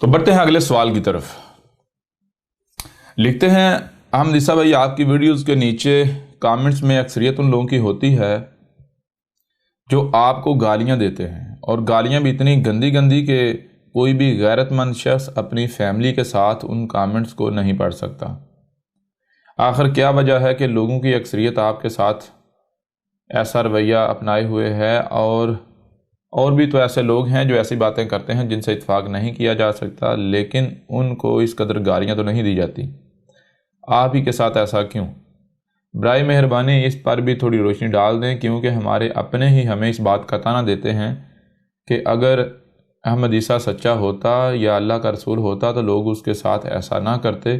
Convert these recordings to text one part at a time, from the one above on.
تو بڑھتے ہیں اگلے سوال کی طرف۔ لکھتے ہیں احمد عیسیٰ بھائی، آپ کی ویڈیوز کے نیچے کامنٹس میں اکثریت ان لوگوں کی ہوتی ہے جو آپ کو گالیاں دیتے ہیں، اور گالیاں بھی اتنی گندی گندی کہ کوئی بھی غیرت مند شخص اپنی فیملی کے ساتھ ان کامنٹس کو نہیں پڑھ سکتا۔ آخر کیا وجہ ہے کہ لوگوں کی اکثریت آپ کے ساتھ ایسا رویہ اپنائے ہوئے ہے، اور بھی تو ایسے لوگ ہیں جو ایسی باتیں کرتے ہیں جن سے اتفاق نہیں کیا جا سکتا، لیکن ان کو اس قدر گالیاں تو نہیں دی جاتی؟ آپ ہی کے ساتھ ایسا کیوں؟ برائے مہربانی اس پر بھی تھوڑی روشنی ڈال دیں، کیونکہ ہمارے اپنے ہی ہمیں اس بات کا طعنہ دیتے ہیں کہ اگر احمد عیسیٰ سچا ہوتا یا اللہ کا رسول ہوتا تو لوگ اس کے ساتھ ایسا نہ کرتے۔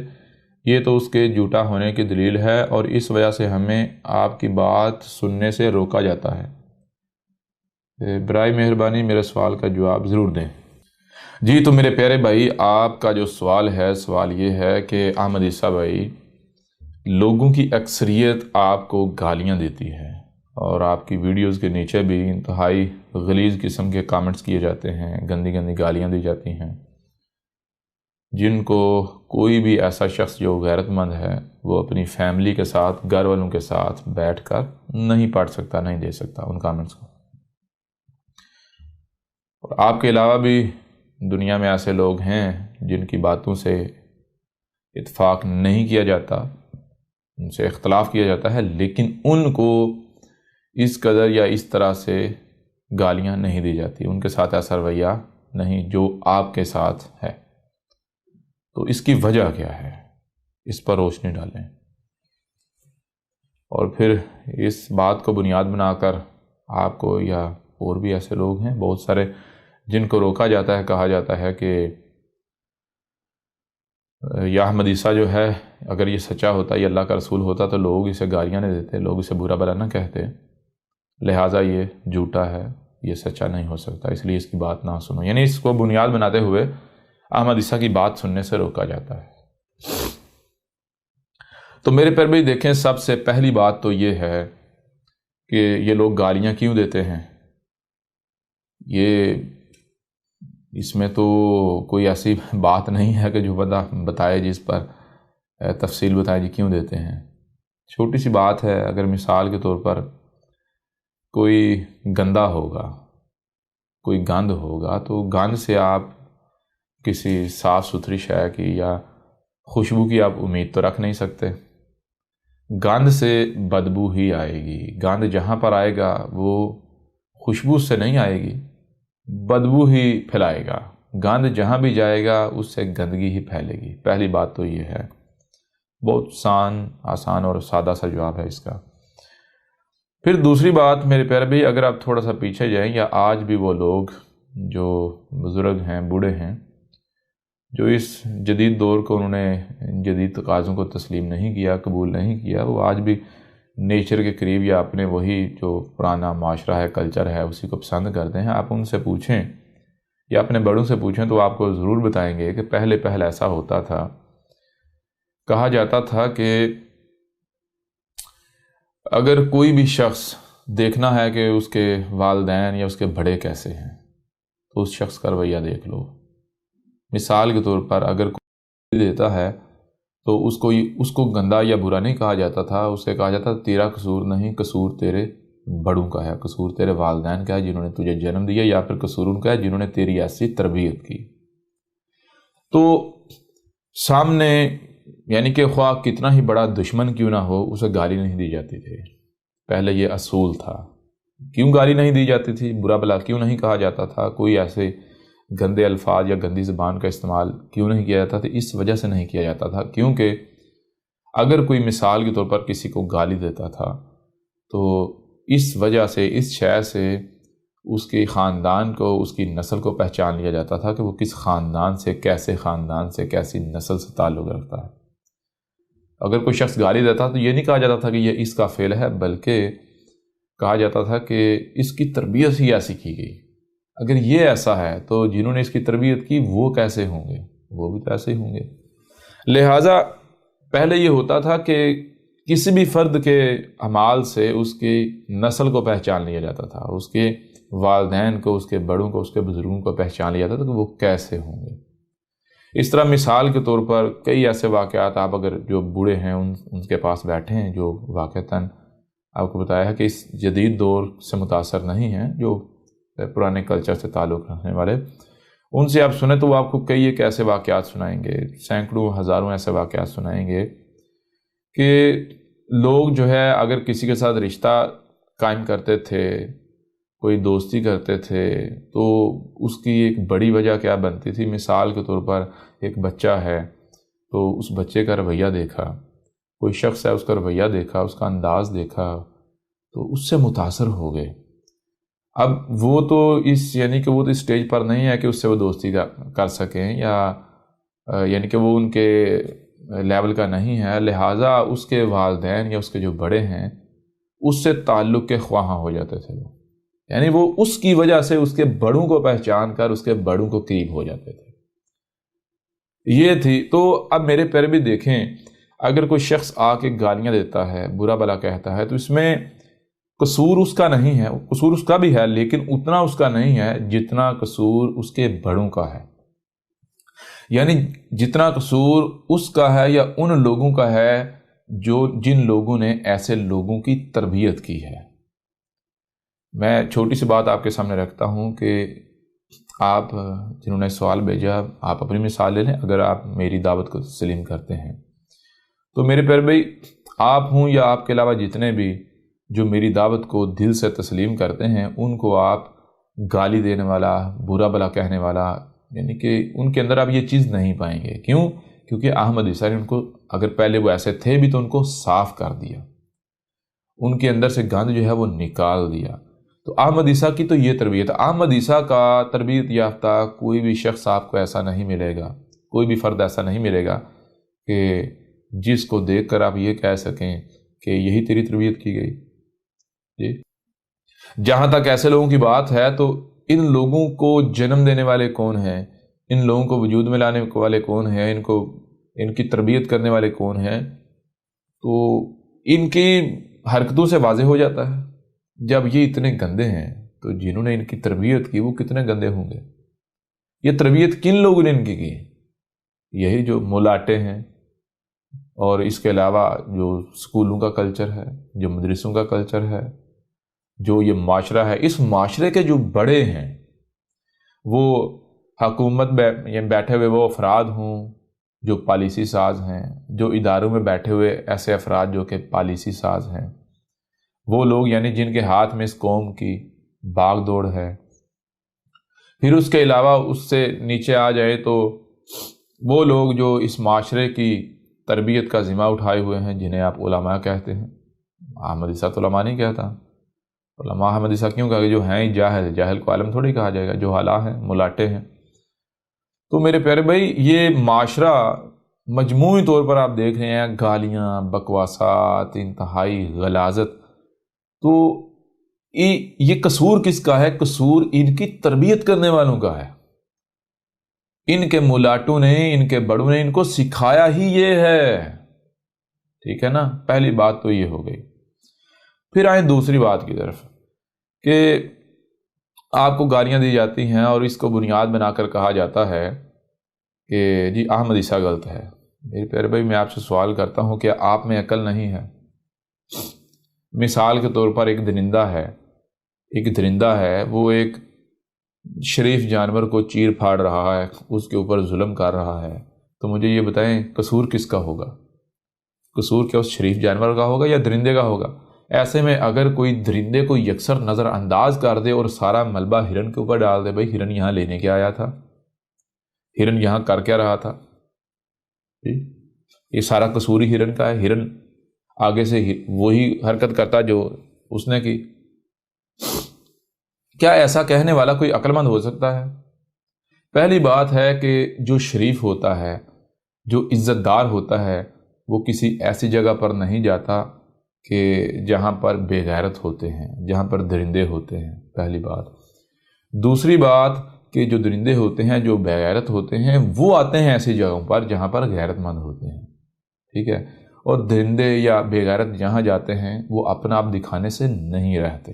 یہ تو اس کے جھوٹا ہونے کی دلیل ہے، اور اس وجہ سے ہمیں آپ کی بات سننے سے روکا جاتا ہے۔ برائے مہربانی میرے سوال کا جواب ضرور دیں۔ جی تو میرے پیارے بھائی، آپ کا جو سوال ہے، سوال یہ ہے کہ احمد عیسیٰ بھائی، لوگوں کی اکثریت آپ کو گالیاں دیتی ہے، اور آپ کی ویڈیوز کے نیچے بھی انتہائی غلیظ قسم کے کامنٹس کیے جاتے ہیں، گندی گندی گالیاں دی جاتی ہیں، جن کو کوئی بھی ایسا شخص جو غیرت مند ہے وہ اپنی فیملی کے ساتھ، گھر والوں کے ساتھ بیٹھ کر نہیں پڑھ سکتا، نہیں دے سکتا ان کامنٹس کو۔ اور آپ کے علاوہ بھی دنیا میں ایسے لوگ ہیں جن کی باتوں سے اتفاق نہیں کیا جاتا، ان سے اختلاف کیا جاتا ہے، لیکن ان کو اس قدر یا اس طرح سے گالیاں نہیں دی جاتی، ان کے ساتھ ایسا رویہ نہیں جو آپ کے ساتھ ہے۔ تو اس کی وجہ کیا ہے؟ اس پر روشنی ڈالیں، اور پھر اس بات کو بنیاد بنا کر آپ کو، یا اور بھی ایسے لوگ ہیں بہت سارے جن کو روکا جاتا ہے، کہا جاتا ہے کہ یا احمد عیسیٰ جو ہے اگر یہ سچا ہوتا، یہ اللہ کا رسول ہوتا تو لوگ اسے گالیاں نہیں دیتے، لوگ اسے برا بھلا نہ کہتے، لہٰذا یہ جھوٹا ہے، یہ سچا نہیں ہو سکتا، اس لیے اس کی بات نہ سنو، یعنی اس کو بنیاد بناتے ہوئے احمد عیسیٰ کی بات سننے سے روکا جاتا ہے۔ تو میرے پیارے بھائی دیکھیں، سب سے پہلی بات تو یہ ہے کہ یہ لوگ گالیاں کیوں دیتے ہیں۔ یہ اس میں تو کوئی ایسی بات نہیں ہے کہ جو بتائے جس پر تفصیل بتائے جی کیوں دیتے ہیں۔ چھوٹی سی بات ہے، اگر مثال کے طور پر کوئی گندا ہوگا، کوئی گند ہوگا، تو گند سے آپ کسی صاف ستھری شے کی یا خوشبو کی آپ امید تو رکھ نہیں سکتے۔ گند سے بدبو ہی آئے گی، گند جہاں پر آئے گا وہ خوشبو سے نہیں آئے گی، بدبو ہی پھیلائے گا، گند جہاں بھی جائے گا اس سے گندگی ہی پھیلے گی۔ پہلی بات تو یہ ہے، بہت آسان اور سادہ سا جواب ہے اس کا۔ پھر دوسری بات میرے پیارے بھائی، اگر آپ تھوڑا سا پیچھے جائیں، یا آج بھی وہ لوگ جو بزرگ ہیں، بوڑھے ہیں، جو اس جدید دور کو انہوں نے جدید تقاضوں کو تسلیم نہیں کیا، قبول نہیں کیا، وہ آج بھی نیچر کے قریب یا اپنے وہی جو پرانا معاشرہ ہے، کلچر ہے، اسی کو پسند کرتے ہیں۔ آپ ان سے پوچھیں یا اپنے بڑوں سے پوچھیں تو آپ کو ضرور بتائیں گے کہ پہلے ایسا ہوتا تھا، کہا جاتا تھا کہ اگر کوئی بھی شخص دیکھنا ہے کہ اس کے والدین یا اس کے بڑے کیسے ہیں تو اس شخص کا رویہ دیکھ لو۔ مثال کے طور پر اگر کوئی دیتا ہے تو اس کو گندا یا برا نہیں کہا جاتا تھا، اسے کہا جاتا تیرا قصور نہیں، قصور تیرے بڑوں کا ہے، قصور تیرے والدین کا ہے جنہوں نے تجھے جنم دیا، یا پھر قصور ان کا ہے جنہوں نے تیری ایسی تربیت کی۔ تو سامنے، یعنی کہ خواہ کتنا ہی بڑا دشمن کیوں نہ ہو، اسے گالی نہیں دی جاتی تھی۔ پہلے یہ اصول تھا۔ کیوں گالی نہیں دی جاتی تھی؟ برا بلا کیوں نہیں کہا جاتا تھا؟ کوئی ایسے گندے الفاظ یا گندی زبان کا استعمال کیوں نہیں کیا جاتا تھا؟ اس وجہ سے نہیں کیا جاتا تھا کیونکہ اگر کوئی مثال کے طور پر کسی کو گالی دیتا تھا تو اس وجہ سے، اس شے سے اس کے خاندان کو، اس کی نسل کو پہچان لیا جاتا تھا کہ وہ کس خاندان سے، کیسی نسل سے تعلق رکھتا ہے۔ اگر کوئی شخص گالی دیتا تو یہ نہیں کہا جاتا تھا کہ یہ اس کا فعل ہے، بلکہ کہا جاتا تھا کہ اس کی تربیت ہی ایسی کی گئی۔ اگر یہ ایسا ہے تو جنہوں نے اس کی تربیت کی وہ کیسے ہوں گے؟ وہ بھی تو ایسے ہی ہوں گے۔ لہٰذا پہلے یہ ہوتا تھا کہ کسی بھی فرد کے اعمال سے اس کی نسل کو پہچان لیا جاتا تھا، اس کے والدین کو، اس کے بڑوں کو، اس کے بزرگوں کو پہچان لیا جاتا تھا کہ وہ کیسے ہوں گے۔ اس طرح مثال کے طور پر کئی ایسے واقعات آپ اگر جو بوڑھے ہیں ان کے پاس بیٹھے ہیں جو واقعتاً آپ کو بتایا ہے کہ اس جدید دور سے متاثر نہیں ہیں، جو پرانے کلچر سے تعلق رکھنے والے، ان سے آپ سنیں تو وہ آپ کو کئی ایک ایسے واقعات سنائیں گے، سینکڑوں ہزاروں ایسے واقعات سنائیں گے کہ لوگ جو ہے اگر کسی کے ساتھ رشتہ قائم کرتے تھے، کوئی دوستی کرتے تھے، تو اس کی ایک بڑی وجہ کیا بنتی تھی۔ مثال کے طور پر ایک بچہ ہے تو اس بچے کا رویہ دیکھا، کوئی شخص ہے اس کا رویہ دیکھا، اس کا انداز دیکھا تو اس سے متاثر ہو گئے۔ اب وہ تو یعنی کہ وہ تو اسٹیج پر نہیں ہے کہ اس سے وہ دوستی کر سکیں، یا یعنی کہ وہ ان کے لیول کا نہیں ہے، لہٰذا اس کے والدین یا اس کے جو بڑے ہیں اس سے تعلق کے خواہاں ہو جاتے تھے وہ، یعنی وہ اس کی وجہ سے اس کے بڑوں کو پہچان کر اس کے بڑوں کو قریب ہو جاتے تھے۔ یہ تھی۔ تو اب میرے پیر بھی دیکھیں، اگر کوئی شخص آ کے گالیاں دیتا ہے، برا بھلا کہتا ہے، تو اس میں قصور اس کا نہیں ہے، قصور اس کا بھی ہے لیکن اتنا اس کا نہیں ہے جتنا قصور اس کے بڑوں کا ہے، یعنی جتنا قصور اس کا ہے یا ان لوگوں کا ہے جن لوگوں نے ایسے لوگوں کی تربیت کی ہے۔ میں چھوٹی سی بات آپ کے سامنے رکھتا ہوں کہ آپ جنہوں نے سوال بھیجا، آپ اپنی مثال لے لیں۔ اگر آپ میری دعوت کو تسلیم کرتے ہیں تو میرے پیارے بھائی، آپ ہوں یا آپ کے علاوہ جتنے بھی جو میری دعوت کو دل سے تسلیم کرتے ہیں، ان کو آپ گالی دینے والا، برا بھلا کہنے والا، یعنی کہ ان کے اندر آپ یہ چیز نہیں پائیں گے۔ کیوں؟ کیونکہ احمد عیسیٰ نے ان کو، اگر پہلے وہ ایسے تھے بھی تو ان کو صاف کر دیا، ان کے اندر سے گند جو ہے وہ نکال دیا۔ تو احمد عیسیٰ کی تو یہ تربیت، احمد عیسیٰ کا تربیت یافتہ کوئی بھی شخص آپ کو ایسا نہیں ملے گا، کوئی بھی فرد ایسا نہیں ملے گا کہ جس کو دیکھ کر آپ یہ کہہ سکیں کہ یہی تیری تربیت کی گئی۔ جی، جہاں تک ایسے لوگوں کی بات ہے تو ان لوگوں کو جنم دینے والے کون ہیں، ان لوگوں کو وجود میں لانے والے کون ہیں، ان کی تربیت کرنے والے کون ہیں، تو ان کی حرکتوں سے واضح ہو جاتا ہے۔ جب یہ اتنے گندے ہیں تو جنہوں نے ان کی تربیت کی وہ کتنے گندے ہوں گے۔ یہ تربیت کن لوگوں نے ان کی کی؟ یہی جو ملاٹے ہیں، اور اس کے علاوہ جو اسکولوں کا کلچر ہے، جو مدرسوں کا کلچر ہے، جو یہ معاشرہ ہے، اس معاشرے کے جو بڑے ہیں وہ حکومت بیٹھے ہوئے وہ افراد ہوں جو پالیسی ساز ہیں، جو اداروں میں بیٹھے ہوئے ایسے افراد جو کہ پالیسی ساز ہیں، وہ لوگ یعنی جن کے ہاتھ میں اس قوم کی باغ دوڑ ہے۔ پھر اس کے علاوہ اس سے نیچے آ جائے تو وہ لوگ جو اس معاشرے کی تربیت کا ذمہ اٹھائے ہوئے ہیں، جنہیں آپ علماء کہتے ہیں۔ احمد عیسیٰ تو علماء نہیں کہتا، علماء احمد عیسیٰ کیوں کہا کہ جو ہیں جاہل، جاہل کو عالم تھوڑی کہا جائے گا، جو حالا ہیں، ملاٹے ہیں۔ تو میرے پیارے بھائی، یہ معاشرہ مجموعی طور پر آپ دیکھ رہے ہیں، گالیاں، بکواسات، انتہائی غلاظت، تو یہ قصور کس کا ہے؟ قصور ان کی تربیت کرنے والوں کا ہے۔ ان کے ملاٹوں نے، ان کے بڑوں نے ان کو سکھایا ہی یہ ہے، ٹھیک ہے نا؟ پہلی بات تو یہ ہو گئی۔ پھر آئیں دوسری بات کی طرف کہ آپ کو گالیاں دی جاتی ہیں اور اس کو بنیاد بنا کر کہا جاتا ہے کہ جی احمد عیسیٰ غلط ہے۔ میرے پیارے بھائی، میں آپ سے سوال کرتا ہوں کہ آپ میں عقل نہیں ہے؟ مثال کے طور پر ایک درندہ ہے، وہ ایک شریف جانور کو چیر پھاڑ رہا ہے، اس کے اوپر ظلم کر رہا ہے، تو مجھے یہ بتائیں قصور کس کا ہوگا؟ قصور کیا اس شریف جانور کا ہوگا یا درندے کا ہوگا؟ ایسے میں اگر کوئی درندے کو یکسر نظر انداز کر دے اور سارا ملبہ ہرن کے اوپر ڈال دے، بھائی ہرن یہاں لینے کے آیا تھا، ہرن یہاں کر کیا رہا تھا، یہ سارا قصور ہی ہرن کا ہے، ہرن آگے سے وہی حرکت کرتا جو اس نے کی۔ کیا ایسا کہنے والا کوئی عقل مند ہو سکتا ہے؟ پہلی بات ہے کہ جو شریف ہوتا ہے، جو عزت دار ہوتا ہے، وہ کسی ایسی جگہ پر نہیں جاتا کہ جہاں پر بے غیرت ہوتے ہیں، جہاں پر درندے ہوتے ہیں، پہلی بات۔ دوسری بات کہ جو درندے ہوتے ہیں، جو بے غیرت ہوتے ہیں، وہ آتے ہیں ایسی جگہوں پر جہاں پر غیرت مند ہوتے ہیں، ٹھیک ہے؟ اور درندے یا بے غیرت جہاں جاتے ہیں وہ اپنا آپ دکھانے سے نہیں رہتے۔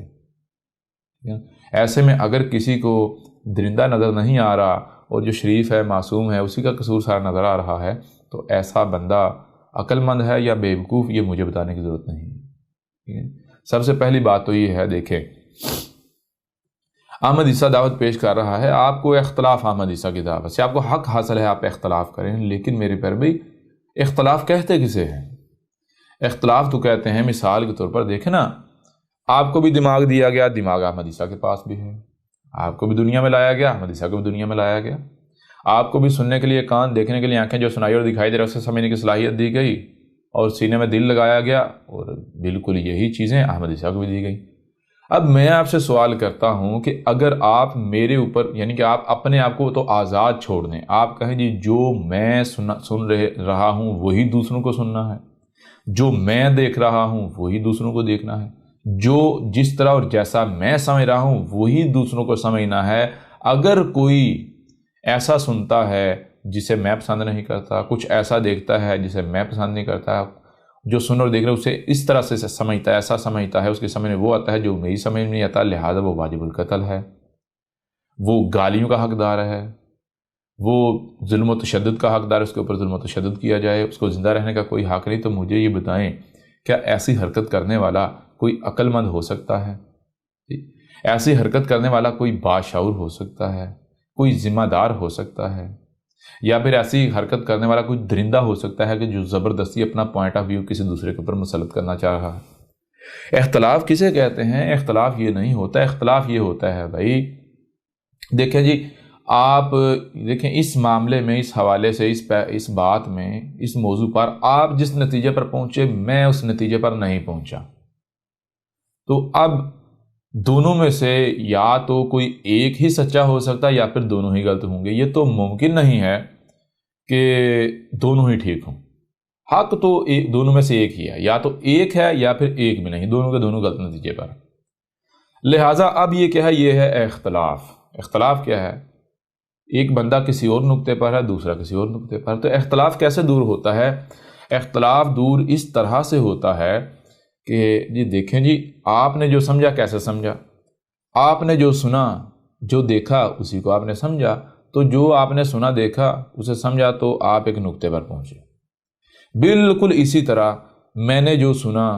ایسے میں اگر کسی کو درندہ نظر نہیں آ رہا اور جو شریف ہے معصوم ہے اسی کا قصور سارا نظر آ رہا ہے، تو ایسا بندہ عقل مند ہے یا بیوقوف یہ مجھے بتانے کی ضرورت نہیں ہے، ٹھیک ہے۔ سب سے پہلی بات تو یہ ہے، دیکھیں احمد عیسیٰ دعوت پیش کر رہا ہے، آپ کو اختلاف احمد عیسیٰ کی دعوت سے، آپ کو حق حاصل ہے آپ اختلاف کریں، لیکن میرے پیارے بھائی اختلاف کہتے کسے ہیں؟ اختلاف تو کہتے ہیں، مثال کے طور پر دیکھیں نا، آپ کو بھی دماغ دیا گیا، دماغ احمد عیسیٰ کے پاس بھی ہے، آپ کو بھی دنیا میں لایا گیا، احمد عیسیٰ کو بھی دنیا میں لایا گیا، آپ کو بھی سننے کے لیے کان، دیکھنے کے لیے آنکھیں، جو سنائی اور دکھائی دے رہا ہے اسے سمجھنے کی صلاحیت دی گئی، اور سینے میں دل لگایا گیا، اور بالکل یہی چیزیں احمد عیسیٰ کو بھی دی گئی۔ اب میں آپ سے سوال کرتا ہوں کہ اگر آپ میرے اوپر، یعنی کہ آپ اپنے آپ کو تو آزاد چھوڑ دیں، آپ کہیں جی جو میں سن رہا ہوں وہی دوسروں کو سننا ہے، جو میں دیکھ رہا ہوں وہی دوسروں کو دیکھنا ہے، جو جس طرح اور جیسا میں سمجھ رہا ہوں وہی دوسروں کو سمجھنا ہے۔ اگر کوئی ایسا سنتا ہے جسے میں پسند نہیں کرتا، کچھ ایسا دیکھتا ہے جسے میں پسند نہیں کرتا، جو سن اور دیکھ رہے اسے اس طرح سے سمجھتا ہے، ایسا سمجھتا ہے، اس کے سمجھ میں وہ آتا ہے جو میری سمجھ میں نہیں آتا، لہٰذا وہ واجب القتل ہے، وہ گالیوں کا حقدار ہے، وہ ظلم و تشدد کا حقدار ہے، اس کے اوپر ظلم و تشدد کیا جائے، اس کو زندہ رہنے کا کوئی حق نہیں۔ تو مجھے یہ بتائیں، کیا ایسی حرکت کرنے والا کوئی عقل مند ہو سکتا ہے؟ ایسی حرکت کرنے والا کوئی باشعور ہو سکتا ہے، کوئی ذمہ دار ہو سکتا ہے، یا پھر ایسی حرکت کرنے والا کوئی درندہ ہو سکتا ہے کہ جو زبردستی اپنا پوائنٹ آف ویو کسی دوسرے کے اوپر مسلط کرنا چاہ رہا ہے؟ اختلاف کسے کہتے ہیں؟ اختلاف یہ نہیں ہوتا، اختلاف یہ ہوتا ہے بھائی، دیکھیں جی، آپ دیکھیں اس معاملے میں، اس حوالے سے، اس بات میں، اس موضوع پر آپ جس نتیجے پر پہنچے میں اس نتیجے پر نہیں پہنچا، تو اب دونوں میں سے یا تو کوئی ایک ہی سچا ہو سکتا ہے یا پھر دونوں ہی غلط ہوں گے۔ یہ تو ممکن نہیں ہے کہ دونوں ہی ٹھیک ہوں، حق تو دونوں میں سے ایک ہی ہے، یا تو ایک ہے یا پھر ایک بھی نہیں، دونوں کے دونوں غلط نتیجے پر۔ لہٰذا اب یہ کیا ہے؟ یہ ہے اختلاف۔ اختلاف کیا ہے؟ ایک بندہ کسی اور نقطے پر ہے، دوسرا کسی اور نقطے پر۔ تو اختلاف کیسے دور ہوتا ہے؟ اختلاف دور اس طرح سے ہوتا ہے کہ جی دیکھیں جی، آپ نے جو سمجھا کیسے سمجھا، آپ نے جو سنا، جو دیکھا اسی کو آپ نے سمجھا، تو جو آپ نے سنا دیکھا اسے سمجھا تو آپ ایک نقطے پر پہنچے۔ بالکل اسی طرح میں نے جو سنا،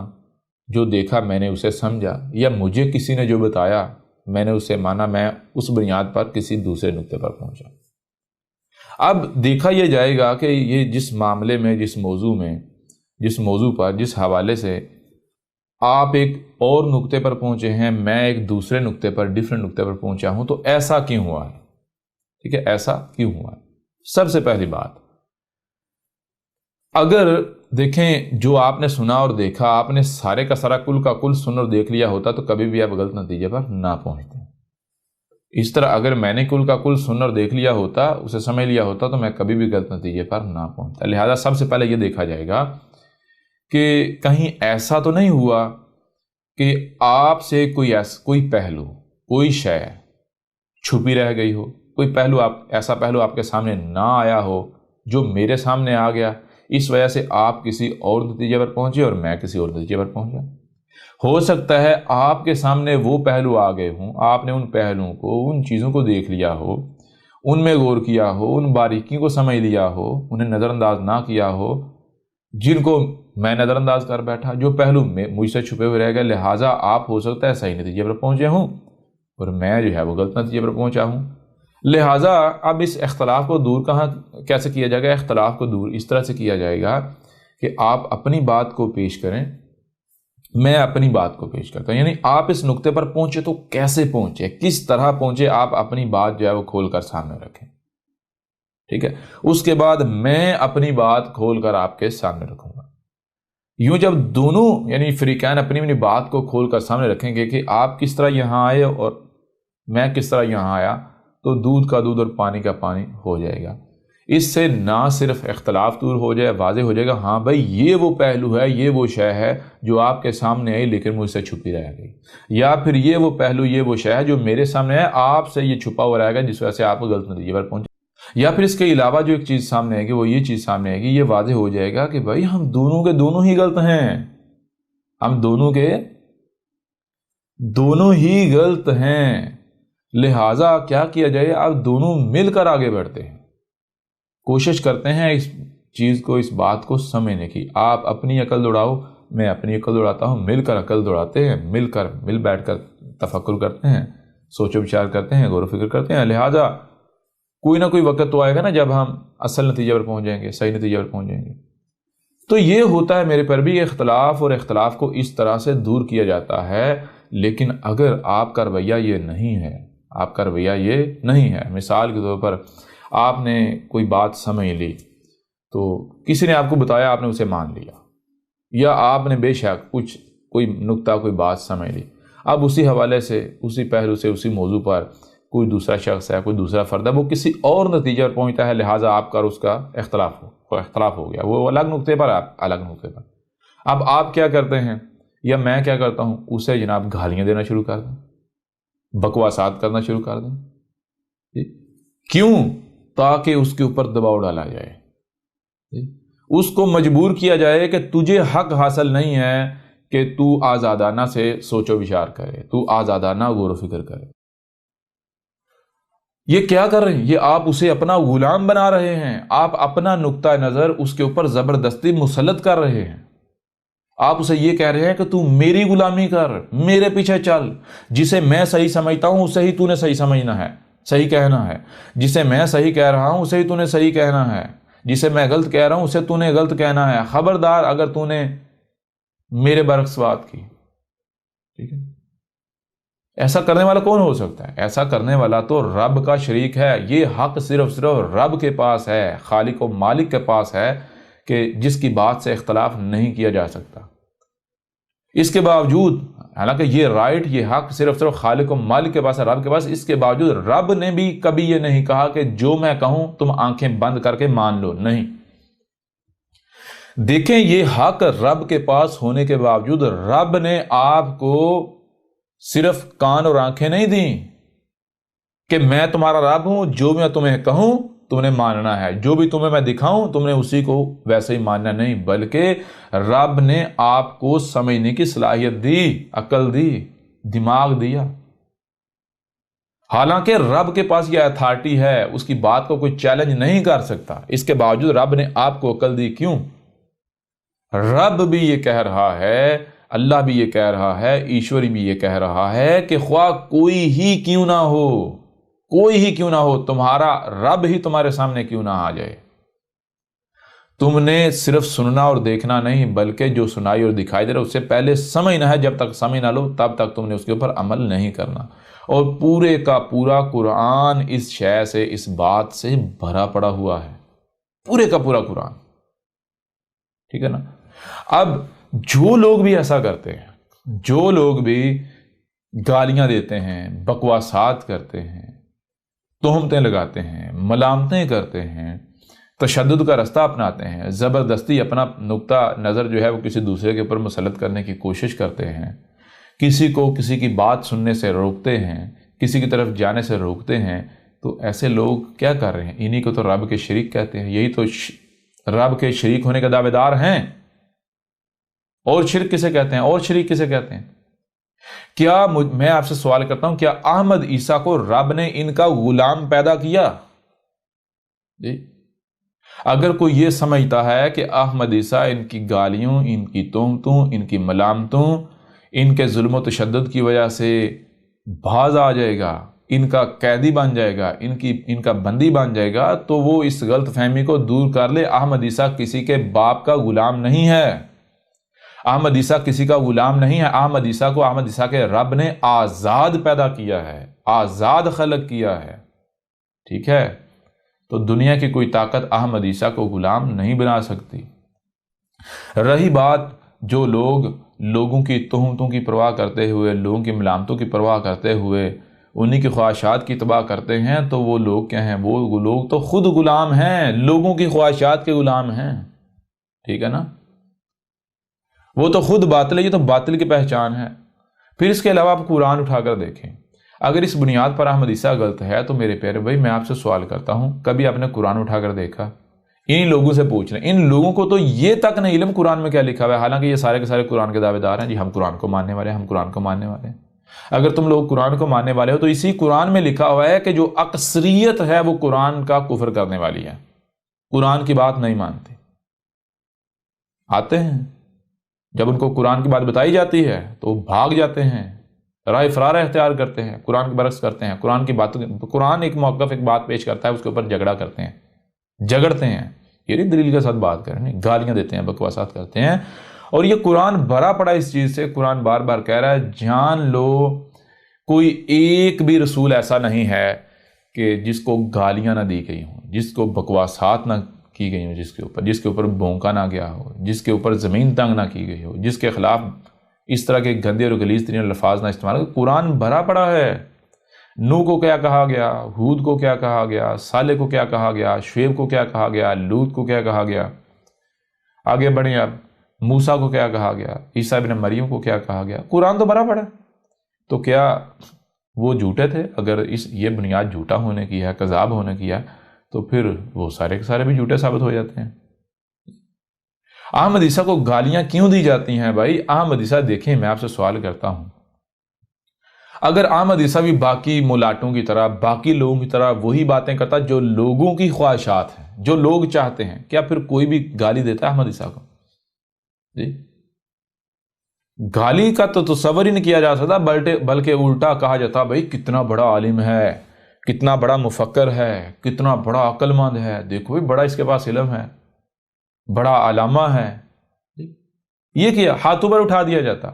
جو دیکھا میں نے اسے سمجھا، یا مجھے کسی نے جو بتایا میں نے اسے مانا، میں اس بنیاد پر کسی دوسرے نقطے پر پہنچا۔ اب دیکھا یہ جائے گا کہ یہ جس معاملے میں، جس موضوع پر، جس حوالے سے آپ ایک اور نقطے پر پہنچے ہیں، میں ایک دوسرے نقطے پر، ڈیفرنٹ نقطے پر پہنچا ہوں، تو ایسا کیوں ہوا ہے؟ ٹھیک ہے، ایسا کیوں ہوا ہے؟ سب سے پہلی بات، اگر دیکھیں جو آپ نے سنا اور دیکھا، آپ نے سارے کا سارا کل کا کل سن اور دیکھ لیا ہوتا تو کبھی بھی آپ غلط نتیجے پر نہ پہنچتے۔ اس طرح اگر میں نے کل کا کل سن اور دیکھ لیا ہوتا، اسے سمجھ لیا ہوتا، تو میں کبھی بھی غلط نتیجے پر نہ پہنچتا۔ لہذا سب سے پہلے یہ دیکھا جائے گا کہ کہیں ایسا تو نہیں ہوا کہ آپ سے کوئی پہلو، کوئی شے چھپی رہ گئی ہو، کوئی پہلو ایسا پہلو آپ کے سامنے نہ آیا ہو جو میرے سامنے آ گیا، اس وجہ سے آپ کسی اور نتیجے پر پہنچے اور میں کسی اور نتیجے پر پہنچا۔ ہو سکتا ہے آپ کے سامنے وہ پہلو آ گئے ہوں، آپ نے ان پہلوؤں کو، ان چیزوں کو دیکھ لیا ہو، ان میں غور کیا ہو، ان باریکیوں کو سمجھ لیا ہو، انہیں نظر انداز نہ کیا ہو جن کو میں نظر انداز کر بیٹھا، جو پہلو مجھ سے چھپے ہوئے رہ گئے، لہٰذا آپ ہو سکتا ہے صحیح نتیجے پر پہنچے ہوں اور میں جو ہے وہ غلط نتیجے پر پہنچا ہوں۔ لہٰذا اب اس اختلاف کو دور کیسے کیا جائے گا؟ اختلاف کو دور اس طرح سے کیا جائے گا کہ آپ اپنی بات کو پیش کریں، میں اپنی بات کو پیش کرتا ہوں، یعنی آپ اس نقطے پر پہنچے تو کیسے پہنچے، کس طرح پہنچے، آپ اپنی بات جو ہے وہ کھول کر سامنے رکھیں، ٹھیک ہے؟ اس کے بعد میں اپنی بات کھول کر آپ کے سامنے رکھوں گا۔ یوں جب دونوں یعنی فریقین اپنی بات کو کھول کر سامنے رکھیں گے کہ آپ کس طرح یہاں آئے اور میں کس طرح یہاں آیا، تو دودھ کا دودھ اور پانی کا پانی ہو جائے گا۔ اس سے نہ صرف اختلاف دور ہو جائے، واضح ہو جائے گا ہاں بھائی یہ وہ پہلو ہے، یہ وہ شے ہے جو آپ کے سامنے آئی لیکن مجھ سے چھپی رہ گئی، یا پھر یہ وہ پہلو، یہ وہ شے ہے جو میرے سامنے ہے، آپ سے یہ چھپا ہوا رہے گا جس وجہ سے آپ غلط نتیجے پر پہنچے۔ یا پھر اس کے علاوہ جو ایک چیز سامنے آئے گی، وہ یہ چیز سامنے آئے گی، یہ واضح ہو جائے گا کہ بھائی ہم دونوں کے دونوں ہی غلط ہیں، ہم دونوں کے دونوں ہی غلط ہیں، لہٰذا کیا کیا جائے، آپ دونوں مل کر آگے بڑھتے ہیں، کوشش کرتے ہیں اس چیز کو، اس بات کو سمجھنے کی۔ آپ اپنی عقل دوڑاؤ، میں اپنی عقل دوڑاتا ہوں، مل کر عقل دوڑاتے ہیں، مل بیٹھ کر تفکر کرتے ہیں، سوچ و بچار کرتے ہیں، غور و فکر کرتے ہیں۔ لہٰذا کوئی نہ کوئی وقت تو آئے گا نا جب ہم اصل نتیجے پر پہنچ جائیں گے، صحیح نتیجے پر پہنچ جائیں گے۔ تو یہ ہوتا ہے میرے پر بھی اختلاف، اور اختلاف کو اس طرح سے دور کیا جاتا ہے۔ لیکن اگر آپ کا رویہ یہ نہیں ہے، آپ کا رویہ یہ نہیں ہے، مثال کے طور پر آپ نے کوئی بات سمجھ لی، تو کسی نے آپ کو بتایا، آپ نے اسے مان لیا، یا آپ نے بے شک کوئی نقطہ، کوئی بات سمجھ لی، اب اسی حوالے سے، اسی پہلو سے، اسی موضوع پر کوئی دوسرا شخص ہے، کوئی دوسرا فرد ہے، وہ کسی اور نتیجے پر پہنچتا ہے، لہٰذا آپ کا اور اس کا اختلاف ہو گیا، وہ الگ نقطے پر، آپ الگ نقطے پر۔ اب آپ کیا کرتے ہیں، یا میں کیا کرتا ہوں، اسے جناب گالیاں دینا شروع کر دیں، بکواسات کرنا شروع کر دیں۔ کیوں؟ تاکہ اس کے اوپر دباؤ ڈالا جائے، اس کو مجبور کیا جائے کہ تجھے حق حاصل نہیں ہے کہ تو آزادانہ سے سوچ و بچار کرے، تو آزادانہ غور و فکر کرے۔ یہ کیا کر رہے ہیں؟ یہ آپ اسے اپنا غلام بنا رہے ہیں، آپ اپنا نقطہ نظر اس کے اوپر زبردستی مسلط کر رہے ہیں۔ آپ اسے یہ کہہ رہے ہیں کہ تو میری غلامی کر، میرے پیچھے چل، جسے میں صحیح سمجھتا ہوں اسے ہی تو نے صحیح سمجھنا ہے، صحیح کہنا ہے، جسے میں صحیح کہہ رہا ہوں اسے ہی تو نے صحیح کہنا ہے، جسے میں غلط کہہ رہا ہوں اسے تو نے غلط کہنا ہے، خبردار اگر تو نے میرے برعکس بات کی۔ ٹھیک ہے، ایسا کرنے والا کون ہو سکتا ہے؟ ایسا کرنے والا تو رب کا شریک ہے۔ یہ حق صرف رب کے پاس ہے، خالق و مالک کے پاس ہے، کہ جس کی بات سے اختلاف نہیں کیا جا سکتا۔ اس کے باوجود، حالانکہ یہ رائٹ، یہ حق صرف خالق و مالک کے پاس ہے، رب کے پاس، اس کے باوجود رب نے بھی کبھی یہ نہیں کہا کہ جو میں کہوں تم آنکھیں بند کر کے مان لو، نہیں۔ دیکھیں، یہ حق رب کے پاس ہونے کے باوجود رب نے آپ کو صرف کان اور آنکھیں نہیں دیں کہ میں تمہارا رب ہوں، جو میں تمہیں کہوں تم نے ماننا ہے، جو بھی تمہیں میں دکھاؤں تم نے اسی کو ویسے ہی ماننا نہیں، بلکہ رب نے آپ کو سمجھنے کی صلاحیت دی، عقل دی، دماغ دیا۔ حالانکہ رب کے پاس یہ اتھارٹی ہے، اس کی بات کو کوئی چیلنج نہیں کر سکتا، اس کے باوجود رب نے آپ کو عقل دی۔ کیوں؟ رب بھی یہ کہہ رہا ہے، اللہ بھی یہ کہہ رہا ہے، ایشوری بھی یہ کہہ رہا ہے کہ خواہ کوئی ہی کیوں نہ ہو، کوئی ہی کیوں نہ ہو، تمہارا رب ہی تمہارے سامنے کیوں نہ آ جائے، تم نے صرف سننا اور دیکھنا نہیں، بلکہ جو سنائی اور دکھائی دے رہا اس سے پہلے سمجھنا ہے۔ جب تک سمجھ نہ لو تب تک تم نے اس کے اوپر عمل نہیں کرنا۔ اور پورے کا پورا قرآن اس شے سے، اس بات سے بھرا پڑا ہوا ہے، پورے کا پورا قرآن۔ ٹھیک ہے نا؟ اب جو لوگ بھی ایسا کرتے ہیں، جو لوگ بھی گالیاں دیتے ہیں، بکواسات کرتے ہیں، تہمتیں لگاتے ہیں، ملامتیں کرتے ہیں، تشدد کا رستہ اپناتے ہیں، زبردستی اپنا نقطہ نظر جو ہے وہ کسی دوسرے کے اوپر مسلط کرنے کی کوشش کرتے ہیں، کسی کو کسی کی بات سننے سے روکتے ہیں، کسی کی طرف جانے سے روکتے ہیں، تو ایسے لوگ کیا کر رہے ہیں؟ انہی کو تو رب کے شریک کہتے ہیں، یہی تو رب کے شریک ہونے کے دعوے دار ہیں۔ اور شرک کسے کہتے ہیں؟ اور شریک کسے کہتے ہیں؟ کیا میں آپ سے سوال کرتا ہوں، کیا احمد عیسیٰ کو رب نے ان کا غلام پیدا کیا؟ جی، اگر کوئی یہ سمجھتا ہے کہ احمد عیسیٰ ان کی گالیوں، ان کی تہمتوں، ان کی ملامتوں، ان کے ظلم و تشدد کی وجہ سے باز آ جائے گا، ان کا قیدی بن جائے گا، ان کا بندی بن جائے گا، تو وہ اس غلط فہمی کو دور کر لے۔ احمد عیسیٰ کسی کے باپ کا غلام نہیں ہے، احمد عیسیٰ کسی کا غلام نہیں ہے۔ احمد عیسیٰ کے رب نے آزاد پیدا کیا ہے، آزاد خلق کیا ہے۔ ٹھیک ہے؟ تو دنیا کی کوئی طاقت احمد عیسیٰ کو غلام نہیں بنا سکتی۔ رہی بات جو لوگ لوگوں کی تہمتوں کی پرواہ کرتے ہوئے، لوگوں کی ملامتوں کی پرواہ کرتے ہوئے انہی کی خواہشات کی تباہ کرتے ہیں، تو وہ لوگ کیا ہیں؟ وہ لوگ تو خود غلام ہیں، لوگوں کی خواہشات کے غلام ہیں۔ ٹھیک ہے نا؟ وہ تو خود باطل ہے، یہ تو باطل کی پہچان ہے۔ پھر اس کے علاوہ آپ قرآن اٹھا کر دیکھیں، اگر اس بنیاد پر احمد عیسیٰ غلط ہے تو میرے پیارے بھائی میں آپ سے سوال کرتا ہوں، کبھی آپ نے قرآن اٹھا کر دیکھا؟ ان لوگوں سے پوچھ رہے ہیں، ان لوگوں کو تو یہ تک نہیں علم قرآن میں کیا لکھا ہوا ہے، حالانکہ یہ سارے کے سارے قرآن کے دعوے دار ہیں، جی ہم قرآن کو ماننے والے ہیں، ہم قرآن کو ماننے والے ہیں۔ اگر تم لوگ قرآن کو ماننے والے ہو تو اسی قرآن میں لکھا ہوا ہے کہ جو اکثریت ہے وہ قرآن کا کفر کرنے والی ہے، قرآن کی بات نہیں مانتی۔ آتے ہیں جب ان کو قرآن کی بات بتائی جاتی ہے تو وہ بھاگ جاتے ہیں، راہ فرار اختیار کرتے ہیں، قرآن کے برعکس کرتے ہیں، قرآن ایک موقف ایک بات پیش کرتا ہے، اس کے اوپر جھگڑا کرتے ہیں، جھگڑتے ہیں، یہ نہیں دلیل کے ساتھ بات کریں، گالیاں دیتے ہیں، بکواسات کرتے ہیں۔ اور یہ قرآن بھرا پڑا اس چیز سے، قرآن بار بار کہہ رہا ہے جان لو کوئی ایک بھی رسول ایسا نہیں ہے کہ جس کو گالیاں نہ دی گئی ہوں، جس کو بکواسات نہ کی گئی ہوں، جس کے اوپر بونکا نہ گیا ہو، جس کے اوپر زمین تنگ نہ کی گئی ہو، جس کے خلاف اس طرح کے گندے اور غلیظ ترین الفاظ نہ استعمال ہو۔ قرآن بھرا پڑا ہے، نوح کو کیا کہا گیا، ہود کو کیا کہا گیا، صالح کو کیا کہا گیا، شعیب کو کیا کہا گیا، لوط کو کیا کہا گیا، آگے بڑھیں اب موسیٰ کو کیا کہا گیا، عیسیٰ ابن مریم کو کیا کہا گیا۔ قرآن تو بھرا پڑا ہے، تو کیا وہ جھوٹے تھے؟ اگر یہ بنیاد جھوٹا ہونے کی ہے، کذاب ہونے کی ہے، تو پھر وہ سارے کے سارے بھی جھوٹے ثابت ہو جاتے ہیں۔ احمد عیسیٰ کو گالیاں کیوں دی جاتی ہیں بھائی؟ احمد عیسیٰ دیکھیں، میں آپ سے سوال کرتا ہوں، اگر احمد عیسیٰ بھی باقی ملاٹوں کی طرح، باقی لوگوں کی طرح وہی باتیں کرتا جو لوگوں کی خواہشات ہیں، جو لوگ چاہتے ہیں، کیا پھر کوئی بھی گالی دیتا ہے احمد عیسیٰ کو؟ جی، گالی کا تو تصور ہی نہیں کیا جا سکتا، بلکہ الٹا کہا جاتا بھائی کتنا بڑا عالم ہے، کتنا بڑا مفکر ہے، کتنا بڑا عقل مند ہے، دیکھو بھی بڑا اس کے پاس علم ہے، بڑا علامہ ہے۔ یہ کیا ہاتھوں پر اٹھا دیا جاتا؟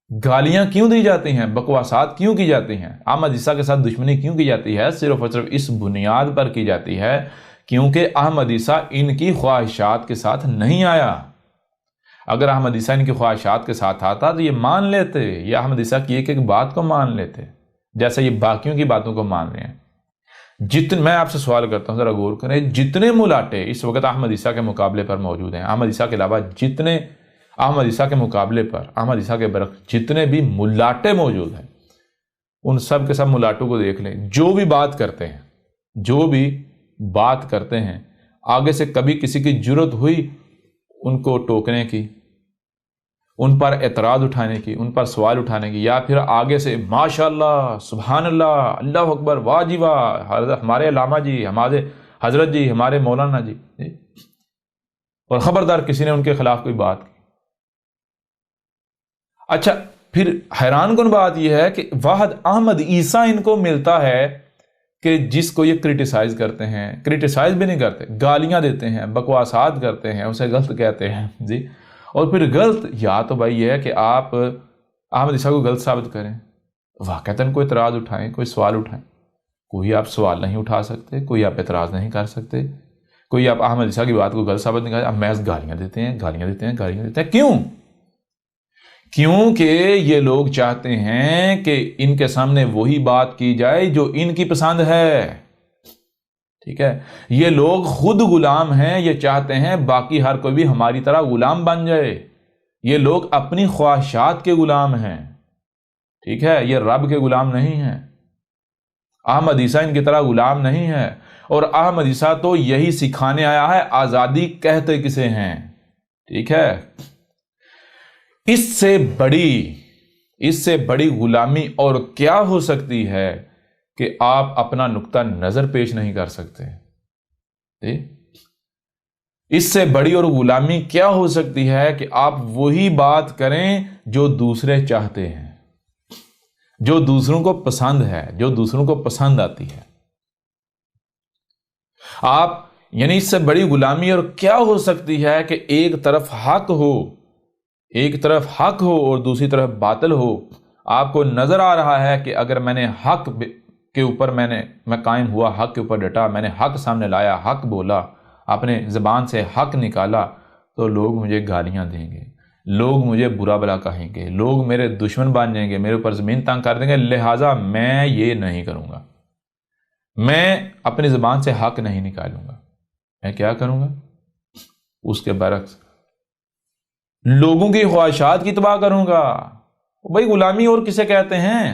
گالیاں کیوں دی جاتی ہیں، بکواسات کیوں کی جاتی ہیں، احمد عیسیٰ کے ساتھ دشمنی کیوں کی جاتی ہے؟ صرف اور صرف اس بنیاد پر کی جاتی ہے کیونکہ احمد عیسیٰ ان کی خواہشات کے ساتھ نہیں آیا۔ اگر احمد عیسیٰ ان کی خواہشات کے ساتھ آتا تو یہ مان لیتے، یہ احمد عیسیٰ کی ایک ایک بات کو مان لیتے، جیسے یہ باقیوں کی باتوں کو مان رہے ہیں۔ میں آپ سے سوال کرتا ہوں، ذرا غور کریں، جتنے ملاٹے اس وقت احمد عیسیٰ کے مقابلے پر موجود ہیں، احمد عیسیٰ کے علاوہ جتنے احمد عیسیٰ کے مقابلے پر، احمد عیسیٰ کے برعکس جتنے بھی ملاٹے موجود ہیں، ان سب کے سب ملاٹوں کو دیکھ لیں، جو بھی بات کرتے ہیں آگے سے کبھی کسی کی جرت ہوئی ان کو ٹوکنے کی، ان پر اعتراض اٹھانے کی، ان پر سوال اٹھانے کی، یا پھر آگے سے ماشاءاللہ، سبحان اللہ، اللہ اکبر، واہ جی واہ، ہمارے علامہ جی، ہمارے حضرت جی، ہمارے مولانا جی، اور خبردار کسی نے ان کے خلاف کوئی بات کی۔ اچھا، پھر حیران کن بات یہ ہے کہ واحد احمد عیسیٰ ان کو ملتا ہے کہ جس کو یہ کرٹیسائز کرتے ہیں، کرٹیسائز بھی نہیں کرتے، گالیاں دیتے ہیں، بکواسات کرتے ہیں، اسے غلط کہتے ہیں جی۔ اور پھر غلط یا تو بھائی یہ ہے کہ آپ احمد عیسیٰ کو غلط ثابت کریں، واقعتاً کوئی اعتراض اٹھائیں، کوئی سوال اٹھائیں، کوئی آپ سوال نہیں اٹھا سکتے، کوئی آپ اعتراض نہیں کر سکتے، کوئی آپ احمد عیسیٰ کی بات کو غلط ثابت نہیں کرتے، آپ محض گالیاں دیتے ہیں، گالیاں دیتے ہیں، گالیاں دیتے ہیں۔ کیوں؟ کیونکہ یہ لوگ چاہتے ہیں کہ ان کے سامنے وہی بات کی جائے جو ان کی پسند ہے، ٹھیک ہے؟ یہ لوگ خود غلام ہیں، یہ چاہتے ہیں باقی ہر کوئی بھی ہماری طرح غلام بن جائے، یہ لوگ اپنی خواہشات کے غلام ہیں، ٹھیک ہے؟ یہ رب کے غلام نہیں ہیں، احمد عیسیٰ ان کی طرح غلام نہیں ہے، اور احمد عیسیٰ تو یہی سکھانے آیا ہے، آزادی کہتے کسے ہیں، ٹھیک ہے؟ اس سے بڑی غلامی اور کیا ہو سکتی ہے کہ آپ اپنا نقطہ نظر پیش نہیں کر سکتے؟ اس سے بڑی اور غلامی کیا ہو سکتی ہے کہ آپ وہی بات کریں جو دوسرے چاہتے ہیں، جو دوسروں کو پسند ہے، جو دوسروں کو پسند آتی ہے۔ یعنی اس سے بڑی غلامی اور کیا ہو سکتی ہے کہ ایک طرف حق ہو اور دوسری طرف باطل ہو۔ آپ کو نظر آ رہا ہے کہ اگر میں نے حق کے اوپر میں قائم ہوا، حق کے اوپر ڈٹا، میں نے حق سامنے لایا، حق بولا، اپنے زبان سے حق نکالا، تو لوگ مجھے گالیاں دیں گے، لوگ مجھے برا بلا کہیں گے، لوگ میرے دشمن بن جائیں گے، میرے اوپر زمین تنگ کر دیں گے، لہٰذا میں یہ نہیں کروں گا، میں اپنی زبان سے حق نہیں نکالوں گا، میں کیا کروں گا؟ اس کے برعکس لوگوں کی خواہشات کی تباہ کروں گا۔ بھائی غلامی اور کسے کہتے ہیں؟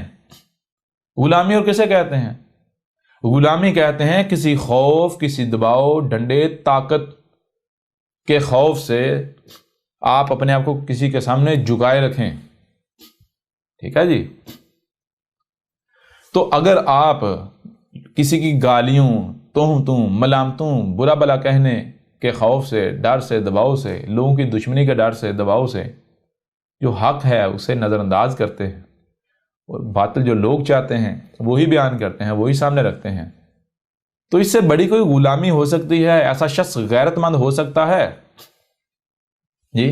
غلامی اور کسے کہتے ہیں؟ غلامی کہتے ہیں کسی خوف، کسی دباؤ، ڈنڈے، طاقت کے خوف سے آپ اپنے آپ کو کسی کے سامنے جھکائے رکھیں، ٹھیک ہے جی. تو اگر آپ کسی کی گالیوں، تہمتوں، ملامتوں، برا بلا کہنے کے خوف سے، ڈر سے، دباؤ سے، لوگوں کی دشمنی کے ڈر سے، دباؤ سے جو حق ہے اسے نظر انداز کرتے ہیں، اور باطل جو لوگ چاہتے ہیں وہی بیان کرتے ہیں، وہی سامنے رکھتے ہیں، تو اس سے بڑی کوئی غلامی ہو سکتی ہے؟ ایسا شخص غیرت مند ہو سکتا ہے جی؟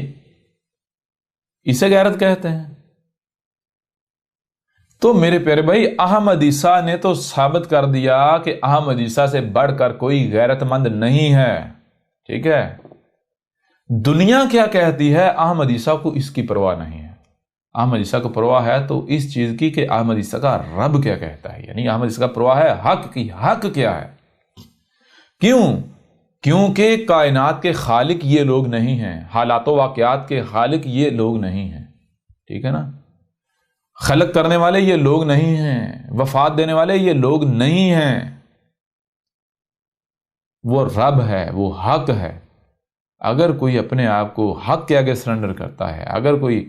اسے غیرت کہتے ہیں. تو میرے پیارے بھائی، احمد عیسیٰ نے تو ثابت کر دیا کہ احمد عیسیٰ سے بڑھ کر کوئی غیرت مند نہیں ہے. ٹھیک ہے. دنیا کیا کہتی ہے، احمد عیسیٰ کو اس کی پرواہ نہیں ہے. احمد عیسیٰ کو پرواہ ہے تو اس چیز کی کہ احمد عیسیٰ کا رب کیا کہتا ہے، یعنی احمد عیسیٰ کا پرواہ ہے حق کی. حق کیا ہے؟ کیوں؟ کیونکہ کائنات کے خالق یہ لوگ نہیں ہیں، حالات و واقعات کے خالق یہ لوگ نہیں ہیں. ٹھیک ہے نا؟ خلق کرنے والے یہ لوگ نہیں ہیں، وفات دینے والے یہ لوگ نہیں ہیں. وہ رب ہے، وہ حق ہے. اگر کوئی اپنے آپ کو حق کے آگے سرنڈر کرتا ہے، اگر کوئی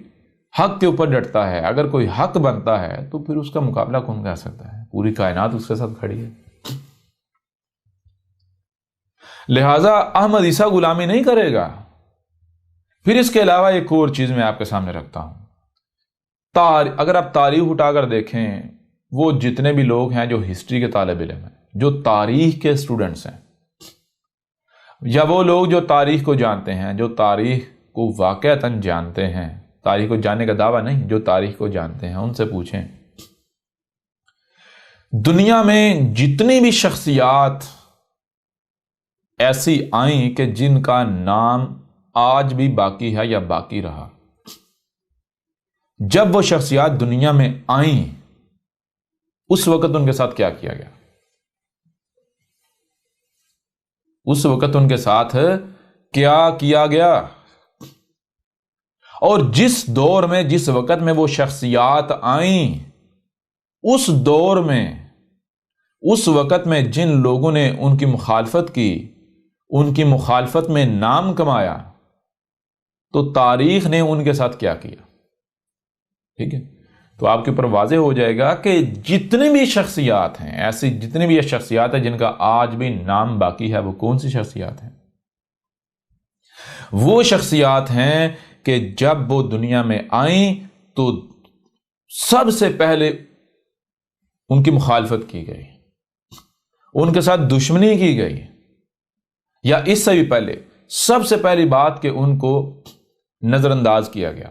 حق کے اوپر ڈٹتا ہے، اگر کوئی حق بنتا ہے، تو پھر اس کا مقابلہ کون کر سکتا ہے؟ پوری کائنات اس کے ساتھ کھڑی ہے. لہذا احمد عیسیٰ غلامی نہیں کرے گا. پھر اس کے علاوہ ایک اور چیز میں آپ کے سامنے رکھتا ہوں. اگر آپ تاریخ اٹھا کر دیکھیں، وہ جتنے بھی لوگ ہیں جو ہسٹری کے طالب علم ہیں، جو تاریخ کے اسٹوڈنٹس ہیں، یا وہ لوگ جو تاریخ کو جانتے ہیں، جو تاریخ کو واقعتاً جانتے ہیں، تاریخ کو جاننے کا دعویٰ نہیں، جو تاریخ کو جانتے ہیں، ان سے پوچھیں دنیا میں جتنی بھی شخصیات ایسی آئیں کہ جن کا نام آج بھی باقی ہے یا باقی رہا، جب وہ شخصیات دنیا میں آئیں اس وقت ان کے ساتھ کیا کیا گیا؟ اس وقت ان کے ساتھ کیا کیا گیا؟ اور جس دور میں، جس وقت میں وہ شخصیات آئیں، اس دور میں، اس وقت میں جن لوگوں نے ان کی مخالفت کی، ان کی مخالفت میں نام کمایا، تو تاریخ نے ان کے ساتھ کیا کیا؟ ٹھیک ہے. تو آپ کے اوپر واضح ہو جائے گا کہ جتنی بھی شخصیات ہیں، ایسی جتنی بھی شخصیات ہیں جن کا آج بھی نام باقی ہے، وہ کون سی شخصیات ہیں؟ وہ شخصیات ہیں کہ جب وہ دنیا میں آئیں تو سب سے پہلے ان کی مخالفت کی گئی، ان کے ساتھ دشمنی کی گئی، یا اس سے بھی پہلے سب سے پہلی بات کہ ان کو نظر انداز کیا گیا.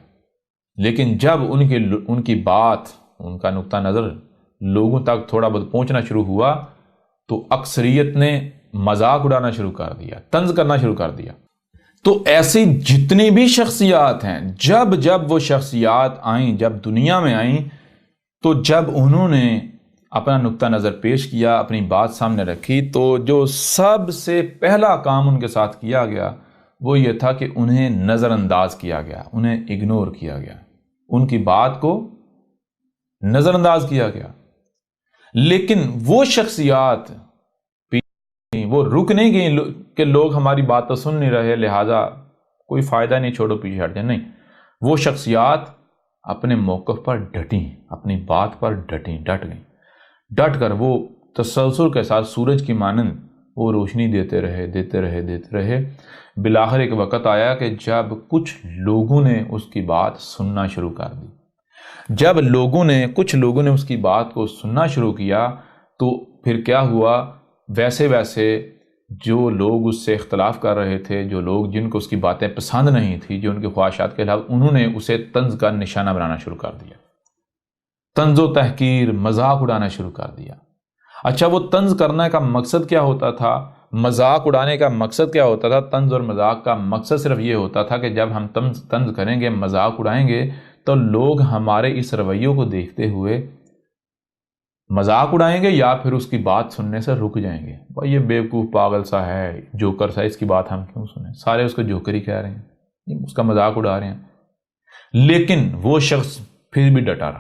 لیکن جب ان کی بات، ان کا نقطہ نظر لوگوں تک تھوڑا بہت پہنچنا شروع ہوا تو اکثریت نے مذاق اڑانا شروع کر دیا، طنز کرنا شروع کر دیا. تو ایسی جتنی بھی شخصیات ہیں، جب وہ شخصیات آئیں، جب دنیا میں آئیں، تو جب انہوں نے اپنا نقطہ نظر پیش کیا، اپنی بات سامنے رکھی، تو جو سب سے پہلا کام ان کے ساتھ کیا گیا وہ یہ تھا کہ انہیں نظر انداز کیا گیا، انہیں اگنور کیا گیا، ان کی بات کو نظر انداز کیا گیا. لیکن وہ شخصیات وہ رک نہیں گئی کہ لوگ ہماری بات تو سن نہیں رہے لہذا کوئی فائدہ نہیں، چھوڑو پیچھے ہٹ جائیں. نہیں، وہ شخصیات اپنے موقف پر ڈٹیں، اپنی بات پر ڈٹ گئیں. ڈٹ کر وہ تسلسل کے ساتھ سورج کی مانند وہ روشنی دیتے رہے. بالآخر ایک وقت آیا کہ جب کچھ لوگوں نے اس کی بات سننا شروع کر دی. جب کچھ لوگوں نے اس کی بات کو سننا شروع کیا تو پھر کیا ہوا؟ ویسے جو لوگ اس سے اختلاف کر رہے تھے، جو لوگ جن کو اس کی باتیں پسند نہیں تھی، جو ان کی خواہشات کے خلاف، انہوں نے اسے طنز کا نشانہ بنانا شروع کر دیا، طنز و تحقیر، مذاق اڑانا شروع کر دیا. اچھا، وہ طنز کرنے کا مقصد کیا ہوتا تھا؟ مذاق اڑانے کا مقصد کیا ہوتا تھا؟ طنز اور مذاق کا مقصد صرف یہ ہوتا تھا کہ جب ہم طنز کریں گے، مذاق اڑائیں گے، تو لوگ ہمارے اس رویوں کو دیکھتے ہوئے مذاق اڑائیں گے یا پھر اس کی بات سننے سے رک جائیں گے. بھائی یہ بیوقوف پاگل سا ہے، جوکر سا، اس کی بات ہم کیوں سنیں؟ سارے اس کو جوکر ہی کہہ رہے ہیں، اس کا مذاق اڑا رہے ہیں. لیکن وہ شخص پھر بھی ڈٹا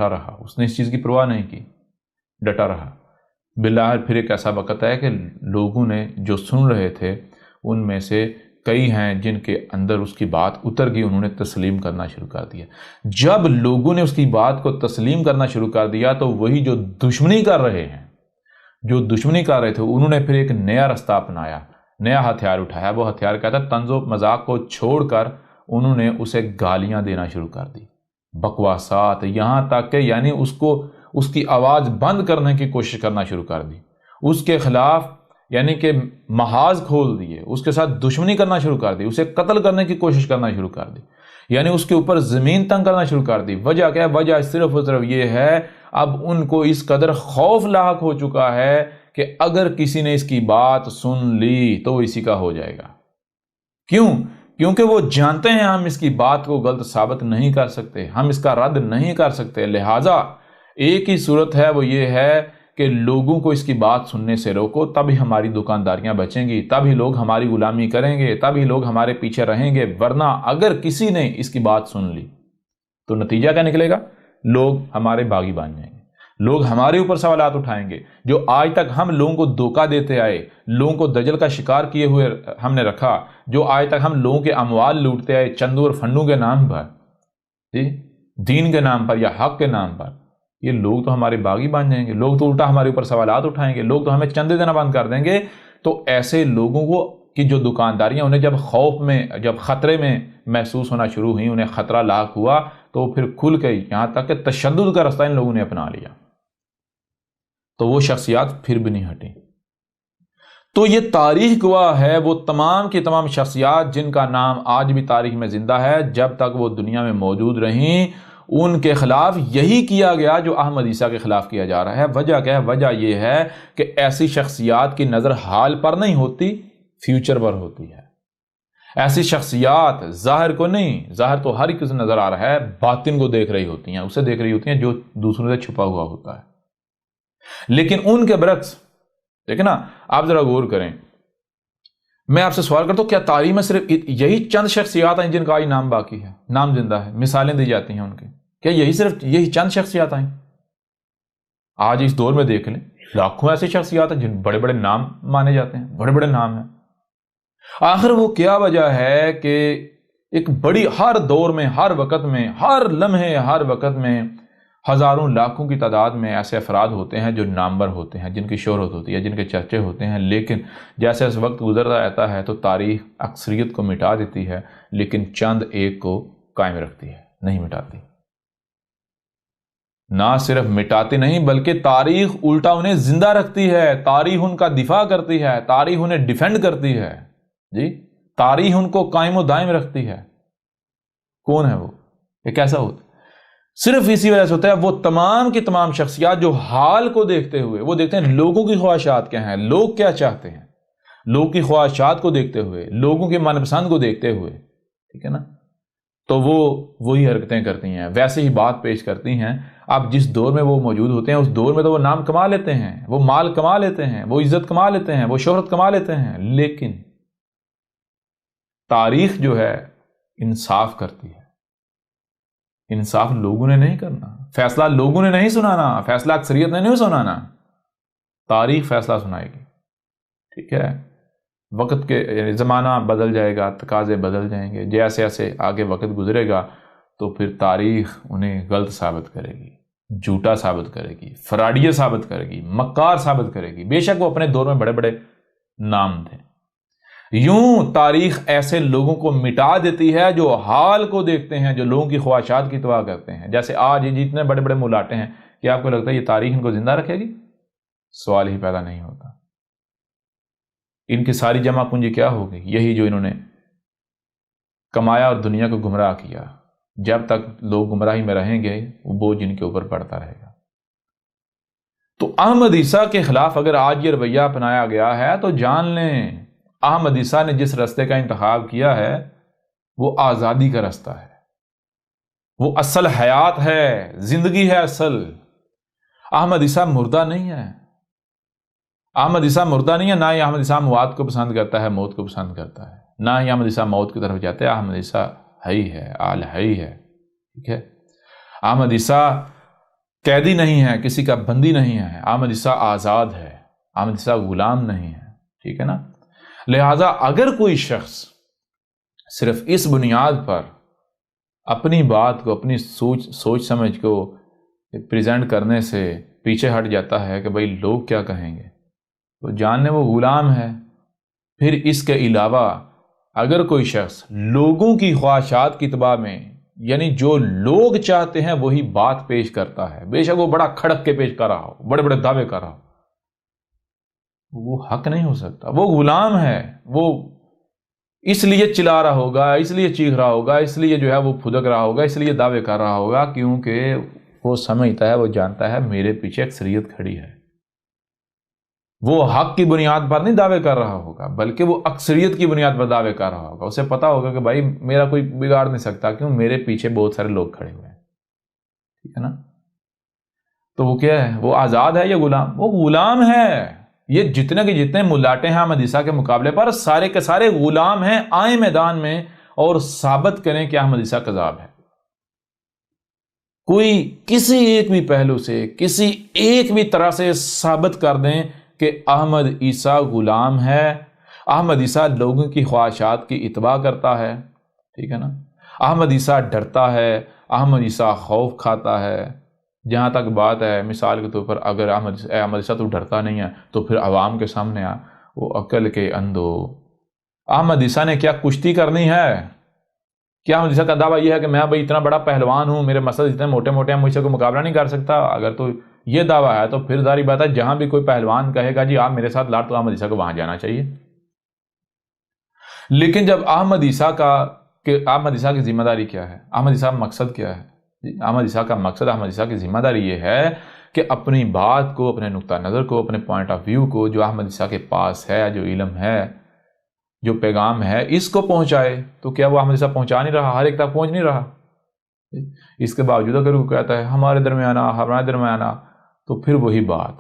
رہا، اس نے اس چیز کی پرواہ نہیں کی، ڈٹا رہا. بالآخر پھر ایک ایسا وقت ہے کہ لوگوں نے جو سن رہے تھے ان میں سے کئی ہیں جن کے اندر اس کی بات اتر گئی، انہوں نے تسلیم کرنا شروع کر دیا۔ جب لوگوں نے اس کی بات کو تسلیم کرنا شروع کر دیا تو وہی جو دشمنی کر رہے تھے انہوں نے پھر ایک نیا رستہ اپنایا، نیا ہتھیار اٹھایا۔ وہ ہتھیار کہتا ہے طنز و مذاق کو چھوڑ کر انہوں نے اسے گالیاں دینا شروع کر دی، بکواسات، یہاں تک کہ یعنی اس کی آواز بند کرنے کی کوشش کرنا شروع کر دی، اس کے خلاف یعنی کہ محاذ کھول دیے، اس کے ساتھ دشمنی کرنا شروع کر دی، اسے قتل کرنے کی کوشش کرنا شروع کر دی، یعنی اس کے اوپر زمین تنگ کرنا شروع کر دی۔ وجہ کیا ہے؟ وجہ صرف اور صرف یہ ہے، اب ان کو اس قدر خوف لاحق ہو چکا ہے کہ اگر کسی نے اس کی بات سن لی تو وہ اسی کا ہو جائے گا۔ کیونکہ وہ جانتے ہیں ہم اس کی بات کو غلط ثابت نہیں کر سکتے، ہم اس کا رد نہیں کر سکتے، لہٰذا ایک ہی صورت ہے، وہ یہ ہے کہ لوگوں کو اس کی بات سننے سے روکو، تبھی ہماری دکانداریاں بچیں گی، تبھی لوگ ہماری غلامی کریں گے، تبھی لوگ ہمارے پیچھے رہیں گے، ورنہ اگر کسی نے اس کی بات سن لی تو نتیجہ کیا نکلے گا؟ لوگ ہمارے باغی بن جائیں گے، لوگ ہمارے اوپر سوالات اٹھائیں گے۔ جو آج تک ہم لوگوں کو دھوکہ دیتے آئے، لوگوں کو دجل کا شکار کیے ہوئے ہم نے رکھا، جو آج تک ہم لوگوں کے اموال لوٹتے آئے چندوں اور فنڈوں کے نام پر، دین کے نام پر یا حق کے نام پر، یہ لوگ تو ہمارے باغی بن جائیں گے، لوگ تو الٹا ہمارے اوپر سوالات اٹھائیں گے، لوگ تو ہمیں چندے دینا بند کر دیں گے۔ تو ایسے لوگوں کو کی جو دکانداریاں انہیں جب خوف میں، جب خطرے میں محسوس ہونا شروع ہوئی، انہیں خطرہ لاحق ہوا، تو پھر کھل گئی، یہاں تک کہ تشدد کا رستہ ان لوگوں نے اپنا لیا، تو وہ شخصیات پھر بھی نہیں ہٹیں۔ تو یہ تاریخ گواہ ہے، وہ تمام کی تمام شخصیات جن کا نام آج بھی تاریخ میں زندہ ہے، جب تک وہ دنیا میں موجود رہیں ان کے خلاف یہی کیا گیا جو احمد عیسیٰ کے خلاف کیا جا رہا ہے۔ وجہ کیا ہے؟ وجہ یہ ہے کہ ایسی شخصیات کی نظر حال پر نہیں ہوتی، فیوچر پر ہوتی ہے۔ ایسی شخصیات ظاہر کو نہیں، ظاہر تو ہر کسی نظر آ رہا ہے، باطن کو دیکھ رہی ہوتی ہیں، اسے دیکھ رہی ہوتی ہیں جو دوسروں سے چھپا ہوا ہوتا ہے۔ لیکن ان کے برعکس دیکھیں نا، آپ ذرا غور کریں، میں آپ سے سوال کرتا ہوں، کیا تاریخ میں صرف یہی چند شخصیات ہیں جن کا آج نام باقی ہے، نام زندہ ہے، مثالیں دی جاتی ہیں ان کی؟ کیا یہی چند شخصیات ہیں؟ آج اس دور میں دیکھ لیں، لاکھوں ایسی شخصیات ہیں جن بڑے بڑے نام مانے جاتے ہیں، بڑے بڑے نام ہیں۔ آخر وہ کیا وجہ ہے کہ ایک بڑی ہر دور میں، ہر وقت میں، ہر لمحے، ہر وقت میں ہزاروں لاکھوں کی تعداد میں ایسے افراد ہوتے ہیں جو نامور ہوتے ہیں، جن کی شہرت ہوتی ہے، جن کے چرچے ہوتے ہیں، لیکن جیسے اس وقت گزرتا رہتا ہے تو تاریخ اکثریت کو مٹا دیتی ہے، لیکن چند ایک کو قائم رکھتی ہے، نہیں مٹاتی۔ نہ صرف مٹاتی نہیں بلکہ تاریخ الٹا انہیں زندہ رکھتی ہے، تاریخ ان کا دفاع کرتی ہے، تاریخ انہیں ڈیفینڈ کرتی ہے، تاریخ ان کو قائم و دائم رکھتی ہے۔ کون ہے وہ؟ یہ کیسا ہوتا ہے؟ صرف اسی وجہ سے ہوتا ہے، وہ تمام کی تمام شخصیات جو حال کو دیکھتے ہوئے، وہ دیکھتے ہیں لوگوں کی خواہشات کیا ہیں، لوگ کیا چاہتے ہیں، لوگ کی خواہشات کو دیکھتے ہوئے، لوگوں کے من پسند کو دیکھتے ہوئے، ٹھیک ہے نا، تو وہ وہی حرکتیں کرتی ہیں، ویسے ہی بات پیش کرتی ہیں۔ اب جس دور میں وہ موجود ہوتے ہیں اس دور میں تو وہ نام کما لیتے ہیں، وہ مال کما لیتے ہیں، وہ عزت کما لیتے ہیں، وہ شہرت کما لیتے ہیں، لیکن تاریخ جو ہے انصاف کرتی ہے۔ انصاف لوگوں نے نہیں کرنا، فیصلہ لوگوں نے نہیں سنانا، فیصلہ اکثریت نے نہیں سنانا، تاریخ فیصلہ سنائے گی، ٹھیک ہے۔ وقت کے یعنی زمانہ بدل جائے گا، تقاضے بدل جائیں گے، جیسے جیسے آگے وقت گزرے گا تو پھر تاریخ انہیں غلط ثابت کرے گی، جھوٹا ثابت کرے گی، فراڈیہ ثابت کرے گی، مکار ثابت کرے گی، بے شک وہ اپنے دور میں بڑے بڑے نام تھے۔ یوں تاریخ ایسے لوگوں کو مٹا دیتی ہے جو حال کو دیکھتے ہیں، جو لوگوں کی خواہشات کی توبہ کرتے ہیں۔ جیسے آج یہ جتنے بڑے بڑے ملاٹے ہیں، کیا آپ کو لگتا ہے یہ تاریخ ان کو زندہ رکھے گی؟ سوال ہی پیدا نہیں ہوتا۔ ان کی ساری جمع پونجی کیا ہوگی؟ یہی جو انہوں نے کمایا اور دنیا کو گمراہ کیا۔ جب تک لوگ گمراہی میں رہیں گے وہ بوجھ ان کے اوپر پڑتا رہے گا۔ تو احمد عیسیٰ کے خلاف اگر آج یہ رویہ اپنایا گیا ہے تو جان لیں احمد عیسیٰ نے جس رستے کا انتخاب کیا ہے وہ آزادی کا رستہ ہے، وہ اصل حیات ہے، زندگی ہے اصل۔ احمد عیسیٰ مردہ نہیں ہے، احمد عیسیٰ مردہ نہیں ہے، نہ ہی احمد عیسیٰ موت کو پسند کرتا ہے، موت کو پسند کرتا ہے، نہ ہی احمد عیسیٰ موت کی طرف جاتا ہے۔ احمد عیسیٰ حی ہے، آل حی ہے، ٹھیک ہے۔ احمد عیسیٰ قیدی نہیں ہے، کسی کا بندی نہیں ہے، احمد عیسیٰ آزاد ہے، احمد عیسیٰ غلام نہیں ہے، ٹھیک ہے نا۔ لہٰذا اگر کوئی شخص صرف اس بنیاد پر اپنی بات کو، اپنی سوچ سمجھ کو پریزنٹ کرنے سے پیچھے ہٹ جاتا ہے کہ بھائی لوگ کیا کہیں گے، تو جاننے وہ غلام ہے۔ پھر اس کے علاوہ اگر کوئی شخص لوگوں کی خواہشات کی اتباع میں، یعنی جو لوگ چاہتے ہیں وہی بات پیش کرتا ہے، بے شک وہ بڑا کھڑک کے پیش کر رہا ہو، بڑے بڑے دعوے کر رہا ہو، وہ حق نہیں ہو سکتا، وہ غلام ہے۔ وہ اس لیے چلا رہا ہوگا، اس لیے چیخ رہا ہوگا، اس لیے جو ہے وہ پھدک رہا ہوگا، اس لیے دعوے کر رہا ہوگا، کیونکہ وہ سمجھتا ہے، وہ جانتا ہے میرے پیچھے اکثریت کھڑی ہے۔ وہ حق کی بنیاد پر نہیں دعوے کر رہا ہوگا، بلکہ وہ اکثریت کی بنیاد پر دعوے کر رہا ہوگا۔ اسے پتا ہوگا کہ بھائی میرا کوئی بگاڑ نہیں سکتا، کیوں؟ میرے پیچھے بہت سارے لوگ کھڑے ہوئے ہیں، ٹھیک ہے نا؟ تو وہ کیا ہے؟ وہ آزاد ہے یا غلام؟ وہ غلام ہے۔ یہ جتنے کے جتنے ملاٹے ہیں احمد عیسیٰ کے مقابلے پر، سارے کے سارے غلام ہیں۔ آئیں میدان میں اور ثابت کریں کہ احمد عیسیٰ کذاب ہے۔ کوئی کسی ایک بھی پہلو سے، کسی ایک بھی طرح سے ثابت کر دیں کہ احمد عیسیٰ غلام ہے، احمد عیسیٰ لوگوں کی خواہشات کی اتباع کرتا ہے، ٹھیک ہے نا؟ احمد عیسیٰ ڈرتا ہے، احمد عیسیٰ خوف کھاتا ہے۔ جہاں تک بات ہے، مثال کے طور پر اگر احمد عیسیٰ تو ڈرتا نہیں ہے تو پھر عوام کے سامنے وہ عقل کے اندھو، احمد عیسیٰ نے کیا کشتی کرنی ہے؟ کیا احمد عیسیٰ کا دعویٰ یہ ہے کہ میں بھائی اتنا بڑا پہلوان ہوں، میرے مسل اتنے موٹے موٹے ہیں، مجھ سے کوئی مقابلہ نہیں کر سکتا؟ اگر تو یہ دعویٰ ہے تو پھر ظاہر بات ہے جہاں بھی کوئی پہلوان کہے گا جی آپ میرے ساتھ لڑ، تو احمد عیسیٰ کو وہاں جانا چاہیے۔ لیکن جب احمد عیسیٰ کی ذمہ داری کیا ہے، احمد عیسیٰ کا مقصد کیا ہے؟ احمد عیسیٰ کا مقصد، احمد عیسیٰ کی ذمہ داری یہ ہے کہ اپنی بات کو، اپنے نقطہ نظر کو، اپنے پوائنٹ آف ویو کو، جو احمد عیسیٰ کے پاس ہے، جو علم ہے، جو پیغام ہے، اس کو پہنچائے۔ تو کیا وہ احمد عیسیٰ پہنچا نہیں رہا؟ ہر ایک تک پہنچ نہیں رہا؟ اس کے باوجود اگر وہ کہتا ہے ہمارے درمیان آ، تو پھر وہی بات،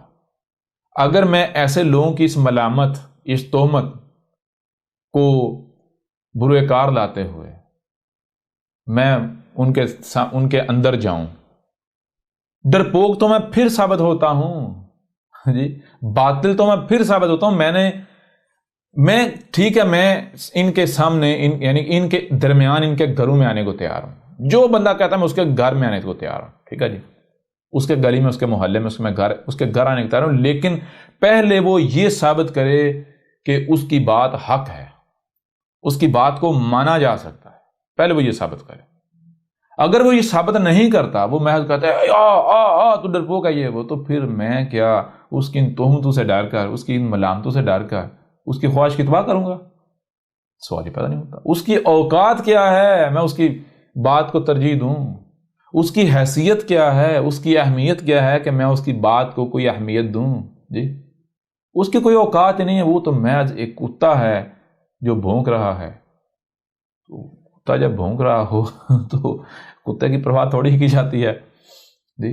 اگر میں ایسے لوگوں کی اس ملامت، اس تہمت کو بروئے کار لاتے ہوئے میں ان کے اندر جاؤں، ڈرپوک تو میں پھر ثابت ہوتا ہوں جی، باطل تو میں پھر ثابت ہوتا ہوں۔ میں ٹھیک ہے، میں ان کے سامنے یعنی ان کے درمیان، ان کے گھروں میں آنے کو تیار ہوں۔ جو بندہ کہتا ہے میں اس کے گھر میں آنے کو تیار ہوں، ٹھیک ہے جی، اس کے گلی میں، اس کے محلے میں، اس کے گھر آنے کو تیار ہوں، لیکن پہلے وہ یہ ثابت کرے کہ اس کی بات حق ہے، اس کی بات کو مانا جا سکتا ہے، پہلے وہ یہ ثابت کرے۔ اگر وہ یہ ثابت نہیں کرتا، وہ محض کہتا ہے تو ڈرپوک ہے یہ وہ، تو پھر میں کیا اس کی ان تہمتوں سے ڈر کر، اس کی ان ملامتوں سے ڈر کر اس کی خواہش کی اتباع کروں گا؟ سوال ہی پیدا نہیں ہوتا۔ اس کی اوقات کیا ہے، میں اس کی بات کو ترجیح دوں؟ اس کی حیثیت کیا ہے، اس کی اہمیت کیا ہے کہ میں اس کی بات کو کوئی اہمیت دوں؟ جی، اس کی کوئی اوقات ہی نہیں ہے، وہ تو محض ایک کتا ہے جو بھونک رہا ہے۔ تو کتا جب بھونک رہا ہو تو کتے کی پرواہ تھوڑی ہی کی جاتی ہے جی۔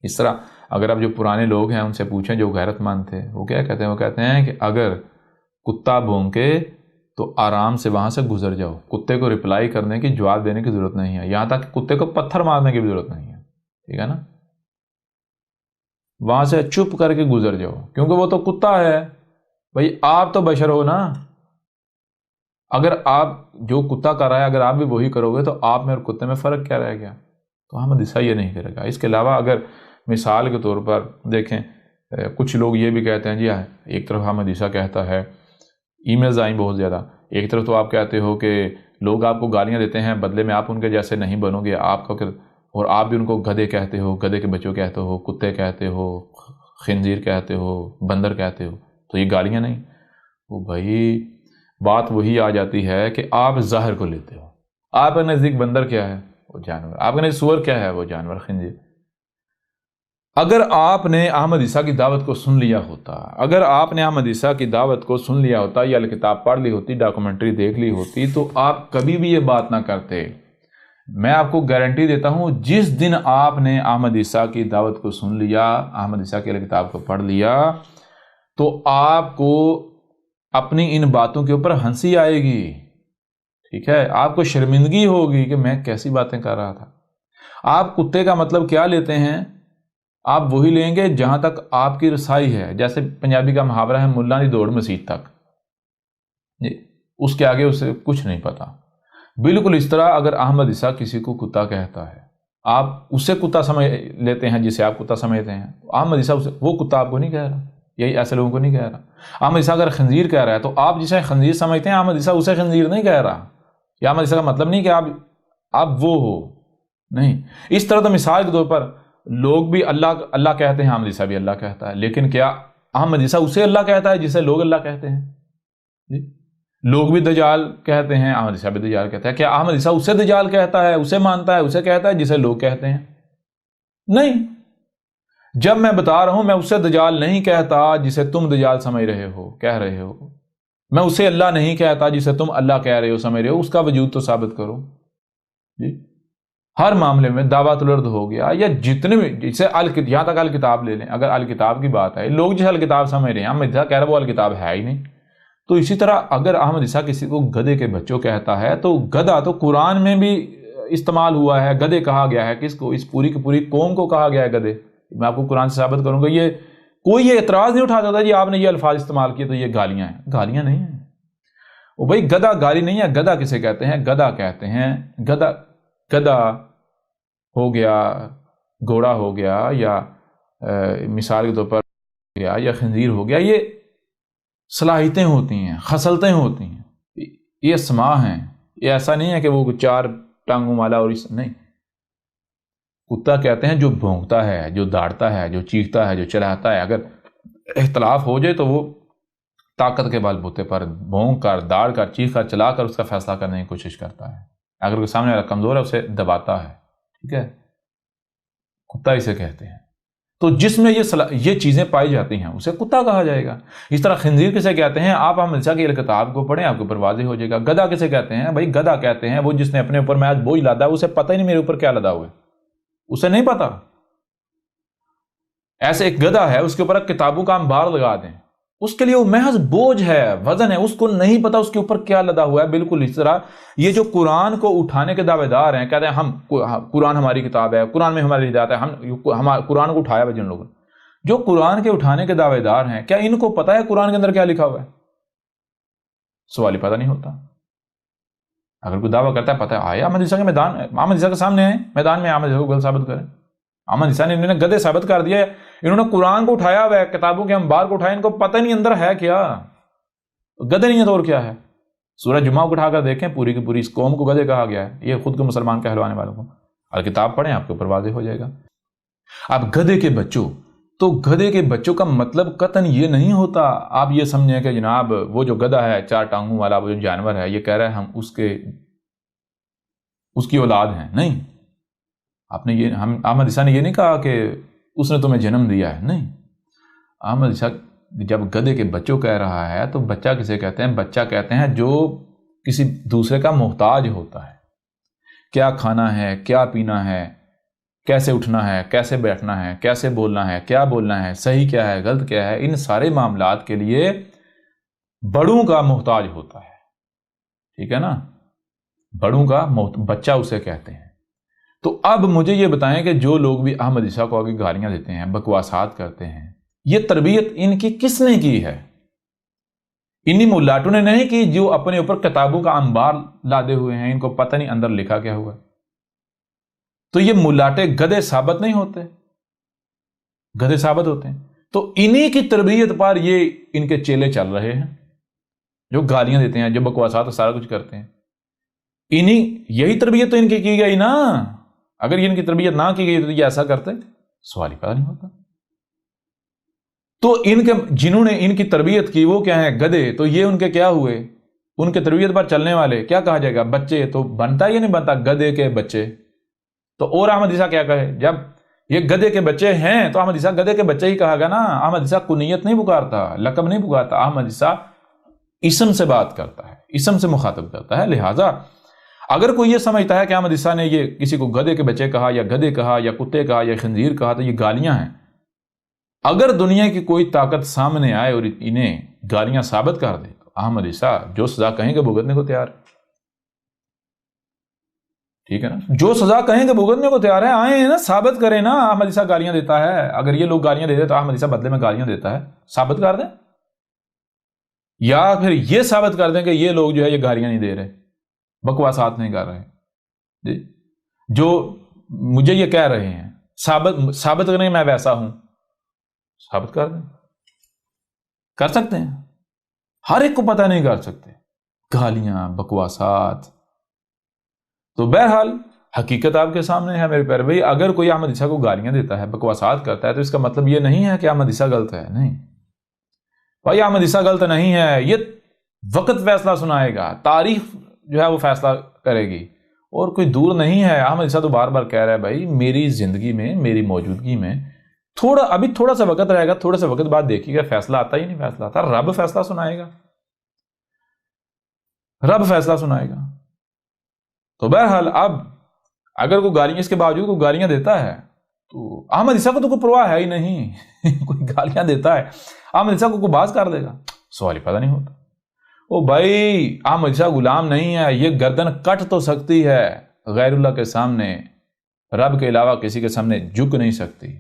اس طرح اگر اب جو پرانے لوگ ہیں ان سے پوچھیں جو غیرت مند تھے، وہ کیا کہتے ہیں؟ وہ کہتے ہیں کہ اگر کتا بھونکے تو آرام سے وہاں سے گزر جاؤ، کتے کو رپلائی کرنے کی، جواب دینے کی ضرورت نہیں ہے، یہاں تک کہ کتے کو پتھر مارنے کی بھی ضرورت نہیں ہے، ٹھیک ہے نا؟ وہاں سے چپ کر کے گزر جاؤ، کیونکہ وہ تو کتا ہے۔ بھائی آپ تو بشر ہو نا، اگر آپ جو کتا کر رہا ہے اگر آپ بھی وہی کرو گے تو آپ میں اور کتے میں فرق کیا رہ گیا؟ تو احمد عیسیٰ یہ نہیں کرے گا۔ اس کے علاوہ اگر مثال کے طور پر دیکھیں، کچھ لوگ یہ بھی کہتے ہیں جی ایک طرف احمد عیسیٰ کہتا ہے، ای میلز آئیں بہت زیادہ، ایک طرف تو آپ کہتے ہو کہ لوگ آپ کو گالیاں دیتے ہیں، بدلے میں آپ ان کے جیسے نہیں بنو گے، اور آپ بھی ان کو گدھے کہتے ہو، گدھے کے بچوں کہتے ہو، کتے کہتے ہو، خنزیر کہتے ہو، بندر کہتے ہو، تو یہ گالیاں نہیں؟ وہ بھائی بات وہی آ جاتی ہے کہ آپ ظاہر کو لیتے ہو۔ آپ کے نزدیک بندر کیا ہے؟ وہ جانور۔ آپ کے نزدیک سور کیا ہے؟ وہ جانور، خنزیر۔ اگر آپ نے احمد عیسیٰ کی دعوت کو سن لیا ہوتا، اگر آپ نے احمد عیسیٰ کی دعوت کو سن لیا ہوتا یا کتاب پڑھ لی ہوتی، ڈاکومنٹری دیکھ لی ہوتی، تو آپ کبھی بھی یہ بات نہ کرتے۔ میں آپ کو گارنٹی دیتا ہوں، جس دن آپ نے احمد عیسیٰ کی دعوت کو سن لیا، احمد عیسیٰ کی کتاب کو پڑھ لیا، تو آپ کو اپنی ان باتوں کے اوپر ہنسی آئے گی، ٹھیک ہے؟ آپ کو شرمندگی ہوگی کہ میں کیسی باتیں کر رہا تھا۔ آپ کتے کا مطلب کیا لیتے ہیں؟ آپ وہی لیں گے جہاں تک آپ کی رسائی ہے، جیسے پنجابی کا محاورہ ہے، ملا دی دوڑ مسیت تک جی۔ اس کے آگے اسے کچھ نہیں پتا۔ بالکل اس طرح اگر احمد عیسیٰ کسی کو کتا کہتا ہے، آپ اسے کتا سمجھ لیتے ہیں جسے آپ کتا سمجھتے ہیں، احمد عیسیٰ وہ کتا آپ کو نہیں کہہ رہا، یہی ایسے لوگوں کو نہیں کہہ رہا۔ احمد عیسیٰ اگر خنزیر کہہ رہا ہے تو آپ جسے خنزیر سمجھتے ہیں، احمد عیسیٰ اسے خنزیر نہیں کہہ رہا۔ یا احمد عیسیٰ کا مطلب نہیں کہ آپ وہ ہو، نہیں۔ اس طرح تو مثال کے طور پر لوگ بھی اللہ کہتے ہیں، احمد عیسیٰ بھی اللہ کہتا ہے، لیکن کیا احمد عیسیٰ اسے اللہ کہتا ہے جسے لوگ اللہ کہتے ہیں؟ جی، لوگ بھی دجال کہتے ہیں، احمد عیسیٰ بھی دجال کہتا ہے۔ کیا احمد عیسیٰ اسے دجال کہتا ہے، اسے مانتا ہے، اسے کہتا ہے جسے لوگ کہتے ہیں؟ نہیں۔ جب میں بتا رہا ہوں میں اسے دجال نہیں کہتا جسے تم دجال سمجھ رہے ہو، کہہ رہے ہو، میں اسے اللہ نہیں کہتا جسے تم اللہ کہہ رہے ہو، سمجھ رہے ہو، اس کا وجود تو ثابت کرو۔ جی، ہر معاملے میں دعوت الارض ہو گیا یا جتنے بھی، جسے یہاں تک الکتاب لے لیں، اگر الکتاب کی بات ہے، لوگ جسے الکتاب سمجھ رہے ہیں، احمد عیسیٰ کہہ رہا وہ الکتاب ہے ہی نہیں۔ تو اسی طرح اگر احمد عیسیٰ کسی کو گدھے کے بچوں کہتا ہے تو گدھا تو قرآن میں بھی استعمال ہوا ہے، گدھے کہا گیا ہے، کس کو؟ اس پوری کی پوری قوم کو کہا گیا ہے گدھے۔ میں آپ کو قرآن سے ثابت کروں گا، یہ کوئی یہ اعتراض نہیں اٹھا سکتا جی آپ نے یہ الفاظ استعمال کیے تو یہ گالیاں ہیں۔ گالیاں نہیں ہیں وہ بھائی، گدھا گالی نہیں ہے۔ گدھا کسے کہتے ہیں؟ گدھا کہتے ہیں گدھا ہو گیا، گھوڑا ہو گیا، یا مثال کے طور پر ہو گیا، یا خنزیر ہو گیا، یہ صلاحیتیں ہوتی ہیں، خصلتیں ہوتی ہیں، یہ اسماء ہیں۔ یہ ایسا نہیں ہے کہ وہ چار ٹانگوں والا اور نہیں۔ کتا کہتے ہیں جو بھونکتا ہے، جو داڑتا ہے، جو چیختا ہے، جو چلاتا ہے۔ اگر اختلاف ہو جائے تو وہ طاقت کے بل بوتے پر بھونک کر، داڑ کر، چیخ کر، چلا کر اس کا فیصلہ کرنے کی کوشش کرتا ہے۔ اگر کوئی سامنے والا کمزور ہے اسے دباتا ہے، ٹھیک ہے، کتا اسے کہتے ہیں۔ تو جس میں یہ چیزیں پائی جاتی ہیں اسے کتا کہا جائے گا۔ اس طرح خنزیر کسے کہتے ہیں؟ آپ احمد عیسیٰ کی کتاب کو پڑھیں، آپ کے اوپر واضح ہو جائے گا۔ گدھا کسے کہتے ہیں؟ بھائی گدھا کہتے ہیں وہ جس نے اپنے اوپر محض بوجھ لادا ہے، اسے پتہ ہی نہیں میرے اوپر کیا لدا ہوا ہے، اسے نہیں پتا۔ ایسے ایک گدھا ہے، اس کے اوپر کتابوں کا انبار لگا دیں، اس کے لیے وہ محض بوجھ ہے، وزن ہے، اس کو نہیں پتا اس کے اوپر کیا لدا ہوا ہے۔ بالکل اس طرح یہ جو قرآن کو اٹھانے کے دعوے دار ہیں، کہتے ہیں ہم قرآن ہماری کتاب ہے، قرآن میں ہماری ہدایت ہے، ہم قرآن کو اٹھایا ہے جن لوگوں نے، جو قرآن کے اٹھانے کے دعوے دار ہیں، کیا ان کو پتا ہے قرآن کے اندر کیا لکھا ہوا ہے؟ سوال ہی پتہ نہیں ہوتا۔ اگر کوئی دعویٰ کرتا ہے پتہ ہے، آئے احمد عیسیٰ کے میدان، احمد عیسیٰ کے سامنے آئے میدان میں، احمد عیسیٰ کو غلط ثابت کریں۔ احمد عیسیٰ نے انہوں نے گدھے ثابت کر دیا ہے، انہوں نے قرآن کو اٹھایا ہوا ہے، کتابوں کے انبار کو اٹھایا، ان کو پتہ نہیں اندر ہے کیا، گدھے نہیں ہے تو اور کیا ہے۔ سورہ جمعہ کو اٹھا کر دیکھیں، پوری کی پوری اس قوم کو گدھے کہا گیا ہے، یہ خود کو مسلمان کہلوانے والوں کو۔ اور کتاب پڑھیں، آپ کے اوپر واضح ہو جائے گا۔ اب گدھے کے بچوں، تو گدھے کے بچوں کا مطلب قطعاً یہ نہیں ہوتا آپ یہ سمجھیں کہ جناب وہ جو گدھا ہے، چار ٹانگوں والا وہ جو جانور ہے، یہ کہہ رہا ہے ہم اس کی اولاد ہیں۔ نہیں، آپ نے احمد عیسیٰ نے یہ نہیں کہا کہ اس نے تمہیں جنم دیا ہے، نہیں۔ احمد عیسیٰ جب گدھے کے بچوں کہہ رہا ہے تو بچہ کسے کہتے ہیں؟ بچہ کہتے ہیں جو کسی دوسرے کا محتاج ہوتا ہے، کیا کھانا ہے، کیا پینا ہے، کیسے اٹھنا ہے، کیسے بیٹھنا ہے، کیسے بولنا ہے، کیا بولنا ہے، صحیح کیا ہے، غلط کیا ہے، ان سارے معاملات کے لیے بڑوں کا محتاج ہوتا ہے، ٹھیک ہے نا، بڑوں کا بچہ اسے کہتے ہیں۔ تو اب مجھے یہ بتائیں کہ جو لوگ بھی احمد عیسیٰ کو آگے گالیاں دیتے ہیں، بکواسات کرتے ہیں، یہ تربیت ان کی کس نے کی ہے؟ انہی ملاٹوں نے نہیں کی جو اپنے اوپر کتابوں کا انبار لادے ہوئے ہیں، ان کو پتہ نہیں اندر لکھا کیا ہوا ہے۔ تو یہ ملاٹے گدھے ثابت نہیں ہوتے، گدھے ثابت ہوتے ہیں۔ تو انہی کی تربیت پر یہ ان کے چیلے چل رہے ہیں، جو گالیاں دیتے ہیں، جو بکواسات سارا کچھ کرتے ہیں۔ یہی تربیت تو ان کی گئی نا، اگر یہ ان کی تربیت نہ کی گئی تو یہ ایسا کرتے، سوال ہی پیدا نہیں ہوتا۔ تو جنہوں نے ان کی تربیت کی وہ کیا ہیں؟ گدھے۔ تو یہ ان کے کیا ہوئے؟ ان کے تربیت پر چلنے والے کیا کہا جائے گا؟ بچے۔ تو بنتا یا نہیں بنتا؟ گدھے کے بچے۔ تو اور احمد عیسیٰ کیا کہے؟ جب یہ گدھے کے بچے ہیں تو احمد عیسیٰ گدھے کے بچے ہی کہا گا نا۔ احمد عیسیٰ کنیت نہیں پکارتا، لقب نہیں پکارتا، احمد عیسیٰ اسم سے بات کرتا ہے، اسم سے مخاطب کرتا ہے۔ لہٰذا اگر کوئی یہ سمجھتا ہے کہ احمد عیسیٰ نے یہ کسی کو گدھے کے بچے کہا یا گدھے کہا یا کتے کہا یا خنزیر کہا تو یہ گالیاں ہیں، اگر دنیا کی کوئی طاقت سامنے آئے اور انہیں گالیاں ثابت کر دے تو احمد عیسیٰ جو سزا کہیں گے بھگتنے کو تیار ہے، ٹھیک ہے نا، جو سزا کہیں گے بھگتنے کو تیار ہے۔ آئے ہیں نا، ثابت کریں نا احمد عیسیٰ گالیاں دیتا ہے۔ اگر یہ لوگ گالیاں دیتے تو احمد عیسیٰ بدلے میں گالیاں دیتا ہے، ثابت کر دیں۔ یا پھر یہ ثابت کر دیں کہ یہ لوگ جو ہے یہ گالیاں نہیں دے رہے، بکواسات نہیں کر رہے، جو مجھے یہ کہہ رہے ہیں ثابت کریں میں ویسا ہوں، ثابت کر دیں، کر سکتے ہیں، ہر ایک کو پتہ نہیں کر سکتے، گالیاں بکواسات۔ تو بہرحال حقیقت آپ کے سامنے ہے میرے پیارے بھائی، اگر کوئی احمد عیسیٰ کو گالیاں دیتا ہے، بکواسات کرتا ہے، تو اس کا مطلب یہ نہیں ہے کہ احمد عیسیٰ غلط ہے، نہیں بھائی، احمد عیسیٰ غلط نہیں ہے، یہ وقت فیصلہ سنائے گا، تاریخ جو ہے وہ فیصلہ کرے گی، اور کوئی دور نہیں ہے۔ احمد عیسیٰ تو بار بار کہہ رہا ہے بھائی میری زندگی میں، میری موجودگی میں ابھی تھوڑا سا وقت رہے گا، تھوڑے سے وقت بعد دیکھیے گا فیصلہ آتا ہی نہیں، فیصلہ آتا، رب فیصلہ سنائے گا، رب فیصلہ سنائے گا۔ تو بہرحال اب اگر کوئی گالیاں، اس کے باوجود کوئی گالیاں دیتا ہے، تو احمد عیسیٰ کو تو کوئی پرواہ ہے ہی نہیں کوئی گالیاں دیتا ہے، احمد عیسیٰ کو کوئی باز کر دے گا، سوال ہی پتہ نہیں ہوتا۔ او بھائی احمد عیسیٰ غلام نہیں ہے، یہ گردن کٹ تو سکتی ہے، غیر اللہ کے سامنے، رب کے علاوہ کسی کے سامنے جھک نہیں سکتی۔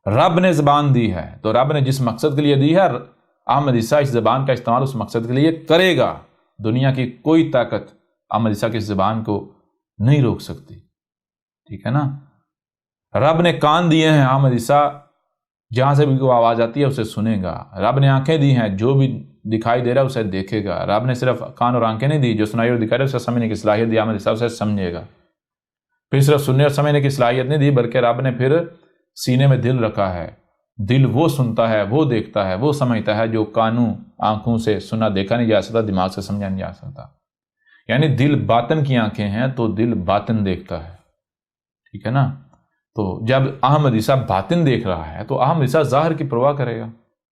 رب نے زبان دی ہے، تو رب نے جس مقصد کے لیے دی ہے، احمد عیسیٰ اس زبان کا استعمال اس مقصد کے لیے کرے گا۔ دنیا کی کوئی طاقت احمد عیسیٰ کی زبان کو نہیں روک سکتی، ٹھیک ہے نا۔ رب نے کان دیے ہیں، احمد عیسیٰ جہاں سے بھی کوئی آواز آتی ہے اسے سنے گا۔ رب نے آنکھیں دی ہیں، جو بھی دکھائی دے رہا ہے اسے دیکھے گا۔ رب نے صرف کان اور آنکھیں نہیں دی، جو سنائی اور دکھائی رہا ہے اسے سمجھنے کی صلاحیت دی، احمد عیسیٰ اسے سمجھے گا۔ پھر صرف سننے اور سمجھنے کی صلاحیت نہیں دی، بلکہ رب نے پھر سینے میں دل رکھا ہے۔ دل وہ سنتا ہے، وہ دیکھتا ہے، وہ سمجھتا ہے جو کانوں آنکھوں سے سنا دیکھا نہیں جا سکتا، دماغ سے سمجھا نہیں جا سکتا۔ یعنی دل باطن کی آنکھیں ہیں تو دل باطن دیکھتا ہے، ٹھیک ہے نا۔ تو جب احمد عیسیٰ باطن دیکھ رہا ہے تو احمد عیسیٰ ظاہر کی پرواہ کرے گا،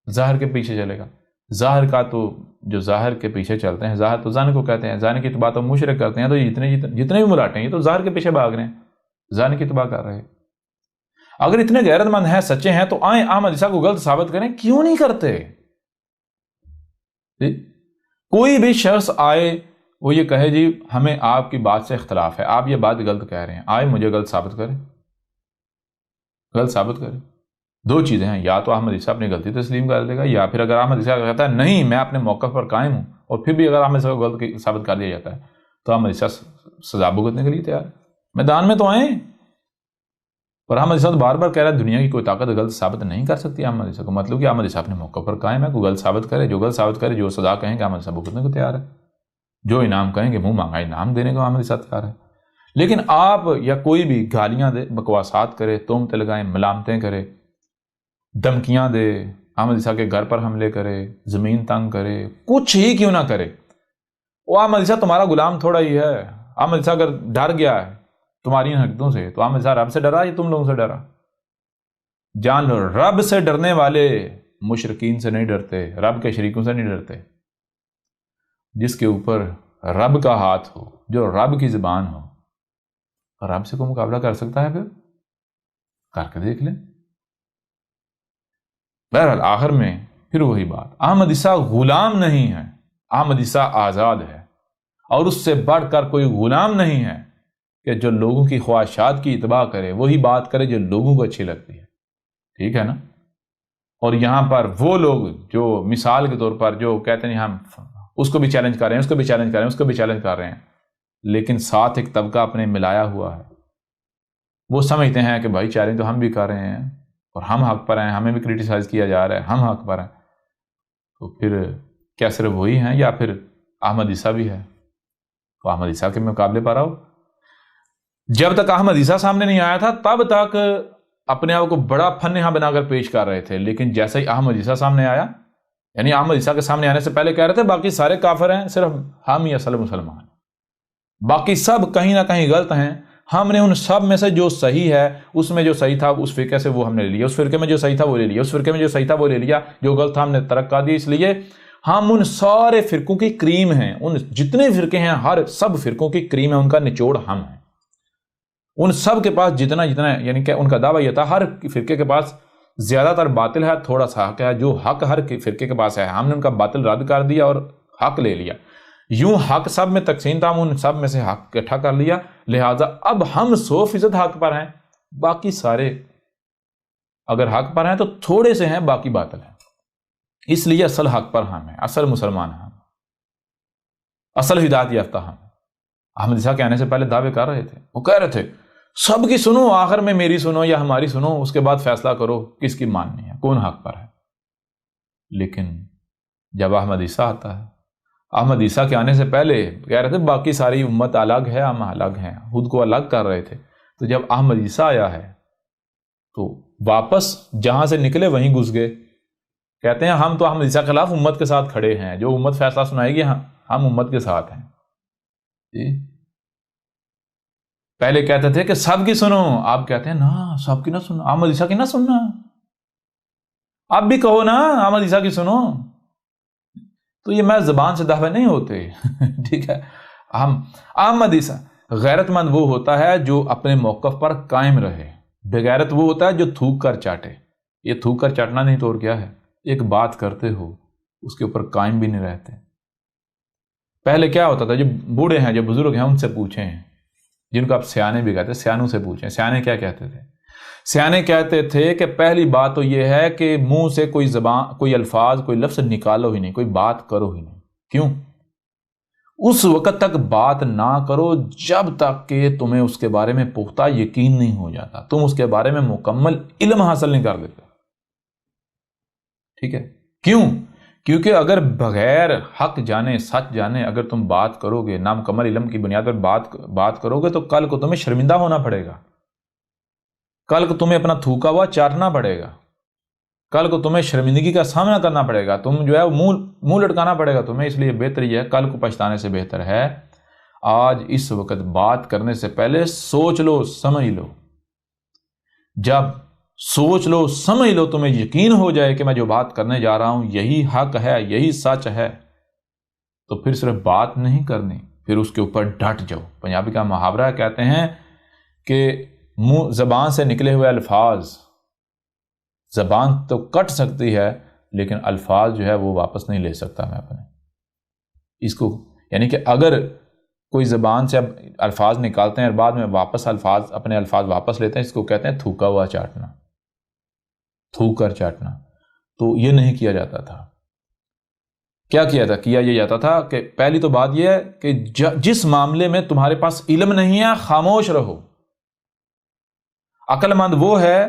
ظاہر کے پیچھے چلے گا۔ ظاہر کا تو جو ظاہر کے پیچھے چلتے ہیں، ظاہر تو ظاہر کو کہتے ہیں، ظاہر کی اتباع تو مشرک کرتے ہیں، تو جتنے بھی ملاٹے ہیں یہ تو ظاہر کے پیچھے بھاگ رہے ہیں، ظاہر کی اتباع کر رہے ہیں۔ اگر اتنے غیرت مند ہیں، سچے ہیں، تو آئیں احمد عیسیٰ کو غلط ثابت کریں، کیوں نہیں کرتے؟ کوئی بھی شخص آئے وہ یہ کہے جی ہمیں آپ کی بات سے اختلاف ہے، آپ یہ بات غلط کہہ رہے ہیں، آئے مجھے غلط ثابت کرے، غلط ثابت کرے۔ دو چیزیں ہیں، یا تو احمد عیسیٰ اپنی غلطی تسلیم کر دے گا، یا پھر اگر احمد عیسیٰ کہتا ہے نہیں میں اپنے موقف پر قائم ہوں، اور پھر بھی اگر احمد عیسیٰ کو غلط ثابت کر دیا جاتا ہے تو احمد عیسیٰ سزا بھگتنے کے لیے تیار ہے، میدان میں تو آئیں۔ اور احمد عیسیٰ بار بار کہہ رہا ہے دنیا کی کوئی طاقت غلط ثابت نہیں کر سکتی احمد عیسیٰ کو، مطلب کہ احمد عیسیٰ اپنے موقع پر قائم ہے، کوئی غلط ثابت کرے، جو غلط ثابت کرے، جو سزا کہیں گے احمد عیسیٰ بھگتنے کو تیار ہے، جو انعام کہیں گے منہ مانگا انعام دینے کو احمد عیسیٰ تیار ہے۔ لیکن آپ یا کوئی بھی گالیاں دے، بکواسات کرے، تہمتیں لگائیں، ملامتیں کرے، دھمکیاں دے، احمد عیسیٰ کے گھر پر حملے کرے، زمین تنگ کرے، کچھ ہی کیوں نہ کرے، وہ احمد عیسیٰ تمہارا غلام تھوڑا ہی ہے۔ احمد عیسیٰ اگر ڈر گیا ہے تمہاری ان حرکتوں سے تو احمد عیسیٰ رب سے ڈرا یا تم لوگوں سے ڈرا؟ جان لو رب سے ڈرنے والے مشرکین سے نہیں ڈرتے، رب کے شریکوں سے نہیں ڈرتے۔ جس کے اوپر رب کا ہاتھ ہو، جو رب کی زبان ہو، رب سے کوئی مقابلہ کر سکتا ہے؟ پھر کر کے دیکھ لیں۔ بہرحال آخر میں پھر وہی بات، احمد عیسیٰ غلام نہیں ہے، احمد عیسیٰ آزاد ہے، اور اس سے بڑھ کر کوئی غلام نہیں ہے کہ جو لوگوں کی خواہشات کی اتباع کرے، وہی بات کرے جو لوگوں کو اچھی لگتی ہے، ٹھیک ہے نا۔ اور یہاں پر وہ لوگ جو مثال کے طور پر جو کہتے ہیں ہم اس کو بھی چیلنج کر رہے ہیں، اس کو بھی چیلنج کر رہے ہیں، اس کو بھی چیلنج کر رہے ہیں، لیکن ساتھ ایک طبقہ اپنے ملایا ہوا ہے، وہ سمجھتے ہیں کہ بھائی چیلنج تو ہم بھی کر رہے ہیں اور ہم حق پر ہیں، ہمیں بھی کرٹیسائز کیا جا رہا ہے، ہم حق پر ہیں، تو پھر کیا صرف وہی ہیں یا پھر احمد عیسیٰ بھی ہے؟ تو احمد عیسیٰ کے مقابلے پر آؤ۔ جب تک احمد عیسیٰ سامنے نہیں آیا تھا تب تک اپنے آپ کو بڑا فنہا بنا کر پیش کر رہے تھے، لیکن جیسے ہی احمد عیسیٰ سامنے آیا، یعنی احمد عیسیٰ کے سامنے آنے سے پہلے کہہ رہے تھے باقی سارے کافر ہیں، صرف ہم ہی اصل مسلمان، باقی سب کہیں نہ کہیں غلط ہیں، ہم نے ان سب میں سے جو صحیح ہے، اس میں جو صحیح تھا اس فرقے سے وہ ہم نے لے لیا، اس فرقے میں جو صحیح تھا وہ لے لیا، اس فرقے میں جو صحیح تھا وہ لے لیا، جو غلط تھا ہم نے ترک کر دیا، اس لیے ہم ان سارے فرقوں کی کریم ہیں، ان جتنے فرقے ہیں ہر سب فرقوں کی کریم ہے، ان کا نچوڑ ہم ہیں، ان سب کے پاس جتنا یعنی کہ ان کا دعویٰ یہ تھا ہر فرقے کے پاس زیادہ تر باطل ہے، تھوڑا سا حق ہے، جو حق ہر فرقے کے پاس ہے ہم نے ان کا باطل رد کر دیا اور حق لے لیا، یوں حق سب میں تقسیم تھا، ہم ان سب میں سے حق اکٹھا کر لیا، لہٰذا اب ہم 100% حق پر ہیں، باقی سارے اگر حق پر ہیں تو تھوڑے سے ہیں، باقی باطل ہیں، اس لیے اصل حق پر ہم ہیں، اصل مسلمان ہم، اصل ہدایت یافتہ ہم۔ احمد عیسیٰ کے آنے سے پہلے دعوے کر رہے تھے، وہ کہہ رہے تھے سب کی سنو، آخر میں میری سنو یا ہماری سنو، اس کے بعد فیصلہ کرو کس کی ماننی ہے، کون حق پر ہے۔ لیکن جب احمد عیسیٰ آتا ہے، احمد عیسیٰ کے آنے سے پہلے کہہ رہے تھے باقی ساری امت الگ ہے، ہم الگ ہیں، خود کو الگ کر رہے تھے۔ تو جب احمد عیسیٰ آیا ہے تو واپس جہاں سے نکلے وہیں گھس گئے، کہتے ہیں ہم تو احمد عیسیٰ کے خلاف امت کے ساتھ کھڑے ہیں، جو امت فیصلہ سنائے گی ہم امت کے ساتھ ہیں۔ جی پہلے کہتے تھے کہ سب کی سنو، آپ کہتے ہیں نا سب کی نہ سنو، احمد عیسیٰ کی نہ سننا، آپ بھی کہو نا احمد عیسیٰ کی سنو۔ تو یہ میں زبان سے دعوے نہیں ہوتے ٹھیک ہے۔ ہم احمد عیسیٰ، غیرت مند وہ ہوتا ہے جو اپنے موقف پر قائم رہے، بغیرت وہ ہوتا ہے جو تھوک کر چاٹے۔ یہ تھوک کر چاٹنا نہیں تو اور کیا ہے، ایک بات کرتے ہو اس کے اوپر قائم بھی نہیں رہتے۔ پہلے کیا ہوتا تھا، جو بوڑھے ہیں جو بزرگ ہیں ان سے پوچھیں، جن کو آپ سیانے بھی کہتے ہیں، سیانوں سے پوچھیں، سیانے کیا کہتے تھے؟ سیانے کہتے تھے کہ پہلی بات تو یہ ہے کہ منہ سے کوئی زبان، کوئی الفاظ، کوئی لفظ نکالو ہی نہیں، کوئی بات کرو ہی نہیں۔ کیوں؟ اس وقت تک بات نہ کرو جب تک کہ تمہیں اس کے بارے میں پختہ یقین نہیں ہو جاتا، تم اس کے بارے میں مکمل علم حاصل نہیں کر لیتے۔ ٹھیک ہے؟ کیوں؟ کیونکہ اگر بغیر حق جانے، سچ جانے اگر تم بات کرو گے، نامکمل علم کی بنیاد پر بات کرو گے، تو کل کو تمہیں شرمندہ ہونا پڑے گا، کل کو تمہیں اپنا تھوکا ہوا چاٹنا پڑے گا، کل کو تمہیں شرمندگی کا سامنا کرنا پڑے گا، تم جو ہے منہ لٹکانا پڑے گا تمہیں۔ اس لیے بہتر یہ ہے، کل کو پچھتانے سے بہتر ہے آج اس وقت بات کرنے سے پہلے سوچ لو، سمجھ لو۔ جب سوچ لو، سمجھ لو، تمہیں یقین ہو جائے کہ میں جو بات کرنے جا رہا ہوں یہی حق ہے، یہی سچ ہے، تو پھر صرف بات نہیں کرنی، پھر اس کے اوپر ڈٹ جاؤ۔ پنجابی کا محاورہ کہتے ہیں کہ زبان سے نکلے ہوئے الفاظ، زبان تو کٹ سکتی ہے لیکن الفاظ جو ہے وہ واپس نہیں لے سکتا میں اپنے اس کو، یعنی کہ اگر کوئی زبان سے اب الفاظ نکالتے ہیں اور بعد میں واپس اپنے الفاظ واپس لیتے ہیں، اس کو کہتے ہیں تھوکا ہوا چاٹنا، تھوک کر چاٹنا۔ تو یہ نہیں کیا جاتا تھا۔ کیا کیا تھا؟ کیا یہ جاتا تھا کہ پہلی تو بات یہ ہے کہ جس معاملے میں تمہارے پاس علم نہیں ہے خاموش رہو۔ عقل مند وہ ہے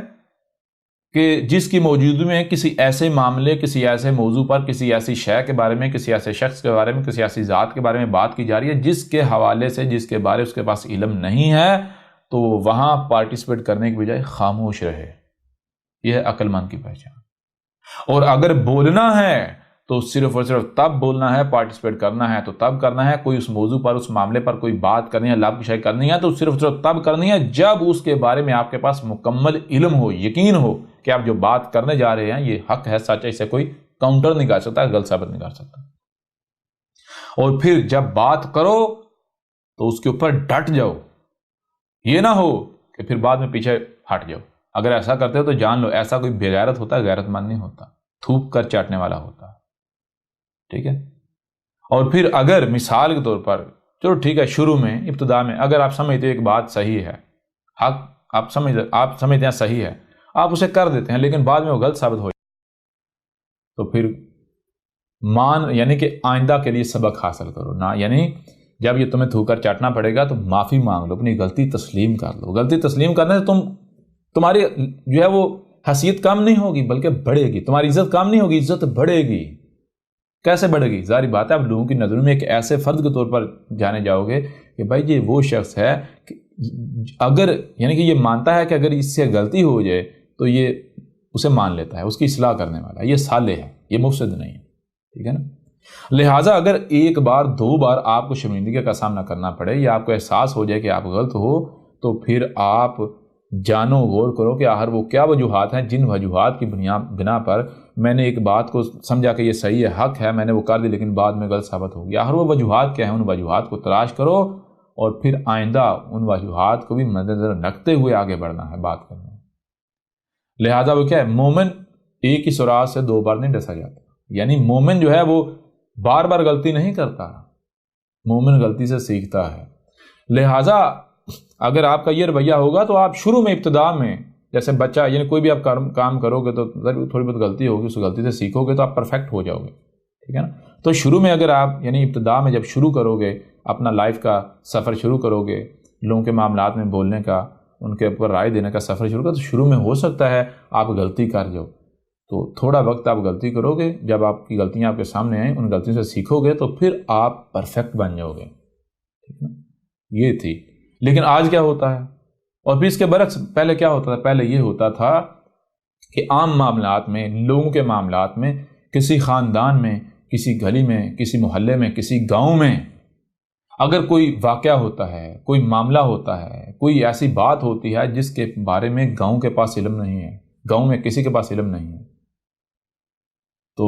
کہ جس کی موجودگی میں کسی ایسے معاملے، کسی ایسے موضوع پر، کسی ایسی شے کے بارے میں، کسی ایسے شخص کے بارے میں، کسی ایسی ذات کے بارے میں بات کی جا رہی ہے جس کے حوالے سے، جس کے بارے اس کے پاس علم نہیں ہے، تو وہاں پارٹیسپیٹ کرنے کی بجائے خاموش رہے۔ یہ ہے عقل مند کی پہچان۔ اور اگر بولنا ہے تو صرف اور صرف تب بولنا ہے، پارٹیسپیٹ کرنا ہے تو تب کرنا ہے، کوئی اس موضوع پر، اس معاملے پر کوئی بات کرنی ہے، لب کی شے کرنی ہے تو صرف تب کرنی ہے جب اس کے بارے میں آپ کے پاس مکمل علم ہو، یقین ہو کہ آپ جو بات کرنے جا رہے ہیں یہ حق ہے، سچ ہے، اسے کوئی کاؤنٹر نہیں کر سکتا، غلط ثابت نہیں کر سکتا۔ اور پھر جب بات کرو تو اس کے اوپر ڈٹ جاؤ، یہ نہ ہو کہ پھر بعد میں پیچھے ہٹ جاؤ۔ اگر ایسا کرتے ہو تو جان لو ایسا کوئی بغیرت ہوتا ہے، غیرت مند نہیں ہوتا، تھوک کر چاٹنے والا ہوتا۔ ٹھیک ہے؟ اور پھر اگر مثال کے طور پر، چلو ٹھیک ہے، شروع میں، ابتدا میں اگر آپ سمجھتے ہیں ایک بات صحیح ہے، حق آپ سمجھتے ہیں صحیح ہے، آپ اسے کر دیتے ہیں، لیکن بعد میں وہ غلط ثابت ہو جائے تو پھر یعنی کہ آئندہ کے لیے سبق حاصل کرو نہ، یعنی جب یہ تمہیں تھوک کر چاٹنا پڑے گا تو معافی مانگ لو، اپنی غلطی تسلیم کر لو۔ غلطی تسلیم کرنے سے تمہاری جو ہے وہ حیثیت کم نہیں ہوگی بلکہ بڑھے گی، تمہاری عزت کم نہیں ہوگی، عزت بڑھے گی۔ کیسے بڑھے گی؟ ظاہری بات ہے، آپ لوگوں کی نظروں میں ایک ایسے فرد کے طور پر جانے جاؤ گے کہ بھائی یہ وہ شخص ہے کہ اگر، یعنی کہ یہ مانتا ہے کہ اگر اس سے غلطی ہو جائے تو یہ اسے مان لیتا ہے، اس کی اصلاح کرنے والا ہے، یہ صالح ہے، یہ مفسد نہیں ہے۔ ٹھیک ہے نا؟ لہٰذا اگر ایک بار، دو بار آپ کو شرمندگی کا سامنا کرنا پڑے یا آپ کو احساس ہو جائے کہ آپ غلط ہو، تو پھر آپ جانو، غور کرو کہ آخر وہ کیا وجوہات ہیں جن وجوہات کی بنا پر میں نے ایک بات کو سمجھا کہ یہ صحیح ہے، حق ہے، میں نے وہ کر دی لیکن بعد میں غلط ثابت ہو گیا۔ آخر وہ وجوہات کیا ہیں؟ ان وجوہات کو تلاش کرو اور پھر آئندہ ان وجوہات کو بھی مد نظر رکھتے ہوئے آگے بڑھنا ہے، بات کرنا ہے۔ لہٰذا وہ کیا ہے؟ مومن ایک ہی سوراخ سے دو بار نہیں ڈسا جاتا، یعنی مومن جو ہے وہ بار بار غلطی نہیں کرتا، مومن غلطی سے سیکھتا ہے۔ لہٰذا اگر آپ کا یہ رویہ ہوگا تو آپ شروع میں، ابتدا میں جیسے بچہ یعنی کوئی بھی آپ کام کرو گے تو تھوڑی بہت غلطی ہوگی، اس غلطی سے سیکھو گے تو آپ پرفیکٹ ہو جاؤ گے، ٹھیک ہے نا. تو شروع میں اگر آپ یعنی ابتدا میں جب شروع کرو گے اپنا لائف کا سفر شروع کرو گے، لوگوں کے معاملات میں بولنے کا، ان کے اوپر رائے دینے کا سفر شروع کرو، تو شروع میں ہو سکتا ہے آپ غلطی کر جاؤ. تو تھوڑا وقت آپ غلطی کرو گے، جب آپ کی غلطیاں آپ کے سامنے آئیں ان غلطیوں سے سیکھو گے تو پھر آپ پرفیکٹ بن جاؤ گے، ٹھیک ہے. یہ تھی. لیکن آج کیا ہوتا ہے، اور پھر اس کے برعکس پہلے کیا ہوتا تھا؟ پہلے یہ ہوتا تھا کہ عام معاملات میں، لوگوں کے معاملات میں، کسی خاندان میں، کسی گلی میں، کسی محلے میں، کسی گاؤں میں اگر کوئی واقعہ ہوتا ہے، کوئی معاملہ ہوتا ہے، کوئی ایسی بات ہوتی ہے جس کے بارے میں گاؤں کے پاس علم نہیں ہے، گاؤں میں کسی کے پاس علم نہیں ہے، تو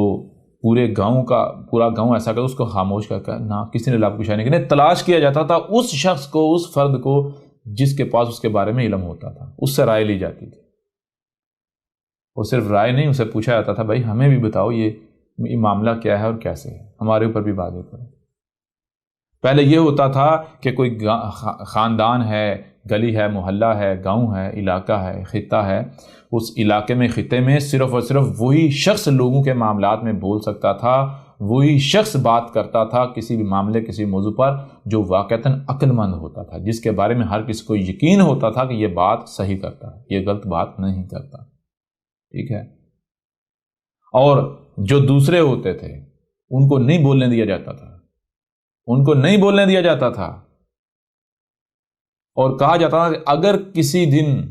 پورا گاؤں ایسا کہ اس کو خاموش کر نہ کسی نے لب کشائی نہیں کرنی، تلاش کیا جاتا تھا اس شخص کو، اس فرد کو جس کے پاس اس کے بارے میں علم ہوتا تھا، اس سے رائے لی جاتی تھی. اور صرف رائے نہیں، اسے پوچھا جاتا تھا بھائی ہمیں بھی بتاؤ یہ معاملہ کیا ہے اور کیسے ہے، ہمارے اوپر بھی واضح کرو. پہلے یہ ہوتا تھا کہ کوئی خاندان ہے، گلی ہے، محلہ ہے، گاؤں ہے، علاقہ ہے، خطہ ہے، اس علاقے میں، خطے میں صرف اور صرف وہی شخص لوگوں کے معاملات میں بول سکتا تھا، وہی شخص بات کرتا تھا کسی بھی معاملے، کسی موضوع پر جو واقعتاً عقل مند ہوتا تھا، جس کے بارے میں ہر کسی کو یقین ہوتا تھا کہ یہ بات صحیح کرتا ہے، یہ غلط بات نہیں کرتا، ٹھیک ہے. اور جو دوسرے ہوتے تھے ان کو نہیں بولنے دیا جاتا تھا، ان کو نہیں بولنے دیا جاتا تھا، اور کہا جاتا تھا کہ اگر کسی دن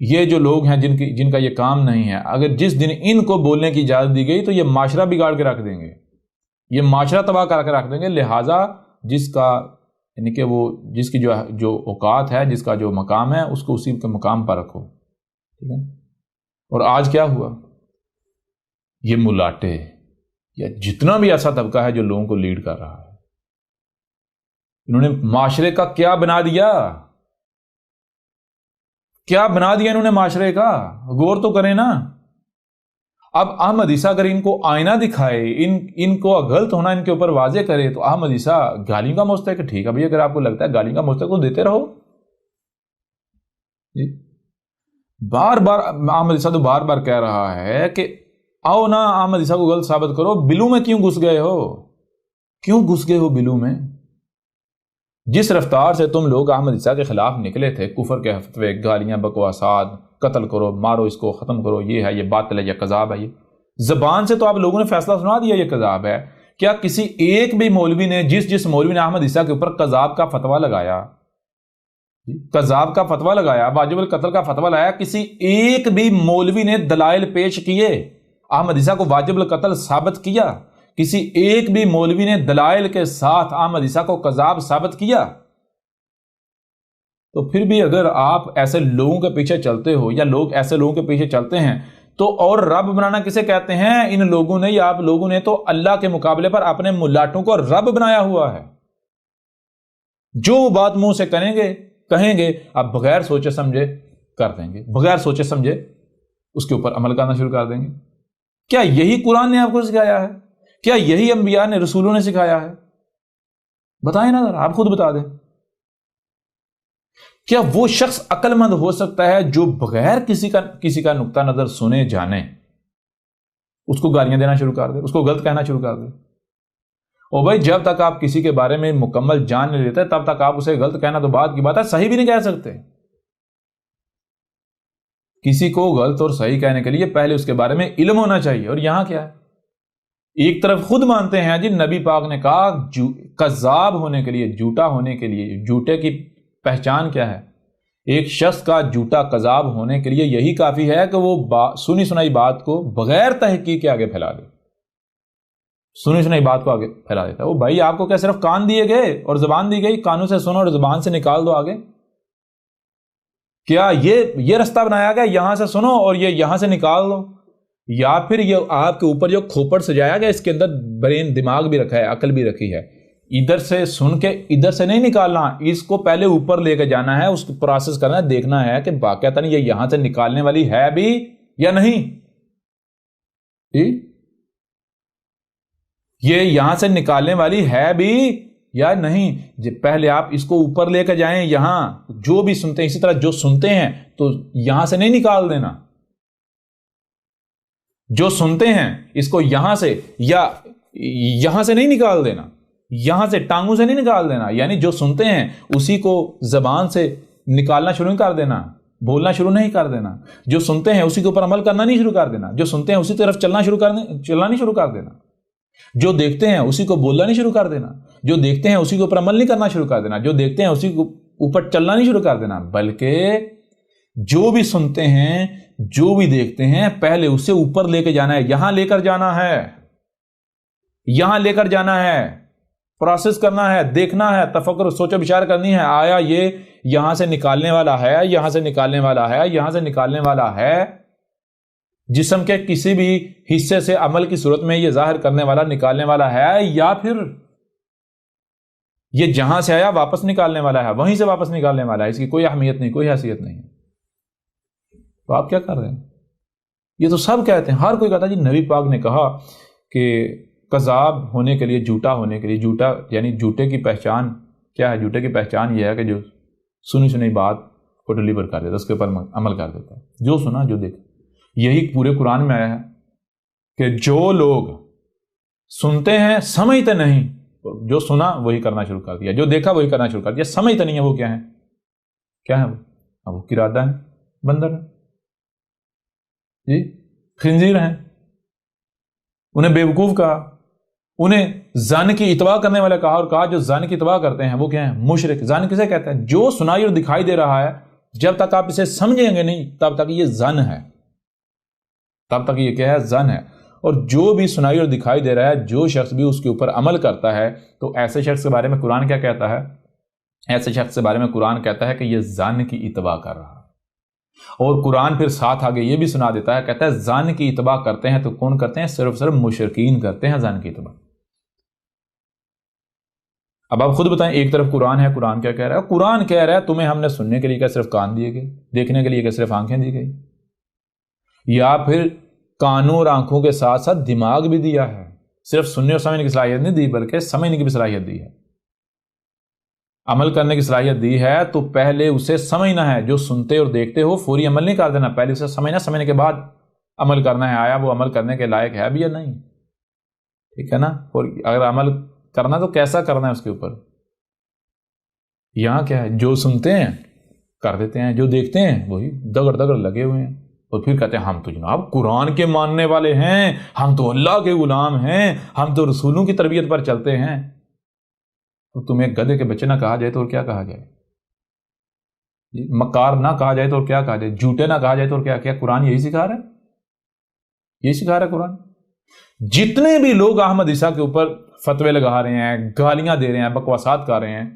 یہ جو لوگ ہیں جن کا یہ کام نہیں ہے، اگر جس دن ان کو بولنے کی اجازت دی گئی تو یہ معاشرہ بگاڑ کے رکھ دیں گے، یہ معاشرہ تباہ کر کے رکھ دیں گے. لہٰذا جس کا یعنی کہ وہ جس کی جو اوقات ہے، جس کا جو مقام ہے، اس کو اسی کے مقام پر رکھو، ٹھیک ہے. اور آج کیا ہوا؟ یہ ملاٹے یا جتنا بھی ایسا طبقہ ہے جو لوگوں کو لیڈ کر رہا ہے، انہوں نے معاشرے کا کیا بنا دیا، کیا بنا دیا انہوں نے معاشرے کا؟ غور تو کریں نا. اب احمد عیسیٰ اگر ان کو آئینہ دکھائے، ان کو غلط ہونا ان کے اوپر واضح کرے، تو احمد عیسیٰ گالیوں کا مستحق ہے. ٹھیک ہے بھائی، اگر آپ کو لگتا ہے گالیوں کا مستحق تو دیتے رہو جی. بار بار احمد عیسیٰ تو بار بار کہہ رہا ہے کہ آؤ نا احمد عیسیٰ کو غلط ثابت کرو. بلو میں کیوں گھس گئے ہو؟ کیوں گھس گئے ہو بلو میں؟ جس رفتار سے تم لوگ احمد عیسیٰ کے خلاف نکلے تھے، کفر کے فتوے، گالیاں، بکواسات، قتل کرو، مارو اس کو، ختم کرو، یہ ہے، یہ باطل ہے، یہ کذاب ہے، یہ زبان سے تو آپ لوگوں نے فیصلہ سنا دیا یہ کذاب ہے. کیا کسی ایک بھی مولوی نے جس مولوی نے احمد عیسیٰ کے اوپر کذاب کا فتویٰ لگایا، کذاب کا فتویٰ لگایا، واجب القتل کا فتویٰ لایا، کسی ایک بھی مولوی نے دلائل پیش کیے، احمد عیسیٰ کو واجب القتل ثابت کیا؟ کسی ایک بھی مولوی نے دلائل کے ساتھ احمد عیسیٰ کو کذاب ثابت کیا؟ تو پھر بھی اگر آپ ایسے لوگوں کے پیچھے چلتے ہو، یا لوگ ایسے لوگوں کے پیچھے چلتے ہیں، تو اور رب بنانا کسے کہتے ہیں؟ ان لوگوں نے یا آپ لوگوں نے تو اللہ کے مقابلے پر اپنے ملاٹوں کو رب بنایا ہوا ہے. جو بات منہ سے کہیں گے آپ بغیر سوچے سمجھے کر دیں گے، بغیر سوچے سمجھے اس کے اوپر عمل کرنا شروع کر دیں گے. کیا یہی قرآن نے آپ کو سکھایا ہے؟ کیا یہی انبیاء نے، رسولوں نے سکھایا ہے؟ بتائیں نا ذرا، آپ خود بتا دیں. کیا وہ شخص عقل مند ہو سکتا ہے جو بغیر کسی کا نقطہ نظر سنے جانے اس کو گالیاں دینا شروع کر دے، اس کو غلط کہنا شروع کر دے؟ اور بھائی جب تک آپ کسی کے بارے میں مکمل جان نہیں لیتے تب تک آپ اسے غلط کہنا تو بات کی بات ہے، صحیح بھی نہیں کہہ سکتے. کسی کو غلط اور صحیح کہنے کے لیے پہلے اس کے بارے میں علم ہونا چاہیے. اور یہاں کیا ہے؟ ایک طرف خود مانتے ہیں جی نبی پاک نے کہا کذاب ہونے کے لیے، جھوٹا ہونے کے لیے، جھوٹے کی پہچان کیا ہے؟ ایک شخص کا جھوٹا کذاب ہونے کے لیے یہی کافی ہے کہ وہ سنی سنائی بات کو بغیر تحقیق کے آگے پھیلا دے. سنی سنائی بات کو آگے پھیلا دیتا ہے. وہ بھائی آپ کو کیا صرف کان دیے گئے اور زبان دی گئی؟ کانوں سے سنو اور زبان سے نکال دو آگے. کیا یہ رستہ بنایا گیا یہاں سے سنو اور یہ یہاں سے نکال دو؟ یا پھر یہ آپ کے اوپر جو کھوپڑ سجایا گیا، اس کے اندر برین، دماغ بھی رکھا ہے، عقل بھی رکھی ہے، ادھر سے سن کے ادھر سے نہیں نکالنا، اس کو پہلے اوپر لے کے جانا ہے، اس کو پروسیس کرنا ہے، دیکھنا ہے کہ واقعتاً یہ یہاں سے نکالنے والی ہے بھی یا نہیں. یہ یہاں سے نکالنے والی ہے بھی یا نہیں، پہلے آپ اس کو اوپر لے کے جائیں، یہاں جو بھی سنتے ہیں اسی طرح جو سنتے ہیں تو یہاں سے نہیں نکال دینا، جو سنتے ہیں اس کو یہاں سے یا یہاں سے نہیں نکال دینا، یہاں سے ٹانگوں سے نہیں نکال دینا، یعنی جو سنتے ہیں اسی کو زبان سے نکالنا شروع نہیں کر دینا، بولنا شروع نہیں کر دینا، جو سنتے ہیں اسی کے اوپر عمل کرنا نہیں شروع کر دینا، جو سنتے ہیں اسی طرف چلنا نہیں شروع کر دینا، جو دیکھتے ہیں اسی کو بولنا نہیں شروع کر دینا، جو دیکھتے ہیں اسی کے اوپر عمل نہیں کرنا شروع کر دینا، جو دیکھتے ہیں اسی کو اوپر چلنا نہیں شروع کر دینا، بلکہ جو بھی سنتے ہیں جو بھی دیکھتے ہیں پہلے اسے اوپر لے کے جانا ہے، یہاں لے کر جانا ہے، یہاں لے کر جانا ہے، پروسیس کرنا ہے، دیکھنا ہے، تفکر سوچ و بچار کرنی ہے، آیا یہ یہاں سے نکالنے والا ہے، یہاں سے نکالنے والا ہے، یہاں سے نکالنے والا ہے، جسم کے کسی بھی حصے سے عمل کی صورت میں یہ ظاہر کرنے والا نکالنے والا ہے، یا پھر یہ جہاں سے آیا واپس نکالنے والا ہے، وہیں سے واپس نکالنے والا ہے، اس کی کوئی اہمیت نہیں، کوئی حیثیت نہیں ہے۔ تو آپ کیا کر رہے ہیں؟ یہ تو سب کہتے ہیں، ہر کوئی کہتا ہے جی نبی پاک نے کہا کہ کذاب ہونے کے لیے، جھوٹا ہونے کے لیے، جھوٹا یعنی جھوٹے کی پہچان کیا ہے؟ جھوٹے کی پہچان یہ ہے کہ جو سنی بات کو ڈلیور کر دیتا ہے، اس کے اوپر عمل کر دیتا ہے، جو سنا جو دیکھا۔ یہی پورے قرآن میں آیا ہے کہ جو لوگ سنتے ہیں سمجھتے نہیں، جو سنا وہی کرنا شروع کر دیا، جو دیکھا وہی کرنا شروع کر دیا، سمجھتے نہیں ہے وہ کیا ہے وہ قرادہ ہے، بندر ہے جی، خنزیر ہیں، انہیں بیوقوف کہا، انہیں ظن کی اتباع کرنے والے کہا، اور کہا جو ظن کی اتباع کرتے ہیں وہ کیا ہیں؟ مشرک۔ ظن کسے کہتے ہیں؟ جو سنائی اور دکھائی دے رہا ہے، جب تک آپ اسے سمجھیں گے نہیں تب تک یہ ظن ہے، تب تک یہ کیا ہے؟ ظن ہے۔ اور جو بھی سنائی اور دکھائی دے رہا ہے، جو شخص بھی اس کے اوپر عمل کرتا ہے، تو ایسے شخص کے بارے میں قرآن کیا کہتا ہے؟ ایسے شخص کے بارے میں قرآن کہتا ہے کہ یہ ظن کی اتباع کر رہا ہے۔ اور قرآن پھر ساتھ آگے یہ بھی سنا دیتا ہے، کہتا ہے ظن کی اتباع کرتے ہیں تو کون کرتے ہیں؟ صرف مشرکین کرتے ہیں ظن کی اتباع۔ اب آپ خود بتائیں، ایک طرف قرآن ہے، قرآن کیا کہہ رہا ہے؟ قرآن کہہ رہا ہے تمہیں ہم نے سننے کے لیے کیا صرف کان دیے گئے، دیکھنے کے لیے کیا صرف آنکھیں دی گئی، یا پھر کانوں اور آنکھوں کے ساتھ ساتھ دماغ بھی دیا ہے، صرف سننے اور سمجھنے کی صلاحیت نہیں دی بلکہ سمجھنے کی بھی صلاحیت دی ہے، عمل کرنے کی صلاحیت دی ہے۔ تو پہلے اسے سمجھنا ہے، جو سنتے اور دیکھتے ہو فوری عمل نہیں کر دینا، پہلے اسے سمجھنا، سمجھنے کے بعد عمل کرنا ہے، آیا وہ عمل کرنے کے لائق ہے بھی یا نہیں، ٹھیک ہے نا؟ اور اگر عمل کرنا تو کیسا کرنا ہے اس کے اوپر۔ یہاں کیا ہے؟ جو سنتے ہیں کر دیتے ہیں، جو دیکھتے ہیں وہی دگڑ دگڑ لگے ہوئے ہیں، اور پھر کہتے ہیں ہم تو جناب قرآن کے ماننے والے ہیں، ہم تو اللہ کے غلام ہیں، ہم تو رسولوں کی تربیت پر چلتے ہیں۔ تو تمہیں گدھے کے بچے نہ کہا جائے تو اور کیا کہا جائے؟ مکار نہ کہا جائے تو اور کیا کہا جائے؟ جھوٹے نہ کہا جائے تو اور کیا قرآن یہی سکھا رہا ہے؟ یہی سکھا رہا ہے قرآن۔ جتنے بھی لوگ احمد عیسیٰ کے اوپر فتوے لگا رہے ہیں، گالیاں دے رہے ہیں، بکواسات کر رہے ہیں،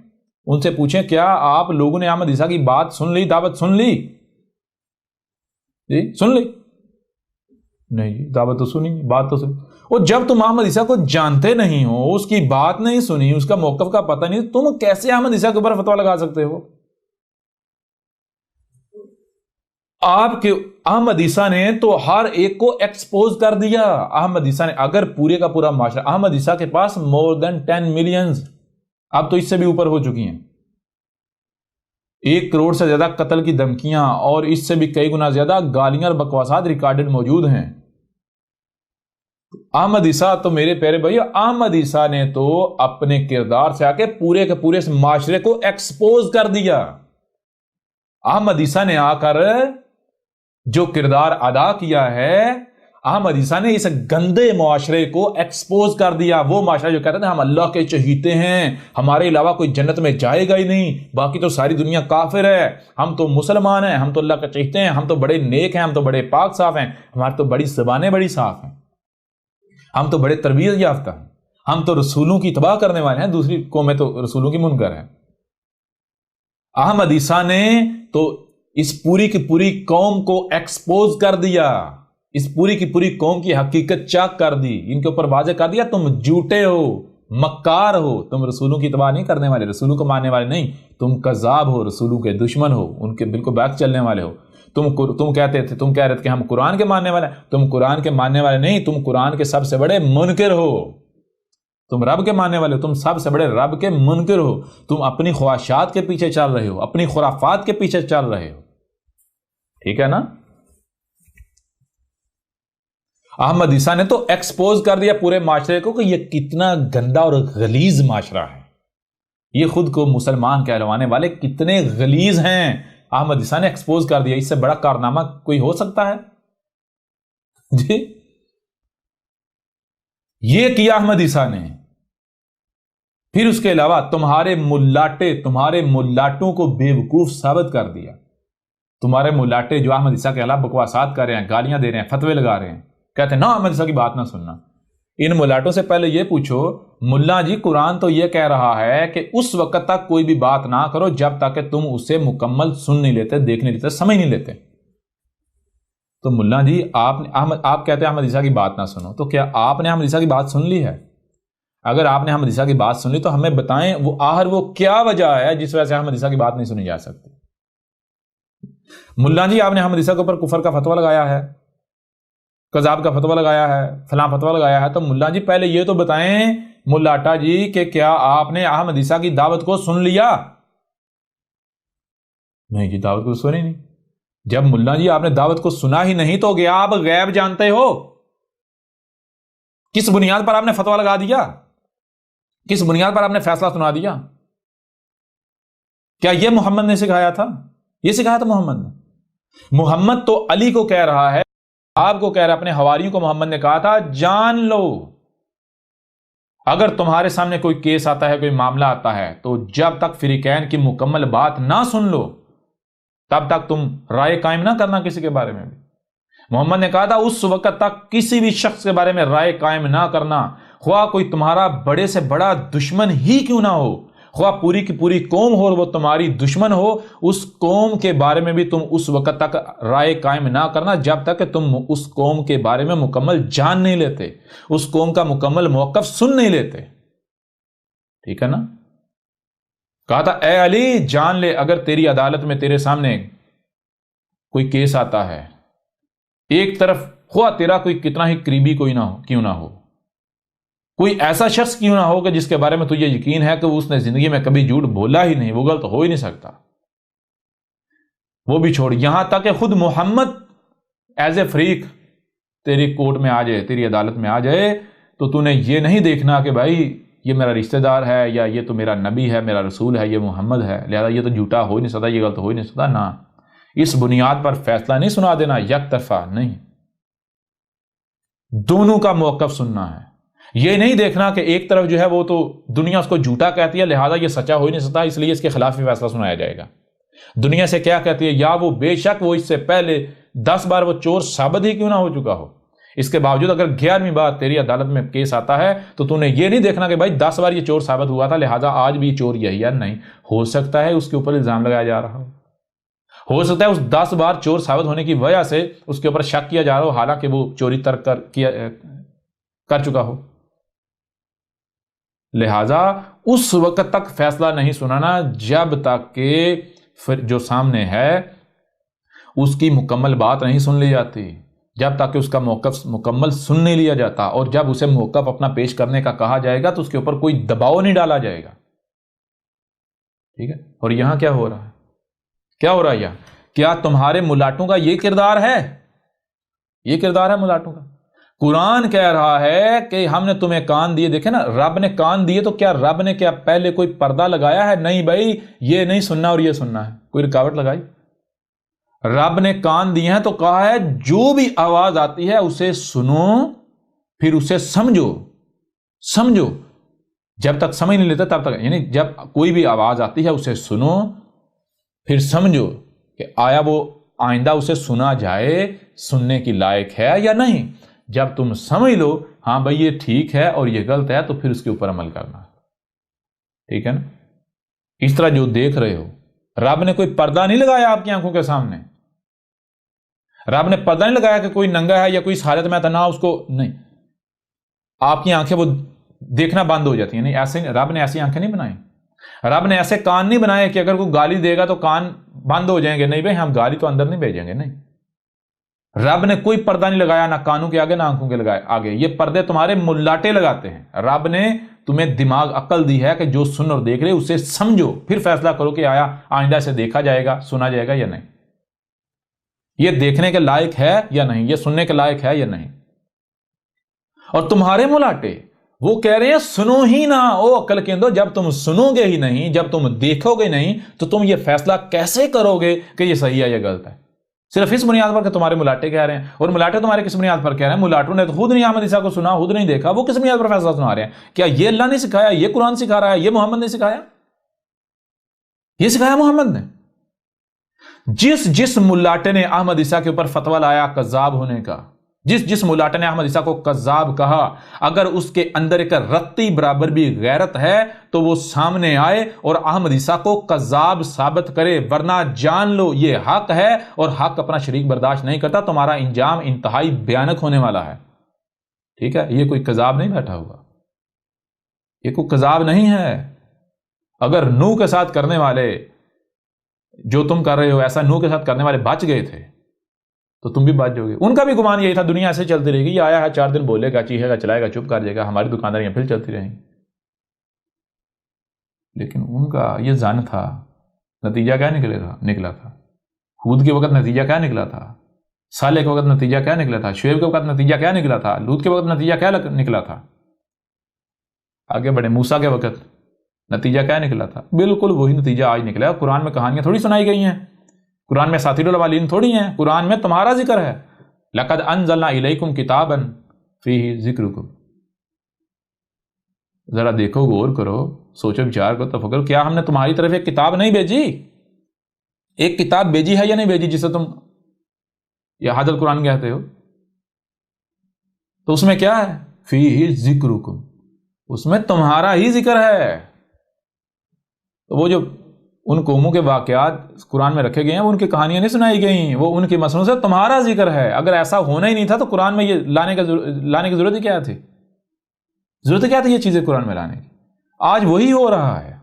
ان سے پوچھیں کیا آپ لوگوں نے احمد عیسیٰ کی بات سن لی، دعوت سن لی؟ جی سن لی؟ نہیں، دعوت تو سنی، بات تو سنی۔ اور جب تم احمد عیسیٰ کو جانتے نہیں ہو، اس کی بات نہیں سنی، اس کا موقف کا پتہ نہیں، تم کیسے احمد عیسیٰ کے اوپر فتویٰ لگا سکتے ہو؟ آپ کے احمد عیسیٰ نے تو ہر ایک کو ایکسپوز کر دیا۔ احمد عیسیٰ نے، اگر پورے کا پورا معاشرہ، احمد عیسیٰ کے پاس more than 10 millions، اب تو اس سے بھی اوپر ہو چکی ہیں، 1 کروڑ سے زیادہ قتل کی دھمکیاں اور اس سے بھی کئی گنا زیادہ گالیاں اور بکواسات ریکارڈڈ موجود ہیں۔ احمد عیسیٰ تو میرے پیارے بھائی، احمد عیسیٰ نے تو اپنے کردار سے آ کے پورے کے پورے معاشرے کو ایکسپوز کر دیا۔ احمد عیسیٰ نے آ کر جو کردار ادا کیا ہے، احمد عیسیٰ نے اس گندے معاشرے کو ایکسپوز کر دیا۔ وہ معاشرہ جو کہتے ہیں ہم اللہ کے چہیتے ہیں، ہمارے علاوہ کوئی جنت میں جائے گا ہی نہیں، باقی تو ساری دنیا کافر ہے، ہم تو مسلمان ہیں، ہم تو اللہ کے چہیتے ہیں، ہم تو بڑے نیک ہیں، ہم تو بڑے پاک صاف ہیں، ہماری تو بڑی زبانیں بڑی صاف ہیں، ہم تو بڑے تربیت یافتہ ہیں، ہم تو رسولوں کی اتباع کرنے والے ہیں، دوسری قومیں تو رسولوں کی منکر ہیں۔ احمد عیسیٰ نے تو اس پوری کی پوری قوم کو ایکسپوز کر دیا، اس پوری کی پوری قوم کی حقیقت چاک کر دی، ان کے اوپر واضح کر دیا تم جھوٹے ہو، مکار ہو، تم رسولوں کی اتباع نہیں کرنے والے، رسولوں کو ماننے والے نہیں، تم کذاب ہو، رسولوں کے دشمن ہو، ان کے بالکل بیک چلنے والے ہو۔ تم کہہ رہے تھے کہ ہم قرآن کے ماننے والے ہیں، تم قرآن کے ماننے والے نہیں، تم قرآن کے سب سے بڑے منکر ہو۔ تم رب کے ماننے والے ہو، تم سب سے بڑے رب کے منکر ہو، تم اپنی خواہشات کے پیچھے چل رہے ہو، اپنی خرافات کے پیچھے چل رہے ہو، ٹھیک ہے نا؟ احمد عیسیٰ نے تو ایکسپوز کر دیا پورے معاشرے کو کہ یہ کتنا گندا اور غلیظ معاشرہ ہے، یہ خود کو مسلمان کہلوانے والے کتنے غلیظ ہیں، احمد عیسیٰ نے ایکسپوز کر دیا۔ اس سے بڑا کارنامہ کوئی ہو سکتا ہے؟ جی یہ کیا احمد عیسیٰ نے۔ پھر اس کے علاوہ تمہارے ملاٹوں کو بیوقوف ثابت کر دیا۔ تمہارے ملاٹے جو احمد عیسیٰ کے خلاف بکواسات کر رہے ہیں، گالیاں دے رہے ہیں، فتوے لگا رہے ہیں، کہتے ہیں نا احمد عیسیٰ کی بات نہ سننا۔ ان ملاٹوں سے پہلے یہ پوچھو، ملا جی قرآن تو یہ کہہ رہا ہے کہ اس وقت تک کوئی بھی بات نہ کرو جب تک کہ تم اسے مکمل سن نہیں لیتے، دیکھ نہیں لیتے، سمجھ نہیں لیتے۔ تو ملا جی آپ کہتے ہیں احمد عیسیٰ کی بات نہ سنو، تو کیا آپ نے احمد عیسیٰ کی بات سن لی ہے؟ اگر آپ نے احمد عیسیٰ کی بات سن لی تو ہمیں بتائیں وہ کیا وجہ ہے جس وجہ سے احمد عیسیٰ کی بات نہیں سنی جا سکتی۔ ملا جی آپ نے احمد عیسیٰ کے اوپر کفر کا فتویٰ لگایا ہے، قذاب کا فتویٰ لگایا ہے، فلاں فتویٰ لگایا ہے، تو ملا جی پہلے یہ تو بتائیں ملاٹا جی کہ کیا آپ نے احمد عیسیٰ کی دعوت کو سن لیا؟ نہیں جی، دعوت کو سنی نہیں۔ جب ملا جی آپ نے دعوت کو سنا ہی نہیں تو کیا آپ غیب جانتے ہو؟ کس بنیاد پر آپ نے فتویٰ لگا دیا؟ کس بنیاد پر آپ نے فیصلہ سنا دیا؟ کیا یہ محمد نے سکھایا تھا؟ یہ سکھایا تھا محمد نے؟ محمد تو علی کو کہہ رہا ہے، آپ کو کہہ رہا ہے، اپنے حواریوں کو محمد نے کہا تھا جان لو اگر تمہارے سامنے کوئی کیس آتا ہے، کوئی معاملہ آتا ہے، تو جب تک فریقین کی مکمل بات نہ سن لو تب تک تم رائے قائم نہ کرنا کسی کے بارے میں بھی۔ محمد نے کہا تھا اس وقت تک کسی بھی شخص کے بارے میں رائے قائم نہ کرنا، خواہ کوئی تمہارا بڑے سے بڑا دشمن ہی کیوں نہ ہو، خواہ پوری کی پوری قوم ہو اور وہ تمہاری دشمن ہو، اس قوم کے بارے میں بھی تم اس وقت تک رائے قائم نہ کرنا جب تک کہ تم اس قوم کے بارے میں مکمل جان نہیں لیتے، اس قوم کا مکمل موقف سن نہیں لیتے، ٹھیک ہے نا؟ کہا تھا اے علی جان لے اگر تیری عدالت میں تیرے سامنے کوئی کیس آتا ہے، ایک طرف خواہ تیرا کوئی کتنا ہی قریبی کوئی نہ ہو، کیوں نہ ہو، کوئی ایسا شخص کیوں نہ ہو کہ جس کے بارے میں تجھے یقین ہے کہ اس نے زندگی میں کبھی جھوٹ بولا ہی نہیں، وہ غلط ہو ہی نہیں سکتا، وہ بھی چھوڑ، یہاں تک کہ خود محمد ایز اے فریق تیری کورٹ میں آ جائے، تیری عدالت میں آ جائے، تو تو نے یہ نہیں دیکھنا کہ بھائی یہ میرا رشتہ دار ہے یا یہ تو میرا نبی ہے، میرا رسول ہے، یہ محمد ہے، لہذا یہ تو جھوٹا ہو ہی نہیں سکتا، یہ غلط ہو ہی نہیں سکتا، نہ اس بنیاد پر فیصلہ نہیں سنا دینا، یک طرفہ نہیں، دونوں کا موقف سننا ہے۔ یہ نہیں دیکھنا کہ ایک طرف جو ہے وہ تو دنیا اس کو جھوٹا کہتی ہے لہذا یہ سچا ہو ہی نہیں سکتا اس لیے اس کے خلاف ہی فیصلہ سنایا جائے گا، دنیا سے کیا کہتی ہے، یا وہ بے شک وہ اس سے پہلے 10 بار وہ چور ثابت ہی کیوں نہ ہو چکا ہو، اس کے باوجود اگر 11ویں بار تیری عدالت میں کیس آتا ہے تو تو نے یہ نہیں دیکھنا کہ بھائی 10 بار یہ چور ثابت ہوا تھا لہذا آج بھی چور یہی ہے، نہیں، ہو سکتا ہے اس کے اوپر الزام لگایا جا رہا ہو سکتا ہے اس 10 بار چور ثابت ہونے کی وجہ سے اس کے اوپر شک کیا جا رہا ہو حالانکہ وہ چوری ترک کر چکا ہو، لہذا اس وقت تک فیصلہ نہیں سنانا جب تک کہ جو سامنے ہے اس کی مکمل بات نہیں سن لی جاتی، جب تک کہ اس کا موقف مکمل سن نہیں لیا جاتا، اور جب اسے موقف اپنا پیش کرنے کا کہا جائے گا تو اس کے اوپر کوئی دباؤ نہیں ڈالا جائے گا، ٹھیک ہے؟ اور یہاں کیا ہو رہا ہے؟ کیا ہو رہا ہے یہاں؟ کیا تمہارے ملاٹوں کا یہ کردار ہے؟ یہ کردار ہے ملاٹوں کا؟ قرآن کہہ رہا ہے کہ ہم نے تمہیں کان دیے، دیکھیں نا، رب نے کان دیے تو کیا رب نے کیا پہلے کوئی پردہ لگایا ہے؟ نہیں بھائی، یہ نہیں سننا اور یہ سننا ہے، کوئی رکاوٹ لگائی؟ رب نے کان دیے ہیں تو کہا ہے جو بھی آواز آتی ہے اسے سنو، پھر اسے سمجھو، جب تک سمجھ نہیں لیتے تب تک، یعنی جب کوئی بھی آواز آتی ہے اسے سنو پھر سمجھو کہ آیا وہ آئندہ اسے سنا جائے سننے کی لائق ہے یا نہیں، جب تم سمجھ لو ہاں بھائی یہ ٹھیک ہے اور یہ غلط ہے تو پھر اس کے اوپر عمل کرنا، ٹھیک ہے نا؟ اس طرح جو دیکھ رہے ہو، رب نے کوئی پردہ نہیں لگایا آپ کی آنکھوں کے سامنے، رب نے پردہ نہیں لگایا کہ کوئی ننگا ہے یا کوئی اس حالت میں تھا نہ اس کو، نہیں، آپ کی آنکھیں وہ دیکھنا بند ہو جاتی ہیں، نہیں، ایسے رب نے ایسی آنکھیں نہیں بنائی، رب نے ایسے کان نہیں بنائے کہ اگر کوئی گالی دے گا تو کان بند ہو جائیں گے، نہیں بھائی ہم گالی تو اندر نہیں بھیجیں گے، نہیں، رب نے کوئی پردہ نہیں لگایا، نہ کانوں کے آگے نہ آنکھوں کے آگے، یہ پردے تمہارے ملاٹے لگاتے ہیں، رب نے تمہیں دماغ عقل دی ہے کہ جو سن اور دیکھ رہے اسے سمجھو، پھر فیصلہ کرو کہ آیا آئندہ سے دیکھا جائے گا، سنا جائے گا یا نہیں، یہ دیکھنے کے لائق ہے یا نہیں، یہ سننے کے لائق ہے یا نہیں۔ اور تمہارے ملاٹے وہ کہہ رہے ہیں سنو ہی نہ، او عقل کے اندر، جب تم سنو گے ہی نہیں، جب تم دیکھو گے نہیں، تو تم یہ فیصلہ کیسے کرو گے کہ یہ صحیح ہے یا غلط ہے؟ صرف اس بنیاد پر کہ تمہارے ملاٹے کہہ رہے ہیں، اور ملاٹے تمہارے کس بنیاد پر کہہ رہے ہیں؟ ملاٹوں نے تو خود نہیں احمد عیسیٰ کو سنا، خود نہیں دیکھا، وہ کس بنیاد پر فیصلہ سنا رہے ہیں؟ کیا یہ اللہ نے سکھایا، یہ قرآن سکھا رہا ہے، یہ محمد نے سکھایا؟ یہ سکھایا محمد نے؟ جس ملاٹے نے احمد عیسیٰ کے اوپر فتویٰ لایا کذاب ہونے کا، جس ملاٹے نے احمد عیسیٰ کو کذاب کہا، اگر اس کے اندر ایک رتی برابر بھی غیرت ہے تو وہ سامنے آئے اور احمد عیسیٰ کو کذاب ثابت کرے، ورنہ جان لو یہ حق ہے اور حق اپنا شریک برداشت نہیں کرتا، تمہارا انجام انتہائی بھیانک ہونے والا ہے۔ ٹھیک ہے، یہ کوئی کذاب نہیں بیٹھا ہوگا، یہ کوئی کذاب نہیں ہے۔ اگر نوح کے ساتھ کرنے والے جو تم کر رہے ہو، ایسا نوح کے ساتھ کرنے والے بچ گئے تھے تو تم بھی بچ جاؤ گے۔ ان کا بھی گمان یہی تھا دنیا ایسے چلتی رہے گی، یہ آیا ہے 4 دن بولے گا، چیخے گا، چلائے گا، چپ کر جائے گا، ہماری دکانداریاں پھر چلتی رہیں گی۔ لیکن ان کا یہ ظن تھا، نتیجہ کیا نکلا تھا؟ ہود کے وقت نتیجہ کیا نکلا تھا؟ صالح کے وقت نتیجہ کیا نکلا تھا؟ شعیب کے وقت نتیجہ کیا نکلا تھا؟ لوط کے وقت نتیجہ کیا نکلا تھا؟ آگے بڑھے، موسیٰ کے وقت نتیجہ کیا نکلا تھا؟ بالکل وہی نتیجہ آج نکلا ہے۔ قرآن میں کہانیاں تھوڑی سنائی گئی ہیں، قرآن میں اساطیر الاولین تھوڑی ہیں، قرآن میں تمہارا ذکر ہے۔ لَقَدْ أَنزَلْنَا إِلَيْكُمْ كِتَابًا فِيهِ ذِكْرُكُمْ۔ ذرا دیکھو، غور کرو، سوچو، وچار کرو، تفکر کرو، کیا ہم نے تمہاری طرف ایک کتاب نہیں بھیجی؟ ایک کتاب بھیجی ہے یا نہیں بھیجی جسے تم یہ حد القرآن کہتے ہو؟ تو اس میں کیا ہے؟ فِيهِ ذِكْرُكُمْ، اس میں تمہارا ہی ذکر ہے۔ تو وہ جو ان قوموں کے واقعات قرآن میں رکھے گئے ہیں، وہ ان کی کہانیاں نہیں سنائی گئیں، وہ ان کی مسئلوں سے تمہارا ذکر ہے۔ اگر ایسا ہونا ہی نہیں تھا تو قرآن میں یہ لانے کی ضرورت ہی کیا تھی؟ ضرورت کیا تھی یہ چیزیں قرآن میں لانے کی؟ آج وہی ہو رہا ہے۔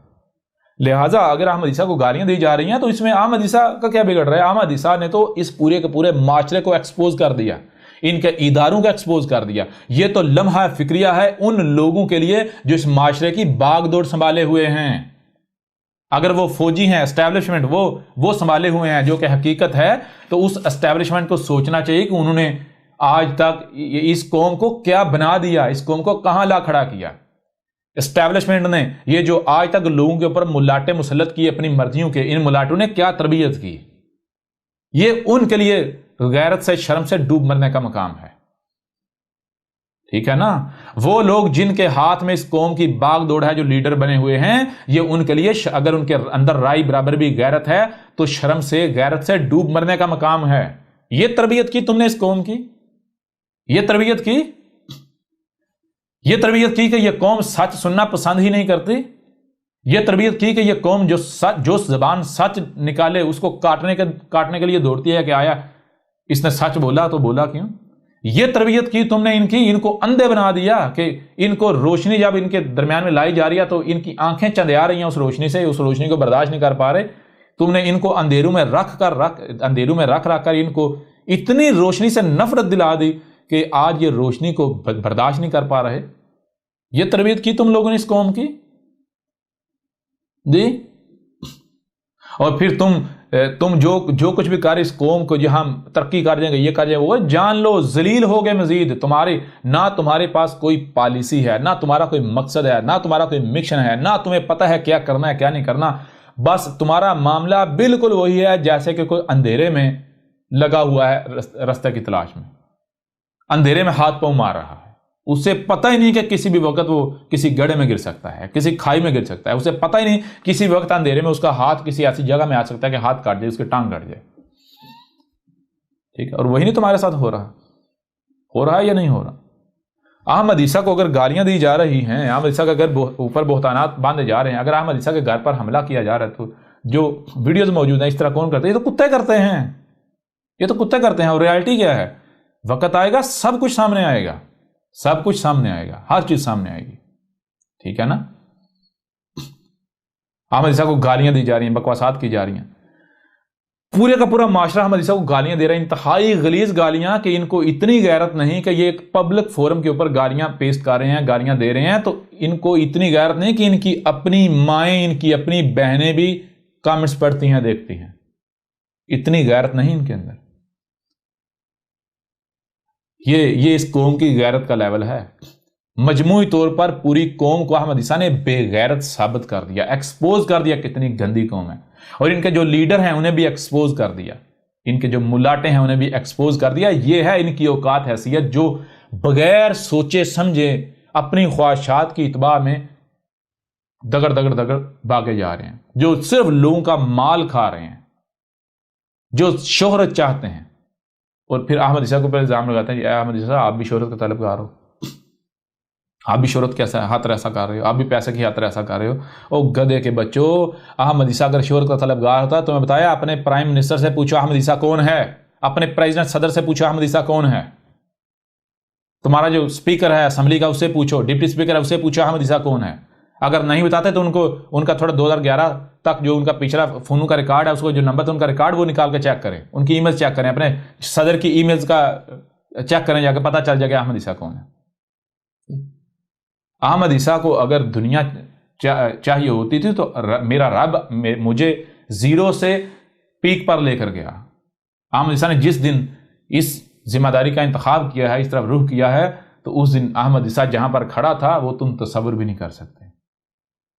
لہٰذا اگر احمد عیسیٰ کو گالیاں دی جا رہی ہیں تو اس میں احمد عیسیٰ کا کیا بگڑ رہا ہے؟ احمد عیسیٰ نے تو اس پورے کے پورے معاشرے کو ایکسپوز کر دیا، ان کے اداروں کو ایکسپوز کر دیا۔ یہ تو لمحہ فکریہ ہے ان لوگوں کے لیے جو اس معاشرے کی باغ دوڑ سنبھالے ہوئے ہیں۔ اگر وہ فوجی ہیں، اسٹیبلشمنٹ وہ سنبھالے ہوئے ہیں جو کہ حقیقت ہے، تو اس اسٹیبلشمنٹ کو سوچنا چاہیے کہ انہوں نے آج تک اس قوم کو کیا بنا دیا، اس قوم کو کہاں لا کھڑا کیا۔ اسٹیبلشمنٹ نے یہ جو آج تک لوگوں کے اوپر ملاٹے مسلط کیے اپنی مرضیوں کے، ان ملاٹوں نے کیا تربیت کی؟ یہ ان کے لیے غیرت سے، شرم سے ڈوب مرنے کا مقام ہے۔ ٹھیک ہے نا؟ وہ لوگ جن کے ہاتھ میں اس قوم کی باغ دوڑ ہے، جو لیڈر بنے ہوئے ہیں، یہ ان کے لیے اگر ان کے اندر رائی برابر بھی غیرت ہے تو شرم سے، غیرت سے ڈوب مرنے کا مقام ہے۔ یہ تربیت کی تم نے اس قوم کی، یہ تربیت کی کہ یہ قوم سچ سننا پسند ہی نہیں کرتی، یہ تربیت کی کہ یہ قوم جو زبان سچ نکالے اس کو کاٹنے کے لیے دوڑتی ہے کہ آیا اس نے سچ بولا تو بولا کیوں؟ یہ تربیت کی تم نے ان کو اندھے بنا دیا کہ ان کو روشنی جب ان کے درمیان میں لائی جا رہی ہے تو ان کی آنکھیں چندیا رہی ہیں اس روشنی سے، اس روشنی کو برداشت نہیں کر پا رہے۔ تم نے ان کو اندھیروں میں رکھ کر ان کو اتنی روشنی سے نفرت دلا دی کہ آج یہ روشنی کو برداشت نہیں کر پا رہے۔ یہ تربیت کی تم لوگوں نے اس قوم کی دی، اور پھر تم جو کچھ بھی کر اس قوم کو جہاں ترقی کر جائیں گے، یہ کر جائیں گے، وہ جان لو ذلیل ہو گئے مزید۔ نہ تمہارے پاس کوئی پالیسی ہے، نہ تمہارا کوئی مقصد ہے، نہ تمہارا کوئی مشن ہے، نہ تمہیں پتہ ہے کیا کرنا ہے کیا نہیں کرنا۔ بس تمہارا معاملہ بالکل وہی ہے جیسے کہ کوئی اندھیرے میں لگا ہوا ہے راستے کی تلاش میں، اندھیرے میں ہاتھ پاؤں مار رہا ہے، اسے پتہ ہی نہیں کہ کسی بھی وقت وہ کسی گڑھے میں گر سکتا ہے، کسی کھائی میں گر سکتا ہے، اسے پتہ ہی نہیں کسی وقت اندھیرے میں اس کا ہاتھ کسی ایسی جگہ میں آ سکتا ہے کہ ہاتھ کاٹ جائے، اس کی ٹانگ کٹ جائے۔ ٹھیک ہے، اور وہی نہیں تمہارے ساتھ ہو رہا ہے یا نہیں ہو رہا؟ احمد عیسیٰ کو اگر گالیاں دی جا رہی ہیں، احمد عیسیٰ کے گھر اوپر بہتانات باندھے جا رہے ہیں، اگر احمد عیسیٰ کے گھر پر حملہ کیا جا رہا ہے تو جو ویڈیوز موجود ہیں اس طرح کون کرتے ہیں؟ یہ تو کتے کرتے ہیں، یہ تو کتے کرتے ہیں۔ اور ریالٹی کیا ہے؟ وقت آئے گا سب کچھ سامنے آئے گا، سب کچھ سامنے آئے گا، ہر چیز سامنے آئے گی۔ ٹھیک ہے نا؟ احمد عیسیٰ کو گالیاں دی جا رہی ہیں، بکواسات کی جا رہی ہیں۔ پورے کا پورا معاشرہ احمد عیسیٰ کو گالیاں دے رہا ہے، انتہائی غلیظ گالیاں کہ ان کو اتنی غیرت نہیں کہ یہ ایک پبلک فورم کے اوپر گالیاں پیش کر رہے ہیں، گالیاں دے رہے ہیں، تو ان کو اتنی غیرت نہیں کہ ان کی اپنی مائیں، ان کی اپنی بہنیں بھی کامنٹس پڑھتی ہیں، دیکھتی ہیں، اتنی غیرت نہیں ان کے اندر۔ یہ اس قوم کی غیرت کا لیول ہے۔ مجموعی طور پر پوری قوم کو احمد عیسیٰ نے بے غیرت ثابت کر دیا، ایکسپوز کر دیا کتنی گندی قوم ہے، اور ان کے جو لیڈر ہیں انہیں بھی ایکسپوز کر دیا، ان کے جو ملاٹے ہیں انہیں بھی ایکسپوز کر دیا۔ یہ ہے ان کی اوقات حیثیت، جو بغیر سوچے سمجھے اپنی خواہشات کی اتباع میں دگڑ دگڑ دگڑ بھاگے جا رہے ہیں، جو صرف لوگوں کا مال کھا رہے ہیں، جو شہرت چاہتے ہیں، اور پھر احمد عیسیٰ کو پہ الزام لگاتے ہیں کہ اے احمد عیسیٰ آپ بھی شہرت کا طلبگار ہو، آپ بھی شہرت کیسا خاطر ایسا کر رہے ہو، آپ بھی پیسے کی خاطر ایسا کر رہے ہو۔ او گدھے کے بچوں، احمد عیسیٰ اگر شہرت کا طلبگار ہوتا تو میں بتایا، اپنے پرائم منسٹر سے پوچھو احمد عیسیٰ کون ہے، اپنے پریزیڈنٹ صدر سے پوچھو احمد عیسیٰ کون ہے، تمہارا جو اسپیکر ہے اسمبلی کا اسے پوچھو، ڈپٹی اسپیکر ہے اسے پوچھو احمد عیسیٰ کون ہے۔ اگر نہیں بتاتے تو ان کا تھوڑا 2011 تک جو ان کا پچھلا فونوں کا ریکارڈ ہے، اس کو جو نمبر تھا ان کا ریکارڈ وہ نکال کے چیک کریں، ان کی ای میلز چیک کریں، اپنے صدر کی ای میلز کا چیک کریں، جا کے پتہ چل جائے گا احمد عیسیٰ کون ہے۔ احمد عیسیٰ کو اگر دنیا چاہیے ہوتی تھی تو میرا رب مجھے زیرو سے پیک پر لے کر گیا۔ احمد عیسیٰ نے جس دن اس ذمہ داری کا انتخاب کیا ہے، اس طرف رخ کیا ہے، تو اس دن احمد عیسیٰ جہاں پر کھڑا تھا وہ تم تصور بھی نہیں کر سکتے،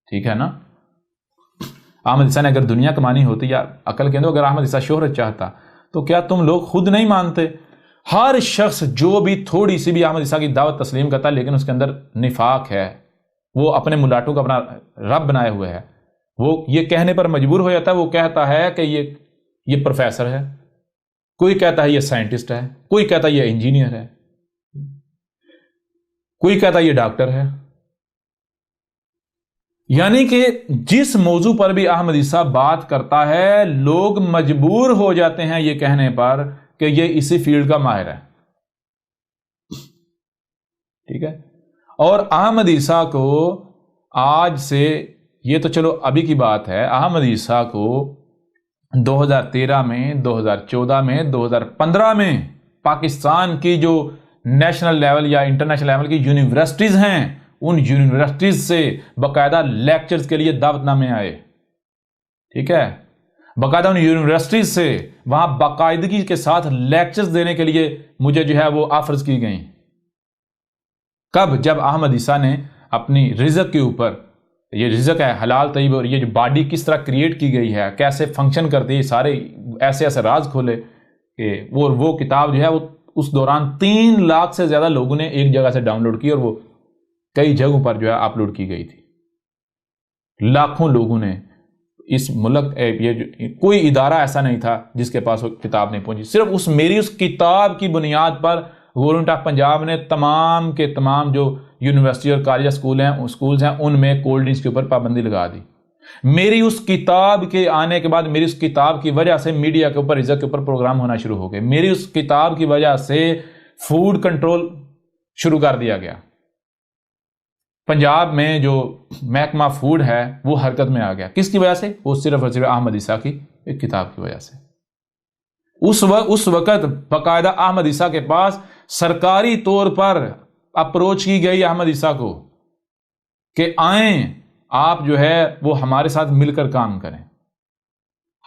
ٹھیک ہے نا۔ احمد عیسیٰ نے اگر دنیا کمانی ہوتی یا عقل کے اندر اگر احمد عیسیٰ شہرت چاہتا تو کیا تم لوگ خود نہیں مانتے؟ ہر شخص جو بھی تھوڑی سی بھی احمد عیسیٰ کی دعوت تسلیم کرتا ہے لیکن اس کے اندر نفاق ہے، وہ اپنے ملاٹوں کو اپنا رب بنائے ہوئے ہے، وہ یہ کہنے پر مجبور ہو جاتا ہے، وہ کہتا ہے کہ یہ پروفیسر ہے، کوئی کہتا ہے یہ سائنٹسٹ ہے، کوئی کہتا ہے یہ انجینئر ہے، کوئی کہتا ہے یہ ڈاکٹر ہے۔ یعنی کہ جس موضوع پر بھی احمد عیسیٰ بات کرتا ہے لوگ مجبور ہو جاتے ہیں یہ کہنے پر کہ یہ اسی فیلڈ کا ماہر ہے، ٹھیک ہے۔ اور احمد عیسیٰ کو آج سے، یہ تو چلو ابھی کی بات ہے، احمد عیسیٰ کو 2013 میں، 2014 میں، 2015 میں پاکستان کی جو نیشنل لیول یا انٹرنیشنل لیول کی یونیورسٹیز ہیں، ان یونیورسٹیز سے باقاعدہ لیکچرز کے لیے دعوت نامے آئے، ٹھیک ہے، باقاعدہ ان یونیورسٹیز سے وہاں باقاعدگی کے ساتھ لیکچرز دینے کے لیے مجھے جو ہے وہ آفرز کی گئیں۔ کب؟ جب احمد عیسیٰ نے اپنی رزق کے اوپر، یہ رزق ہے حلال طیب، اور یہ جو باڈی کس طرح کریٹ کی گئی ہے، کیسے فنکشن کرتی ہے، سارے ایسے راز کھولے کہ وہ کتاب جو ہے وہ اس دوران 3 لاکھ سے زیادہ لوگوں نے ایک جگہ سے ڈاؤن لوڈ کی، اور وہ کئی جگہوں پر جو ہے اپلوڈ کی گئی تھی، لاکھوں لوگوں نے۔ اس ملک کوئی ادارہ ایسا نہیں تھا جس کے پاس وہ کتاب نہیں پہنچی، صرف میری اس کتاب کی بنیاد پر گورنمنٹ آف پنجاب نے تمام کے تمام جو یونیورسٹی اور کالج اسکولز ہیں ان میں کولڈ ڈرنکس کے اوپر پابندی لگا دی۔ میری اس کتاب کے آنے کے بعد، میری اس کتاب کی وجہ سے میڈیا کے اوپر رزق کے اوپر پروگرام ہونا شروع ہو گئے، میری اس کتاب کی وجہ سے فوڈ کنٹرول شروع کر دیا گیا، پنجاب میں جو محکمہ فوڈ ہے وہ حرکت میں آ گیا۔ کس کی وجہ سے؟ وہ صرف اور صرف احمد عیسیٰ کی ایک کتاب کی وجہ سے۔ اس وقت باقاعدہ احمد عیسیٰ کے پاس سرکاری طور پر اپروچ کی گئی احمد عیسیٰ کو کہ آئیں آپ جو ہے وہ ہمارے ساتھ مل کر کام کریں،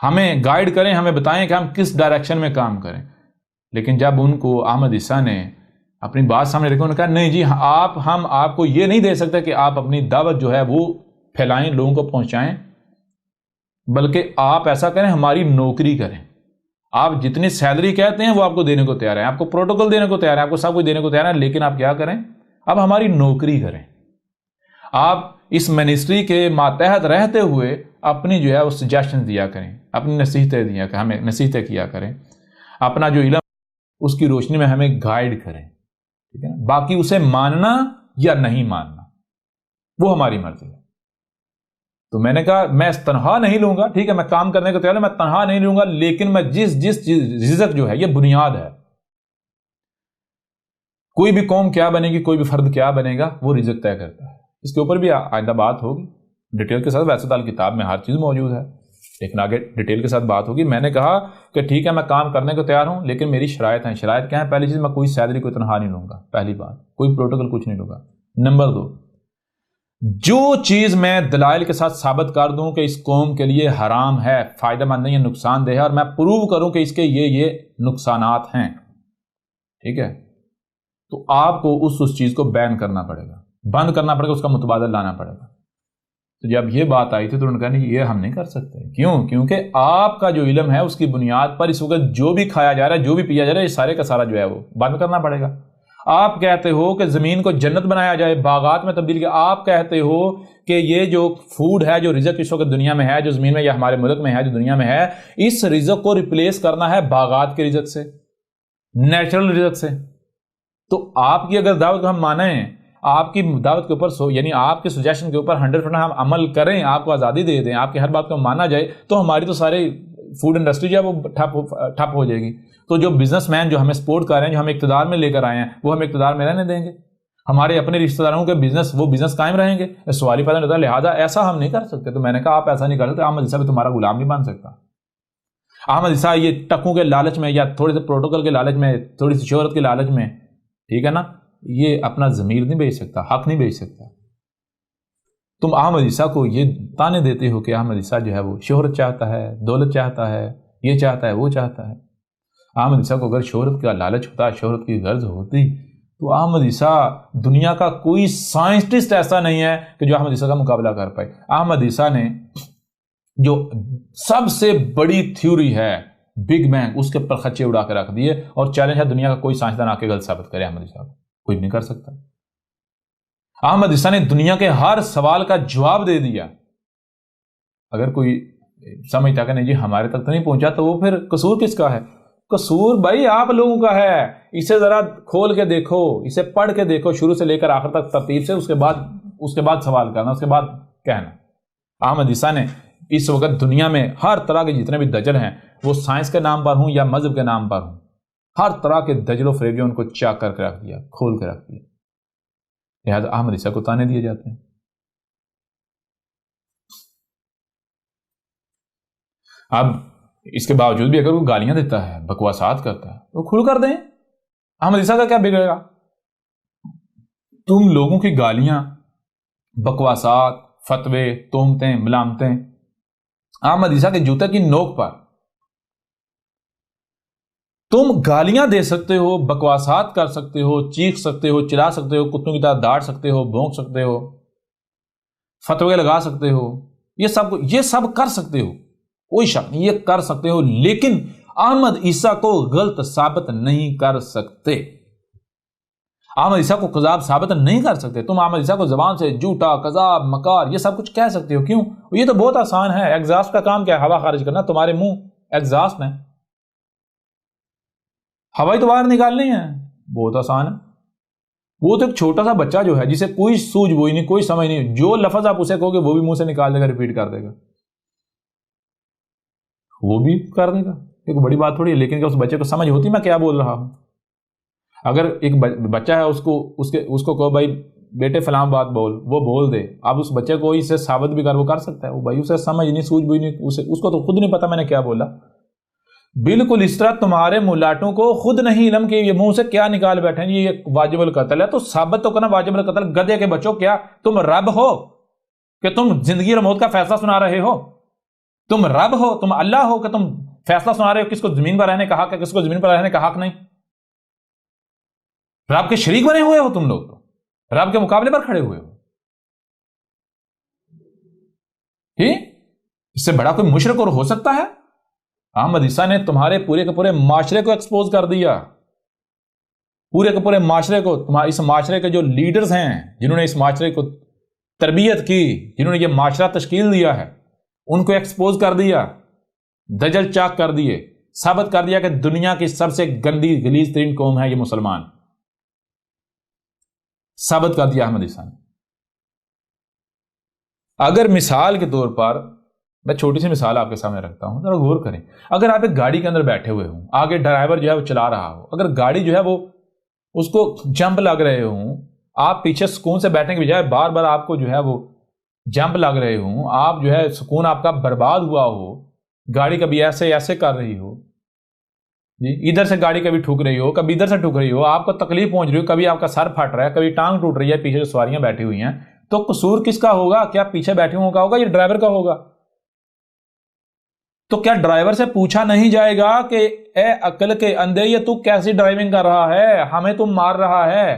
ہمیں گائیڈ کریں، ہمیں بتائیں کہ ہم کس ڈائریکشن میں کام کریں۔ لیکن جب ان کو احمد عیسیٰ نے اپنی بات سامنے رکھی، انہوں نے کہا نہیں جی، ہم آپ کو یہ نہیں دے سکتے کہ آپ اپنی دعوت جو ہے وہ پھیلائیں، لوگوں کو پہنچائیں، بلکہ آپ ایسا کریں، ہماری نوکری کریں، آپ جتنی سیلری کہتے ہیں وہ آپ کو دینے کو تیار ہیں، آپ کو پروٹوکول دینے کو تیار ہیں، آپ کو سب کچھ دینے کو تیار ہیں، لیکن آپ کیا کریں؟ اب ہماری نوکری کریں، آپ اس منسٹری کے ماتحت رہتے ہوئے اپنی جو ہے وہ سجیشن دیا کریں، اپنی نصیحتیں دیا کریں، ہمیں نصیحتیں کیا کریں، اپنا جو علم اس کی روشنی میں ہمیں گائیڈ کریں، ٹھیک ہے نا؟ باقی اسے ماننا یا نہیں ماننا وہ ہماری مرضی ہے۔ تو میں نے کہا میں تنہا نہیں لوں گا، ٹھیک ہے، میں کام کرنے کو تیار ہوں، میں تنہا نہیں لوں گا، لیکن میں جس رزق جو ہے یہ بنیاد ہے، کوئی بھی قوم کیا بنے گی، کوئی بھی فرد کیا بنے گا، وہ رزق طے کرتا ہے۔ اس کے اوپر بھی آئندہ بات ہوگی ڈیٹیل کے ساتھ، ویسے تو کتاب میں ہر چیز موجود ہے۔ لیکن آگے ڈیٹیل کے ساتھ بات ہوگی. میں نے کہا کہ ٹھیک ہے میں کام کرنے کو تیار ہوں لیکن میری شرائط ہیں. شرائط کیا ہیں؟ پہلی چیز میں کوئی سیلری کوئی تنخواہ نہیں لوں گا. پہلی بات کوئی پروٹوکول کچھ نہیں لوں گا. نمبر 2 جو چیز میں دلائل کے ساتھ ثابت کر دوں کہ اس قوم کے لیے حرام ہے, فائدہ مند نہیں ہے, نقصان دہ ہے, اور میں پروو کروں کہ اس کے یہ نقصانات ہیں, ٹھیک ہے, تو آپ کو اس چیز کو بین کرنا پڑے گا, بند کرنا پڑے گا, اس کا متبادل لانا پڑے گا. تو جب یہ بات آئی تھی تو انہوں نے کہا نہیں یہ ہم نہیں کر سکتے. کیوں؟ کیونکہ آپ کا جو علم ہے اس کی بنیاد پر اس وقت جو بھی کھایا جا رہا ہے, جو بھی پیا جا رہا ہے, یہ سارے کا سارا جو ہے وہ بند کرنا پڑے گا. آپ کہتے ہو کہ زمین کو جنت بنایا جائے, باغات میں تبدیل کیا. آپ کہتے ہو کہ یہ جو فوڈ ہے, جو رزق اس وقت دنیا میں ہے, جو زمین میں یا ہمارے ملک میں ہے, جو دنیا میں ہے, اس رزق کو ریپلیس کرنا ہے باغات کے رزق سے, نیچرل رزق سے. تو آپ کی اگر دعوت کو ہم مانیں, آپ کی دعوت کے اوپر یعنی آپ کے سجیشن کے اوپر 100% ہم عمل کریں, آپ کو آزادی دے دیں, آپ کی ہر بات کو مانا جائے, تو ہماری تو ساری فوڈ انڈسٹری جو ہے وہ ٹھپ ہو جائے گی. تو جو بزنس مین جو ہمیں سپورٹ کر رہے ہیں, جو ہمیں اقتدار میں لے کر آئے ہیں, وہ ہمیں اقتدار میں رہنے دیں گے. ہمارے اپنے رشتہ داروں کے بزنس قائم رہیں گے. سوال ہی پیدا نہیں ہوتا. لہٰذا ایسا ہم نہیں کر سکتے. تو میں نے کہا آپ ایسا نہیں کر سکتے. احمد عیسیٰ بھی تمہارا غلام نہیں بن سکتا. احمد عیسیٰ یہ ٹکوں کے لالچ میں یا تھوڑے سے پروٹوکول کے لالچ میں, تھوڑی سی شہرت کے لالچ میں, ٹھیک ہے نا, یہ اپنا ضمیر نہیں بیچ سکتا, حق نہیں بیچ سکتا. تم احمد عیسیٰ کو یہ تانے دیتے ہو کہ احمد عیسیٰ جو ہے وہ شہرت چاہتا ہے, دولت چاہتا ہے, یہ چاہتا ہے, وہ چاہتا ہے. احمد عیسیٰ کو اگر شہرت کا لالچ ہوتا, شہرت کی غرض ہوتی, تو احمد عیسیٰ دنیا کا کوئی سائنسٹسٹ ایسا نہیں ہے کہ جو احمد عیسیٰ کا مقابلہ کر پائے. احمد عیسیٰ نے جو سب سے بڑی تھیوری ہے بگ بینگ, اس کے پر خچے اڑا کے رکھ دیے, اور چیلنج ہے دنیا کا کوئی سائنسدان آ کے غلط ثابت کرے احمد عیسیٰ کو. کوئی نہیں کر سکتا. احمد عیسیٰ نے دنیا کے ہر سوال کا جواب دے دیا. اگر کوئی سمجھتا کہ نہیں جی ہمارے تک تو نہیں پہنچا, تو وہ پھر قصور کس کا ہے؟ قصور بھائی آپ لوگوں کا ہے. اسے ذرا کھول کے دیکھو, اسے پڑھ کے دیکھو شروع سے لے کر آخر تک ترتیب سے, اس کے بعد سوال کرنا, اس کے بعد کہنا. احمد عیسیٰ نے اس وقت دنیا میں ہر طرح کے جتنے بھی دجل ہیں, وہ سائنس کے نام پر ہوں یا مذہب کے نام پر ہوں, ہر طرح کے دجل و فریب ان کو چاک کر کے رکھ دیا, کھول کے رکھ دیا. لہٰذا احمد عیسیٰ کو تانے دیے جاتے ہیں. اب اس کے باوجود بھی اگر وہ گالیاں دیتا ہے, بکواسات کرتا ہے, تو کھل کر دیں. احمد عیسیٰ کا کیا بگڑے گا؟ تم لوگوں کی گالیاں, بکواسات, فتوے, تہمتیں, ملامتیں احمد عیسیٰ کے جوتے کی نوک پر. تم گالیاں دے سکتے ہو, بکواسات کر سکتے ہو, چیخ سکتے ہو, چلا سکتے ہو, کتوں کی طرح ڈانٹ سکتے ہو, بھونک سکتے ہو, فتوے لگا سکتے ہو, یہ سب کر سکتے ہو, کوئی شک نہیں, یہ کر سکتے ہو, لیکن احمد عیسیٰ کو غلط ثابت نہیں کر سکتے. احمد عیسیٰ کو کذاب ثابت نہیں کر سکتے. تم احمد عیسیٰ کو زبان سے جھوٹا, کذاب, مکار, یہ سب کچھ کہہ سکتے ہو. کیوں؟ یہ تو بہت آسان ہے. ایگزاسٹ کا کام کیا ہے؟ ہوا خارج کرنا. تمہارے منہ ایگزاسٹ میں ہوائی تو باہر نکالنی ہے, بہت آسان ہے. وہ تو ایک چھوٹا سا بچہ جو ہے, جسے کوئی سوجھ بوئی نہیں, کوئی سمجھ نہیں, جو لفظ آپ اسے کہو گے وہ بھی منہ سے نکال دے گا, ریپیٹ کر دے گا, وہ بھی کر دے گا. ایک بڑی بات تھوڑی ہے. لیکن کہ اس بچے کو سمجھ ہوتی میں کیا بول رہا ہوں. اگر ایک بچہ ہے, اس کو کہو بھائی بیٹے فلاں بات بول, وہ بول دے. اب اس بچے کو اسے ثابت بھی وہ کر سکتا ہے. وہ بھائی اسے سمجھ نہیں, سوجھ بوئی نہیں, اس کو تو خود نہیں پتا میں نے کیا بولا. بالکل اس طرح تمہارے ملاٹوں کو خود نہیں علم کہ یہ منہ سے کیا نکال بیٹھے ہیں, یہ واجب القتل ہے, تو ثابت تو کرنا واجب القتل. گدھے کے بچوں, کیا تم رب ہو کہ تم زندگی اور موت کا فیصلہ سنا رہے ہو؟ تم رب ہو, تم اللہ ہو کہ تم فیصلہ سنا رہے ہو کس کو زمین پر رہنے کا حق ہے, کس کو زمین پر رہنے کا حق نہیں؟ رب کے شریک بنے ہوئے ہو تم لوگ, تو رب کے مقابلے پر کھڑے ہوئے ہو. اس سے بڑا کوئی مشرک اور ہو سکتا ہے؟ احمد عیسیٰ نے تمہارے پورے کے پورے معاشرے کو ایکسپوز کر دیا. پورے کے پورے معاشرے کو, اس معاشرے کے جو لیڈرز ہیں, جنہوں نے اس معاشرے کو تربیت کی, جنہوں نے یہ معاشرہ تشکیل دیا ہے, ان کو ایکسپوز کر دیا, دجل چاک کر دیے, ثابت کر دیا کہ دنیا کی سب سے گندی غلیظ ترین قوم ہے یہ مسلمان. ثابت کر دیا احمد عیسیٰ نے. اگر مثال کے طور پر میں چھوٹی سی مثال آپ کے سامنے رکھتا ہوں, ذرا غور کریں. اگر آپ ایک گاڑی کے اندر بیٹھے ہوئے ہوں, آگے ڈرائیور جو ہے وہ چلا رہا ہو, اگر گاڑی جو ہے وہ اس کو جمپ لگ رہے ہوں, آپ پیچھے سکون سے بیٹھنے کے بجائے بار بار آپ کو جو ہے وہ جمپ لگ رہے ہوں, آپ جو ہے سکون آپ کا برباد ہوا ہو, گاڑی کبھی ایسے ایسے کر رہی ہو جی، ادھر سے گاڑی کبھی ٹھوک رہی ہو، کبھی ادھر سے ٹھوک رہی ہو، آپ کو تکلیف پہنچ رہی ہو، کبھی آپ کا سر پھٹ رہا ہے، کبھی ٹانگ ٹوٹ رہی ہے، پیچھے جو سواریاں بیٹھی ہوئی ہیں، تو قصور کس کا ہوگا؟ کیا پیچھے بیٹھے ہوں کا ہوگا یا ڈرائیور کا ہوگا؟ تو کیا ڈرائیور سے پوچھا نہیں جائے گا کہ اے عقل کے اندھے، یہ تو کیسی ڈرائیونگ کر رہا ہے، ہمیں تو مار رہا ہے؟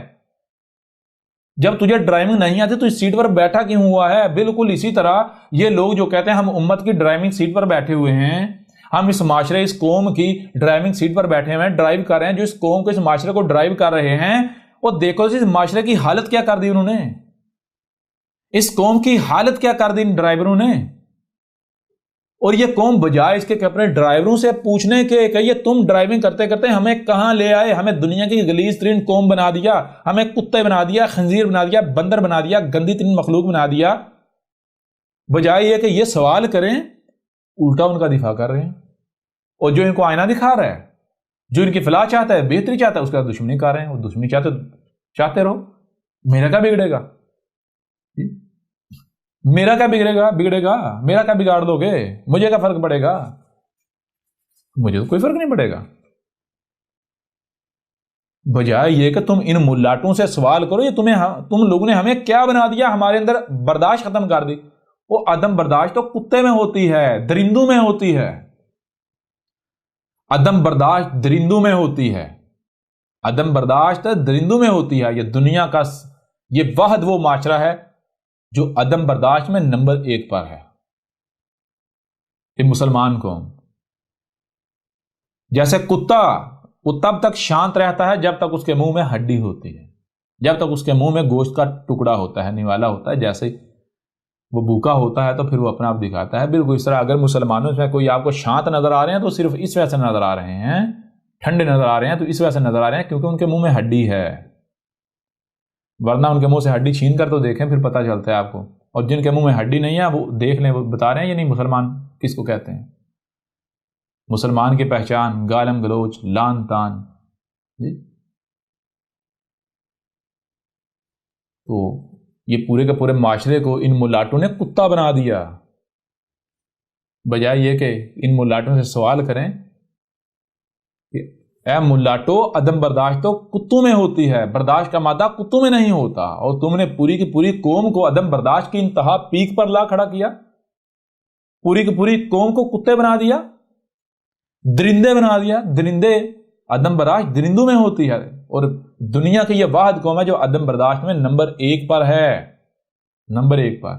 جب تجھے ڈرائیونگ نہیں آتی تو اس سیٹ پر بیٹھا کیوں ہوا ہے؟ بالکل اسی طرح یہ لوگ جو کہتے ہیں ہم امت کی ڈرائیونگ سیٹ پر بیٹھے ہوئے ہیں، ہم اس معاشرے اس قوم کی ڈرائیونگ سیٹ پر بیٹھے ہوئے ہیں، ڈرائیو کر رہے ہیں، جو اس قوم کو اس معاشرے کو ڈرائیو کر رہے ہیں، اور دیکھو اس معاشرے کی حالت کیا کر دی انہوں نے، اس قوم کی حالت کیا کر دی ان ڈرائیوروں نے۔ اور یہ قوم بجائے اس کے کہ اپنے ڈرائیوروں سے پوچھنے کے کہ یہ تم ڈرائیونگ کرتے کرتے ہمیں کہاں لے آئے، ہمیں دنیا کی غلیظ ترین قوم بنا دیا، ہمیں کتے بنا دیا، خنزیر بنا دیا، بندر بنا دیا، گندی ترین مخلوق بنا دیا، بجائے یہ کہ یہ سوال کریں، الٹا ان کا دفاع کر رہے ہیں۔ اور جو ان کو آئینہ دکھا رہا ہے، جو ان کی فلاح چاہتا ہے، بہتری چاہتا ہے، اس کا دشمنی کر رہے ہیں۔ وہ دشمنی چاہتے رہو، میرا کیا بگڑے گا؟ میرا کیا بگڑے گا؟ میرا کیا بگاڑ دو گے؟ مجھے کیا فرق پڑے گا؟ مجھے تو کوئی فرق نہیں پڑے گا۔ بجائے یہ کہ تم ان ملاٹوں سے سوال کرو، یہ تم لوگوں نے ہمیں کیا بنا دیا، ہمارے اندر برداشت ختم کر دی۔ وہ عدم برداشت تو کتے میں ہوتی ہے، درندوں میں ہوتی ہے۔ عدم برداشت درندوں میں ہوتی ہے، عدم برداشت درندوں میں ہوتی ہے۔ یہ دنیا کا یہ واحد وہ معاشرہ ہے جو عدم برداشت میں نمبر 1 پر ہے۔ یہ مسلمان قوم، جیسے کتا تب تک شانت رہتا ہے جب تک اس کے منہ میں ہڈی ہوتی ہے، جب تک اس کے منہ میں گوشت کا ٹکڑا ہوتا ہے، نوالا ہوتا ہے، جیسے وہ بھوکا ہوتا ہے تو پھر وہ اپنا آپ دکھاتا ہے۔ بالکل اس طرح اگر مسلمانوں میں کوئی آپ کو شانت نظر آ رہے ہیں تو صرف اس وجہ سے نظر آ رہے ہیں، ٹھنڈے نظر آ رہے ہیں تو اس وجہ سے نظر آ رہے ہیں کیونکہ ان کے منہ میں ہڈی ہے، ورنہ ان کے منہ سے ہڈی چھین کر تو دیکھیں، پھر پتہ چلتا ہے آپ کو۔ اور جن کے منہ میں ہڈی نہیں ہے وہ دیکھ لیں، وہ بتا رہے ہیں یہ نہیں مسلمان کس کو کہتے ہیں۔ مسلمان کی پہچان گالم گلوچ، لان تان جی۔ تو یہ پورے کے پورے معاشرے کو ان ملاٹوں نے کتا بنا دیا، بجائے یہ کہ ان ملاٹوں سے سوال کریں کہ اے ملاٹو، عدم برداشت تو کتوں میں ہوتی ہے، برداشت کا مادہ کتوں میں نہیں ہوتا، اور تم نے پوری کی پوری قوم کو عدم برداشت کی انتہا پیک پر لا کھڑا کیا، پوری کی پوری قوم کو کتے بنا دیا، درندے بنا دیا۔ درندے، عدم برداشت درندوں میں ہوتی ہے، اور دنیا کی یہ واحد قوم ہے جو عدم برداشت میں نمبر 1 پر ہے، نمبر 1 پر۔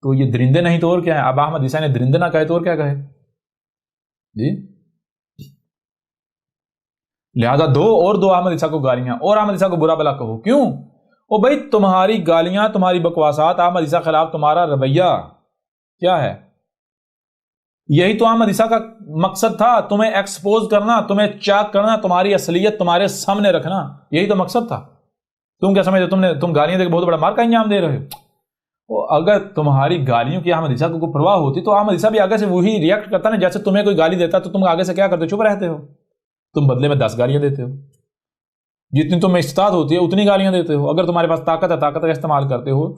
تو یہ درندے نہیں تو اور کیا ہے؟ اب احمد عیسیٰ نے درندے نہ کہے تو اور کیا کہے جی؟ لہذا دو احمد عیسیٰ کو گالیاں، اور احمد عیسیٰ کو برا بلا کہو، کیوں؟ او بھائی تمہاری گالیاں، تمہاری بکواسات، احمد عیسیٰ خلاف تمہارا رویہ کیا ہے؟ یہی تو احمد عیسیٰ کا مقصد تھا، تمہیں ایکسپوز کرنا، تمہیں چاک کرنا، تمہاری اصلیت تمہارے سامنے رکھنا، یہی تو مقصد تھا۔ تم کیا سمجھتے تم گالیاں دے کے بہت بڑا مار کا انجام دے رہے ہو؟ اگر تمہاری گالیوں کی احمد عیسیٰ کو کوئی پرواہ ہوتی تو احمد عیسیٰ بھی آگے سے وہی ریئیکٹ کرتا نا، جیسے تمہیں کوئی گالی دیتا تو تم آگے سے کیا کرتے؟ چپ رہتے ہو، تم بدلے میں 10 گالیاں دیتے ہو، جتنی تمہیں استطاعت ہوتی ہے اتنی گالیاں دیتے ہو۔ اگر تمہارے پاس طاقت ہے، طاقت کا استعمال کرتے ہو۔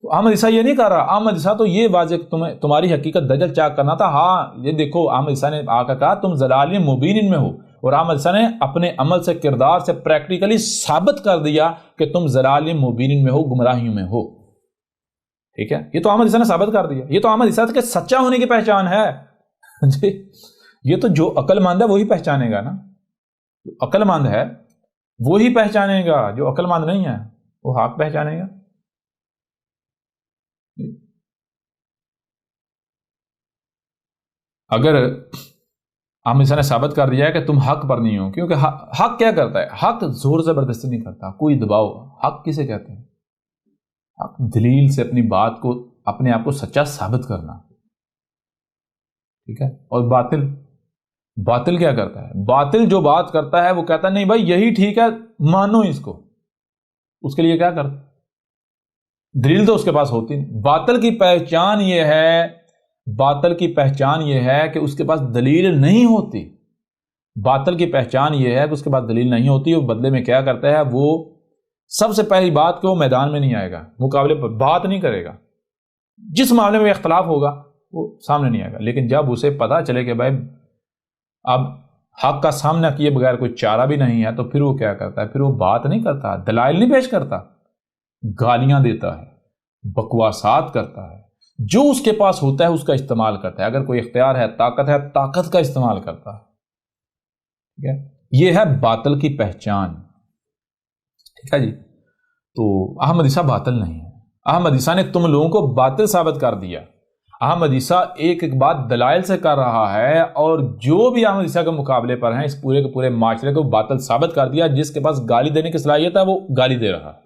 تو احمد عیسیٰ یہ نہیں کر رہا، احمد عیسیٰ تو یہ واضح تمہاری حقیقت دجل چاک کرنا تھا۔ ہاں یہ دیکھو، احمد عیسیٰ نے آ کر کہا تم ضلال مبین ان میں ہو، اور احمد عیسیٰ نے اپنے عمل سے، کردار سے پریکٹیکلی ثابت کر دیا کہ تم ضلال مبین ان میں ہو، گمراہیوں میں ہو۔ ٹھیک ہے، یہ تو احمد عیسیٰ نے ثابت کر دیا، یہ تو احمد عیسیٰ کے سچا ہونے کی پہچان ہے جی۔ یہ تو جو عقل مند ہے وہی پہچانے گا نا، جو عقل مند ہے وہی پہچانے گا، جو عقل مند نہیں ہے وہ حق پہچانے گا۔ اگر احمد عیسیٰ نے ثابت کر دیا ہے کہ تم حق پر نہیں ہو، کیونکہ حق کیا کرتا ہے؟ حق زور زبردستی نہیں کرتا، کوئی دباؤ۔ حق کسے کہتے ہیں؟ حق دلیل سے اپنی بات کو، اپنے آپ کو سچا ثابت کرنا، ٹھیک ہے۔ اور باطل کیا کرتا ہے؟ باطل جو بات کرتا ہے وہ کہتا ہے نہیں بھائی یہی ٹھیک ہے، مانو اس کو، اس کے لیے کیا کرتا؟ دلیل تو اس کے پاس ہوتی نہیں۔ باطل کی پہچان یہ ہے کہ اس کے پاس دلیل نہیں ہوتی، باطل کی پہچان یہ ہے کہ اس کے پاس دلیل نہیں ہوتی، وہ بدلے میں کیا کرتا ہے؟ وہ سب سے پہلی بات کہ وہ میدان میں نہیں آئے گا، مقابلے پر بات نہیں کرے گا، جس معاملے میں اختلاف ہوگا وہ سامنے نہیں آئے گا. لیکن جب اسے پتا چلے کہ بھائی اب حق کا سامنا کیے بغیر کوئی چارہ بھی نہیں ہے، تو پھر وہ کیا کرتا ہے؟ پھر وہ بات نہیں کرتا، دلائل نہیں پیش کرتا، گالیاں دیتا ہے، بکواسات کرتا ہے، جو اس کے پاس ہوتا ہے اس کا استعمال کرتا ہے. اگر کوئی اختیار ہے، طاقت کا استعمال کرتا ہے. ٹھیک ہے، یہ ہے باطل کی پہچان. ٹھیک ہے جی. تو احمد عیسیٰ باطل نہیں ہے. احمد عیسیٰ نے تم لوگوں کو باطل ثابت کر دیا. احمد عیسیٰ ایک بات دلائل سے کر رہا ہے، اور جو بھی احمد عیسیٰ کے مقابلے پر ہیں اس پورے کے پورے معاشرے کو باطل ثابت کر دیا. جس کے پاس گالی دینے کی صلاحیت ہے وہ گالی دے رہا ہے،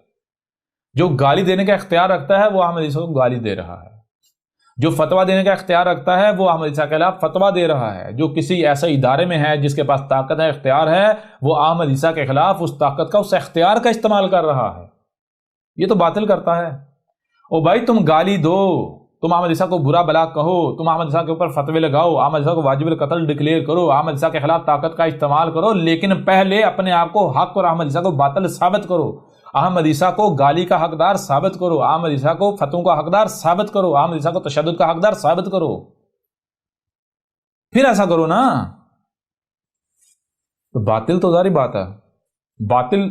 جو گالی دینے کا اختیار رکھتا ہے وہ احمد عیسیٰ کو گالی دے رہا ہے، جو فتویٰ دینے کا اختیار رکھتا ہے وہ احمد عیسیٰ کے خلاف فتویٰ دے رہا ہے، جو کسی ایسے ادارے میں ہے جس کے پاس طاقت ہے، اختیار ہے، وہ احمد عیسیٰ کے خلاف اس طاقت کا، اس اختیار کا استعمال کر رہا ہے. یہ تو باطل کرتا ہے. او بھائی تم گالی دو، تم احمد عیسیٰ کو برا بلا کہو، تم احمد عیسیٰ کے اوپر فتوے لگاؤ، احمد عیسیٰ کو واجب القتل ڈکلیئر کرو، احمد عیسیٰ کے خلاف طاقت کا استعمال کرو، لیکن پہلے اپنے آپ کو حق اور احمد عیسیٰ کو باطل ثابت کرو. احمد عیسیٰ کو گالی کا حقدار ثابت کرو، احمد عیسیٰ کو فتووں کا حقدار ثابت کرو، احمد عیسیٰ کو تشدد کا حقدار ثابت کرو. پھر ایسا کرو نا. تو باطل تو ظاہری بات ہے. باطل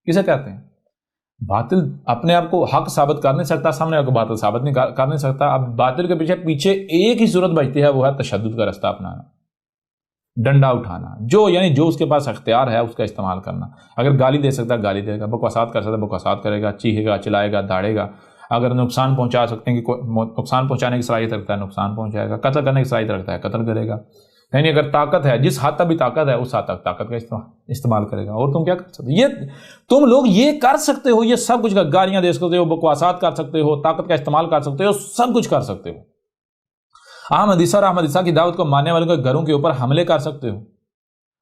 کسے کہتے ہیں؟ باطل اپنے آپ کو حق ثابت کر نہیں سکتا، سامنے آپ کو باطل ثابت نہیں کر نہیں سکتا. اب باطل کے پیچھے ایک ہی صورت بچتی ہے، وہ ہے تشدد کا رستہ اپنانا، ڈنڈا اٹھانا، جو اس کے پاس اختیار ہے اس کا استعمال کرنا. اگر گالی دے سکتا ہے گالی دے گا، بکواسات کر سکتا ہے بکواسات کرے گا، چیخے گا، چلائے گا، داڑے گا. اگر نقصان پہنچا سکتے ہیں کہ نقصان پہنچانے کی صلاحیت رکھتا ہے نقصان پہنچائے گا، قتل کرنے کی صلاحیت رکھتا ہے قتل کرے گا. یعنی اگر طاقت ہے، جس حد تک بھی طاقت ہے اس حد تک طاقت کا استعمال کرے گا. اور تم کیا کر سکتے؟ یہ تم لوگ یہ کر سکتے ہو، یہ سب کچھ، گالیاں دے سکتے ہو، بکواسات کر سکتے ہو، طاقت کا استعمال کر سکتے ہو، سب کچھ کر سکتے ہو. احمد عیسیٰ اور احمد عیسیٰ کی دعوت کو ماننے والوں کے گھروں کے اوپر حملے کر سکتے ہو،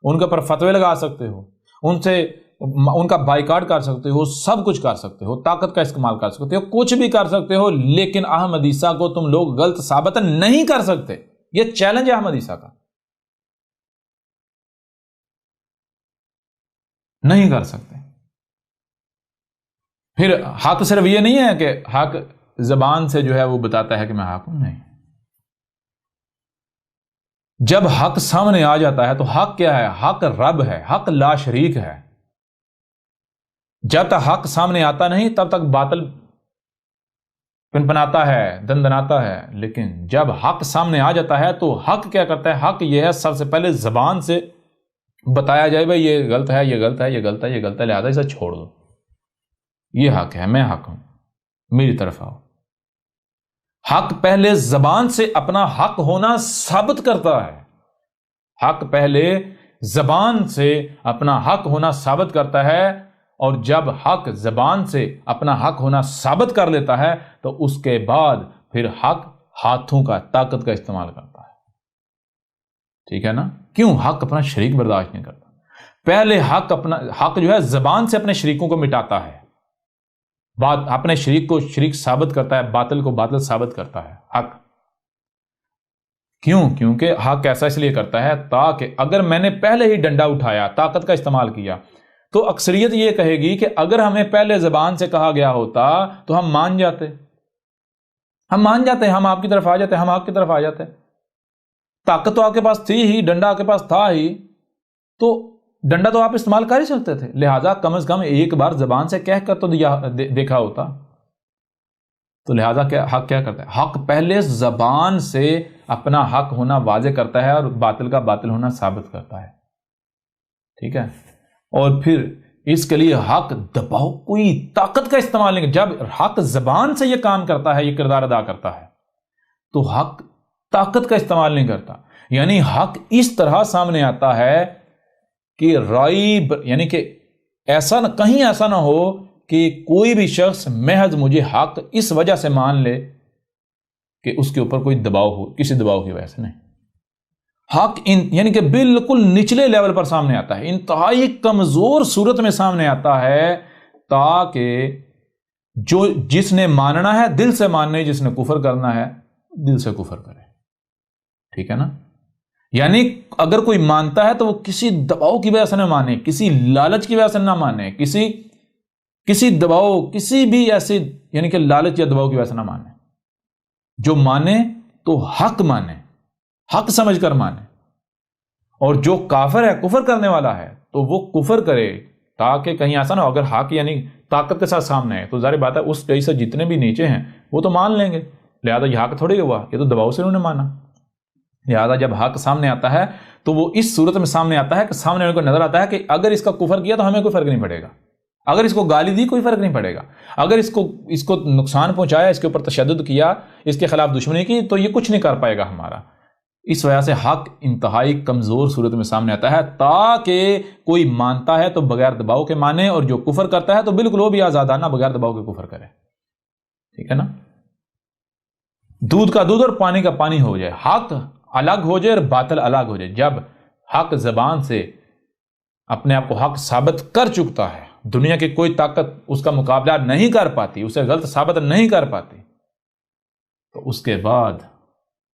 ان کے اوپر فتوے لگا سکتے ہو، ان کا بائیکاٹ کر سکتے ہو، سب کچھ کر سکتے ہو، طاقت کا استعمال کر سکتے ہو، کچھ بھی کر سکتے ہو. لیکن احمد عیسیٰ کو تم لوگ غلط ثابت نہیں کر سکتے. یہ چیلنج ہے احمد عیسیٰ کا، نہیں کر سکتے. پھر حق صرف یہ نہیں ہے کہ حق زبان سے جو ہے وہ بتاتا ہے کہ میں حق ہوں، نہیں. جب حق سامنے آ جاتا ہے تو حق کیا ہے؟ حق رب ہے، حق لا شریک ہے. جب تک حق سامنے آتا نہیں تب تک باطل پنپناتا ہے، دندناتا ہے. لیکن جب حق سامنے آ جاتا ہے تو حق کیا کرتا ہے؟ حق یہ ہے سب سے پہلے زبان سے بتایا جائے بھائی یہ غلط ہے، یہ غلط ہے، یہ غلط ہے، یہ غلط ہے، لہذا اسے چھوڑ دو. یہ حق ہے، میں حق ہوں، میری طرف آؤ. حق پہلے زبان سے اپنا حق ہونا ثابت کرتا ہے. حق پہلے زبان سے اپنا حق ہونا ثابت کرتا ہے، اور جب حق زبان سے اپنا حق ہونا ثابت کر لیتا ہے تو اس کے بعد پھر حق ہاتھوں کا، طاقت کا استعمال کرتا ہے. ٹھیک ہے نا؟ کیوں؟ حق اپنا شریک برداشت نہیں کرتا. پہلے حق جو ہے زبان سے اپنے شریکوں کو مٹاتا ہے، اپنے شریک کو شریک ثابت کرتا ہے، باطل کو باطل ثابت کرتا ہے. حق کیوں؟ کیونکہ حق ایسا اس لیے کرتا ہے تاکہ اگر میں نے پہلے ہی ڈنڈا اٹھایا، طاقت کا استعمال کیا، تو اکثریت یہ کہے گی کہ اگر ہمیں پہلے زبان سے کہا گیا ہوتا تو ہم مان جاتے، ہم آپ کی طرف آ جاتے، ہم حق کی طرف آ جاتے. طاقت تو آپ کے پاس تھی ہی، ڈنڈا آپ کے پاس تھا ہی، تو ڈنڈا تو آپ استعمال کر ہی سکتے تھے. لہٰذا کم از کم ایک بار زبان سے کہہ کر تو دیکھا ہوتا. تو لہٰذا حق کیا کرتا ہے؟ حق پہلے زبان سے اپنا حق ہونا واضح کرتا ہے اور باطل کا باطل ہونا ثابت کرتا ہے. ٹھیک ہے؟ اور پھر اس کے لیے حق دباؤ، کوئی طاقت کا استعمال نہیں. جب حق زبان سے یہ کام کرتا ہے، یہ کردار ادا کرتا ہے، تو حق طاقت کا استعمال نہیں کرتا. یعنی حق اس طرح سامنے آتا ہے کہ رائب، یعنی کہ کہیں ایسا نہ ہو کہ کوئی بھی شخص محض مجھے حق اس وجہ سے مان لے کہ اس کے اوپر کوئی دباؤ ہو، کسی دباؤ کی وجہ سے نہیں. حق یعنی کہ بالکل نچلے لیول پر سامنے آتا ہے، انتہائی کمزور صورت میں سامنے آتا ہے، تاکہ جس نے ماننا ہے دل سے ماننے، جس نے کفر کرنا ہے دل سے کفر کرے. ٹھیک ہے نا؟ یعنی اگر کوئی مانتا ہے تو وہ کسی دباؤ کی وجہ سے نہ مانے، کسی لالچ کی وجہ سے نہ مانے، کسی دباؤ، کسی بھی ایسی یعنی کہ لالچ یا دباؤ کی وجہ سے نہ مانے. جو مانے تو حق مانے، حق سمجھ کر مانے، اور جو کافر ہے، کفر کرنے والا ہے، تو وہ کفر کرے تاکہ کہیں ایسا نہ ہو اگر حق یعنی طاقت کے ساتھ سامنے ہے تو ظاہر بات ہے اس کئی سے جتنے بھی نیچے ہیں وہ تو مان لیں گے، لہذا یہ حق تھوڑی ہوا، یہ تو دباؤ سے انہوں نے مانا۔ لہذا جب حق سامنے آتا ہے تو وہ اس صورت میں سامنے آتا ہے کہ سامنے والے کو نظر آتا ہے کہ اگر اس کا کفر کیا تو ہمیں کوئی فرق نہیں پڑے گا، اگر اس کو گالی دی کوئی فرق نہیں پڑے گا، اگر اس کو نقصان پہنچایا، اس کے اوپر تشدد کیا، اس کے خلاف دشمنی کی، تو یہ کچھ نہیں کر پائے گا ہمارا۔ اس وجہ سے حق انتہائی کمزور صورت میں سامنے آتا ہے تاکہ کوئی مانتا ہے تو بغیر دباؤ کے مانے، اور جو کفر کرتا ہے تو بالکل وہ بھی آزادانہ بغیر دباؤ کے کفر کرے، ٹھیک ہے نا؟ دودھ کا دودھ اور پانی کا پانی ہو جائے، حق الگ ہو جائے اور باطل الگ ہو جائے۔ جب حق زبان سے اپنے آپ کو حق ثابت کر چکتا ہے، دنیا کی کوئی طاقت اس کا مقابلہ نہیں کر پاتی، اسے غلط ثابت نہیں کر پاتی، تو اس کے بعد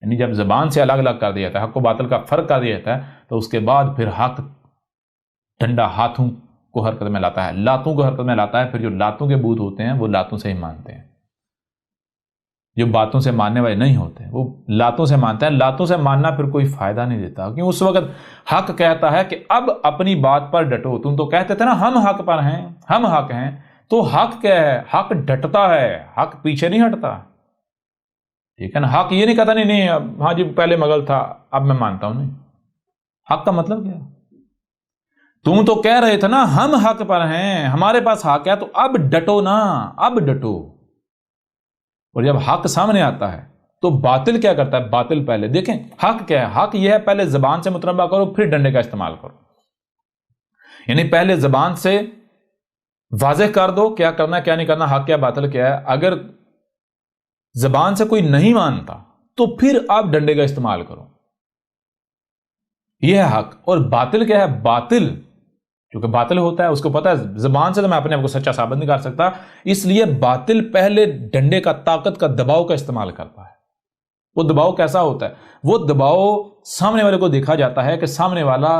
یعنی جب زبان سے الگ الگ کر دیا جاتا ہے، حق و باطل کا فرق کر دیا جاتا ہے، تو اس کے بعد پھر حق ڈنڈا ہاتھوں کو حرکت میں لاتا ہے، لاتوں کو حرکت میں لاتا ہے۔ پھر جو لاتوں کے بوت ہوتے ہیں وہ لاتوں سے ہی مانتے ہیں، جو باتوں سے ماننے والے نہیں ہوتے وہ لاتوں سے مانتے ہیں۔ لاتوں سے ماننا پھر کوئی فائدہ نہیں دیتا، کیونکہ اس وقت حق کہتا ہے کہ اب اپنی بات پر ڈٹو۔ تم تو کہتے تھے نا ہم حق پر ہیں، ہم حق ہیں، تو حق کیا ہے؟ حق ڈٹتا ہے، حق پیچھے نہیں ہٹتا، ٹھیک ہے نا؟ حق یہ نہیں کہتا نہیں ہاں جی پہلے مغل تھا اب میں مانتا ہوں، نہیں۔ حق کا مطلب کیا ہے؟ تم تو کہہ رہے تھے نا ہم حق پر ہیں، ہمارے پاس حق ہے، تو اب ڈٹو نا، اب ڈٹو۔ اور جب حق سامنے آتا ہے تو باطل کیا کرتا ہے؟ باطل پہلے دیکھیں حق کیا ہے، حق یہ ہے پہلے زبان سے متنبع کرو پھر ڈنڈے کا استعمال کرو، یعنی پہلے زبان سے واضح کر دو کیا کرنا ہے کیا نہیں کرنا، حق کیا باطل کیا ہے۔ اگر زبان سے کوئی نہیں مانتا تو پھر آپ ڈنڈے کا استعمال کرو، یہ ہے حق۔ اور باطل کیا ہے؟ باطل کیونکہ باطل ہوتا ہے اس کو پتا ہے زبان سے تو میں اپنے آپ کو سچا ثابت نہیں کر سکتا، اس لیے باطل پہلے ڈنڈے کا، طاقت کا، دباؤ کا استعمال کرتا ہے۔ وہ دباؤ کیسا ہوتا ہے؟ وہ دباؤ سامنے والے کو دیکھا جاتا ہے کہ سامنے والا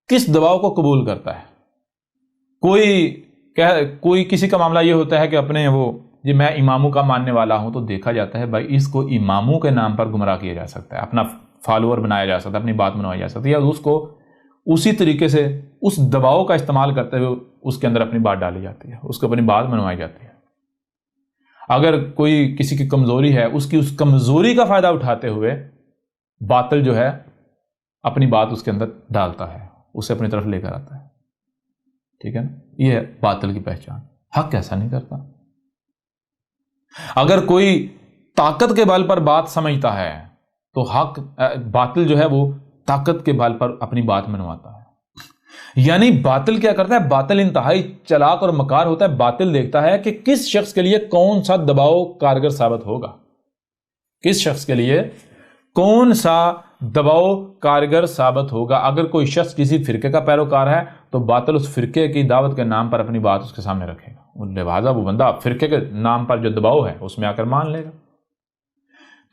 کس دباؤ کو قبول کرتا ہے۔ کوئی کسی کا معاملہ یہ ہوتا ہے کہ اپنے وہ جی میں اماموں کا ماننے والا ہوں، تو دیکھا جاتا ہے بھائی اس کو اماموں کے نام پر گمراہ کیا جا سکتا ہے، اپنا فالوور بنایا جا سکتا ہے، اپنی بات منوائی جا سکتی ہے، اور اس کو اسی طریقے سے اس دباؤ کا استعمال کرتے ہوئے اس کے اندر اپنی بات ڈالی جاتی ہے، اس کو اپنی بات منوائی جاتی ہے۔ اگر کوئی کسی کی کمزوری ہے، اس کمزوری کا فائدہ اٹھاتے ہوئے باطل جو ہے اپنی بات اس کے اندر ڈالتا ہے، اسے اپنی طرف لے کر آتا ہے، ٹھیک ہے نا؟ یہ ہے باطل کی پہچان۔ حق ایسا نہیں کرتا۔ اگر کوئی طاقت کے بل پر بات سمجھتا ہے تو باطل جو ہے وہ طاقت کے بل پر اپنی بات منواتا ہے۔ یعنی باطل کیا کرتا ہے؟ باطل انتہائی چلاک اور مکار ہوتا ہے۔ باطل دیکھتا ہے کہ کس شخص کے لیے کون سا دباؤ کارگر ثابت ہوگا، کس شخص کے لیے کون سا دباؤ کارگر ثابت ہوگا۔ اگر کوئی شخص کسی فرقے کا پیروکار ہے تو باطل اس فرقے کی دعوت کے نام پر اپنی بات اس کے سامنے رکھے گا، لہذا وہ بندہ فرقے کے نام پر جو دباؤ ہے اس میں آ کر مان لے گا۔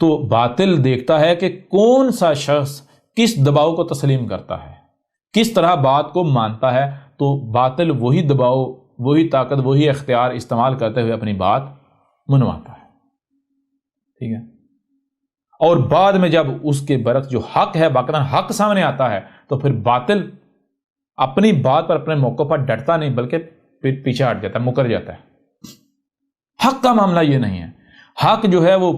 تو باطل دیکھتا ہے کہ کون سا شخص کس دباؤ کو تسلیم کرتا ہے، کس طرح بات کو مانتا ہے، تو باطل وہی دباؤ، وہی طاقت، وہی اختیار استعمال کرتے ہوئے اپنی بات منواتا ہے، ٹھیک ہے۔ اور بعد میں جب اس کے برعکس جو حق ہے، باقاعدہ حق سامنے آتا ہے، تو پھر باطل اپنی بات پر، اپنے موقع پر ڈٹتا نہیں بلکہ پیچھے ہٹ جاتا ہے، مکر جاتا ہے۔ حق کا معاملہ یہ نہیں ہے۔ حق جو ہے وہ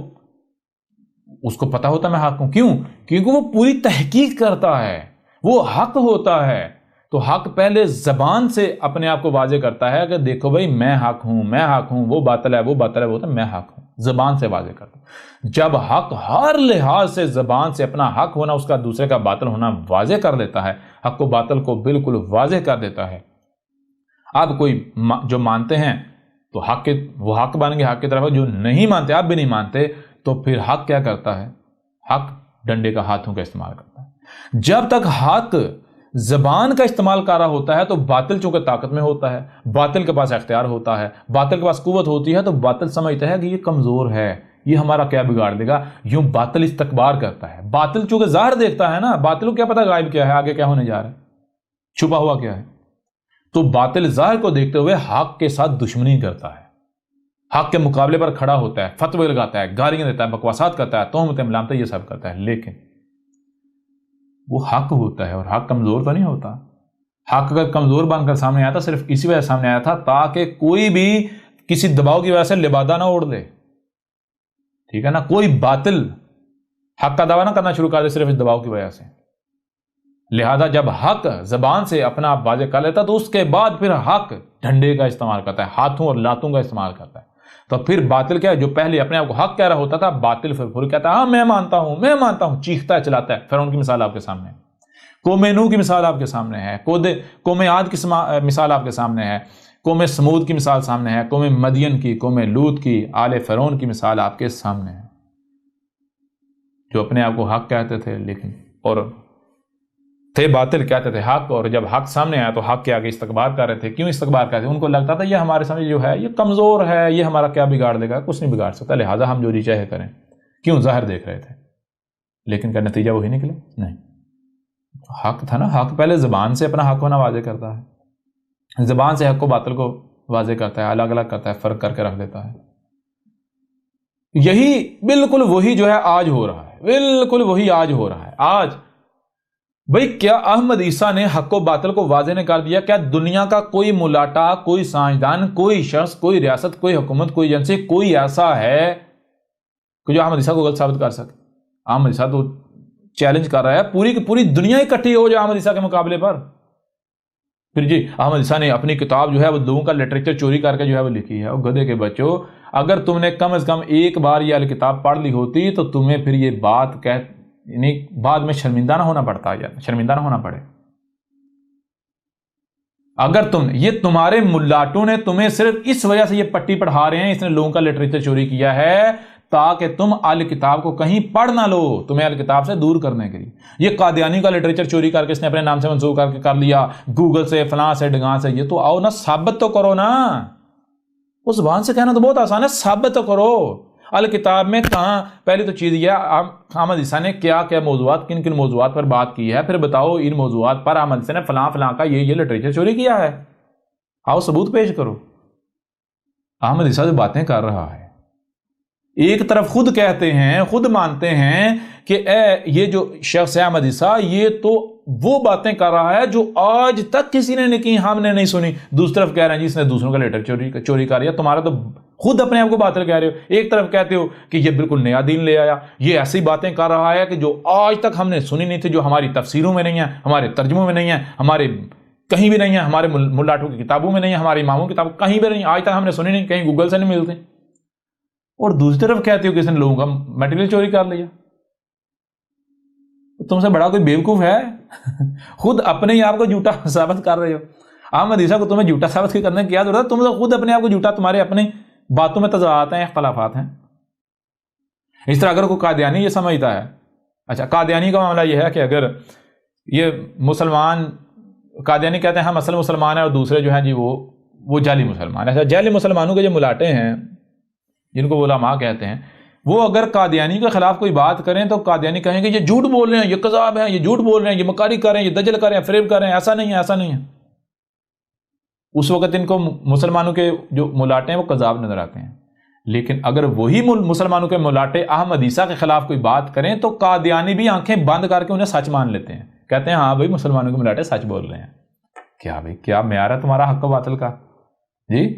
اس کو پتا ہوتا ہے میں حق ہوں، کیوں؟ کیونکہ وہ پوری تحقیق کرتا ہے، وہ حق ہوتا ہے، تو حق پہلے زبان سے اپنے آپ کو واضح کرتا ہے کہ دیکھو بھائی میں حق ہوں، میں حق ہوں، وہ باطل ہے، وہ باطل ہے، وہ میں حق ہوں، زبان سے واضح کرتا ہوں۔ جب حق ہر لحاظ سے زبان سے اپنا حق ہونا، اس کا دوسرے کا باطل ہونا واضح کر دیتا ہے، حق و باطل کو بالکل واضح کر دیتا ہے، اب کوئی جو مانتے ہیں تو وہ حق بن گئے، حق کی طرف، جو نہیں مانتے، آپ بھی نہیں مانتے، تو پھر حق کیا کرتا ہے؟ حق ڈنڈے کا، ہاتھوں کا استعمال کرتا ہے۔ جب تک حق زبان کا استعمال کر رہا ہوتا ہے تو باطل چونکہ طاقت میں ہوتا ہے، باطل کے پاس اختیار ہوتا ہے، باطل کے پاس قوت ہوتی ہے، تو باطل سمجھتا ہے کہ یہ کمزور ہے، یہ ہمارا کیا بگاڑ دے گا، یوں باطل استکبار کرتا ہے۔ باطل چونکہ ظاہر دیکھتا ہے نا، باطل کو کیا پتا غائب کیا ہے، آگے کیا ہونے جا رہا ہے، چھپا ہوا کیا ہے، تو باطل ظاہر کو دیکھتے ہوئے حق کے ساتھ دشمنی کرتا ہے، حق کے مقابلے پر کھڑا ہوتا ہے، فتوے لگاتا ہے، گالیاں دیتا ہے، بکواسات کرتا ہے، تہمتیں ملامتیں یہ سب کرتا ہے، لیکن وہ حق ہوتا ہے اور حق کمزور تو نہیں ہوتا۔ حق اگر کمزور بن کر سامنے آیا تھا صرف اسی وجہ سے سامنے آیا تھا تاکہ کوئی بھی کسی دباؤ کی وجہ سے لبادہ نہ اوڑھ لے، ٹھیک ہے نا، کوئی باطل حق کا دعویٰ نہ کرنا شروع کر دے صرف اس دباؤ کی وجہ سے۔ لہذا جب حق زبان سے اپنا آپ واضح کر لیتا تو اس کے بعد پھر حق ڈنڈے کا استعمال کرتا ہے، ہاتھوں اور لاتوں کا استعمال کرتا ہے۔ تو پھر باطل کیا ہے، جو پہلے اپنے آپ کو حق کہہ رہا ہوتا تھا، باطل پھر کہتا ہے ہاں میں مانتا ہوں میں مانتا ہوں، چیختا ہے چلاتا ہے۔ فرعون کی مثال آپ کے سامنے ہے، قوم نوح کی مثال آپ کے سامنے ہے، قوم عاد کی مثال آپ کے سامنے ہے، قوم سمود کی مثال سامنے ہے، قوم مدین کی، قوم لوط کی، آل فرعون کی مثال آپ کے سامنے ہے، جو اپنے آپ کو حق کہتے تھے لیکن اور تھے باطل کہتے تھے حق، اور جب حق سامنے آیا تو حق کے آگے استکبار کر رہے تھے۔ کیوں استکبار کرتے تھے؟ ان کو لگتا تھا یہ ہمارے سامنے جو ہے یہ کمزور ہے، یہ ہمارا کیا بگاڑ دے گا، کچھ نہیں بگاڑ سکتا، لہٰذا ہم جو جی چاہے کریں۔ کیوں؟ ظاہر دیکھ رہے تھے، لیکن کیا نتیجہ وہی نکلے؟ نہیں، حق تھا نا، حق پہلے زبان سے اپنا حق ہونا واضح کرتا ہے، زبان سے حق کو باطل کو واضح کرتا ہے، الگ الگ کرتا ہے، فرق کر کے رکھ دیتا ہے۔ یہی بالکل وہی جو ہے آج ہو رہا ہے، بالکل وہی آج ہو رہا ہے۔ آج بھئی کیا احمد عیسیٰ نے حق و باطل کو واضح نے کر دیا؟ کیا دنیا کا کوئی ملاٹا، کوئی سائنسدان، کوئی شخص، کوئی ریاست، کوئی حکومت، کوئی ایجنسی، کوئی ایسا ہے کہ جو احمد عیسیٰ کو غلط ثابت کر سکے؟ احمد عیسیٰ تو چیلنج کر رہا ہے، پوری کی پوری دنیا اکٹھی ہو جائے احمد عیسیٰ کے مقابلے پر۔ پھر جی احمد عیسیٰ نے اپنی کتاب جو ہے وہ لوگوں کا لٹریچر چوری کر کے جو ہے وہ لکھی ہے۔ اور گدھے کے بچوں، اگر تم نے کم از کم ایک بار یہ الکتاب پڑھ لی ہوتی تو تمہیں پھر یہ بات یعنی بعد میں شرمندہ نہ ہونا پڑتا، یا شرمندہ نہ ہونا پڑے۔ اگر یہ تمہارے ملاٹوں نے تمہیں صرف اس وجہ سے یہ پٹی پڑھا رہے ہیں، اس نے لوگوں کا لٹریچر چوری کیا ہے تاکہ تم الکتاب کو کہیں پڑھ نہ لو، تمہیں الکتاب سے دور کرنے کے لیے۔ یہ قادیانی کا لٹریچر چوری کر کے اس نے اپنے نام سے منسوخ کر کے کر لیا، گوگل سے، فلاں سے، ڈگاں سے۔ یہ تو آؤ نا، ثابت تو کرو نا۔ اس زبان سے کہنا تو بہت آسان ہے، ثابت تو کرو۔ الکتاب میں کہاں پہلی تو چیز یہ احمد عیسیٰ نے کیا کیا موضوعات، کن کن موضوعات پر بات کی ہے، پھر بتاؤ ان موضوعات پر احمد عیسیٰ نے فلاں فلاں کا یہ لٹریچر چوری کیا ہے، آؤ ثبوت پیش کرو۔ احمد عیسیٰ جو باتیں کر رہا ہے، ایک طرف خود کہتے ہیں، خود مانتے ہیں کہ یہ جو شخص ہے احمد عیسیٰ، یہ تو وہ باتیں کر رہا ہے جو آج تک کسی نے نہیں کی، ہم نے نہیں سنی۔ دوسری طرف کہہ رہے ہیں جی اس نے دوسروں کا لیٹر چوری کر رہا، تمہارا تو خود اپنے آپ کو باطل کہہ رہے ہو۔ ایک طرف کہتے ہو کہ یہ بالکل نیا دین لے آیا، یہ ایسی باتیں کر رہا ہے کہ جو آج تک ہم نے سنی نہیں تھی، جو ہماری تفسیروں میں نہیں ہیں، ہمارے ترجموں میں نہیں ہیں، ہمارے کہیں بھی نہیں ہے، ہمارے ملاٹوں کی کتابوں میں نہیں ہے، ہمارے اماموں کی کتابوں کہیں بھی نہیں، آج تک ہم نے سنی نہیں، کہیں گوگل سے نہیں ملتے۔ اور دوسری طرف کہتے ہو کہ اس نے لوگوں کا میٹیریل چوری کر لیا۔ تم سے بڑا کوئی بیوقوف ہے؟ خود اپنے ہی آپ کو جھوٹا ثابت کر رہے ہو۔ احمد عیسیٰ کو تمہیں جھوٹا ثابت کرنے کی کیا ضرورت ہے؟ تم تو خود اپنے آپ کو جھوٹا، تمہارے اپنی باتوں میں تضادات ہیں، اختلافات ہیں۔ اس طرح اگر کوئی قادیانی یہ سمجھتا ہے، اچھا قادیانی کا معاملہ یہ ہے کہ اگر یہ مسلمان، قادیانی کہتے ہیں ہم اصل مسلمان ہیں اور دوسرے جو ہیں جی وہ جعلی مسلمان ہیں۔ جعلی مسلمانوں کے جو ملاٹے ہیں جن کو علماء کہتے ہیں، وہ اگر قادیانی کے خلاف کوئی بات کریں تو قادیانی کہیں گے یہ جھوٹ بول رہے ہیں، یہ کذاب ہیں، یہ جھوٹ بول رہے ہیں، یہ مکاری کر رہے ہیں، یہ دجل کر رہے ہیں، فریب کر رہے ہیں، ایسا نہیں ہے، ایسا نہیں ہے۔ اس وقت ان کو مسلمانوں کے جو ملاٹے ہیں وہ کذاب نظر آتے ہیں۔ لیکن اگر وہی مسلمانوں کے ملاٹے احمد عیسیٰ کے خلاف کوئی بات کریں تو قادیانی بھی آنکھیں بند کر کے انہیں سچ مان لیتے ہیں، کہتے ہیں ہاں بھائی مسلمانوں کے ملاٹے سچ بول رہے ہیں۔ کیا بھائی کیا معیار ہے تمہارا حق و باطل کا؟ جی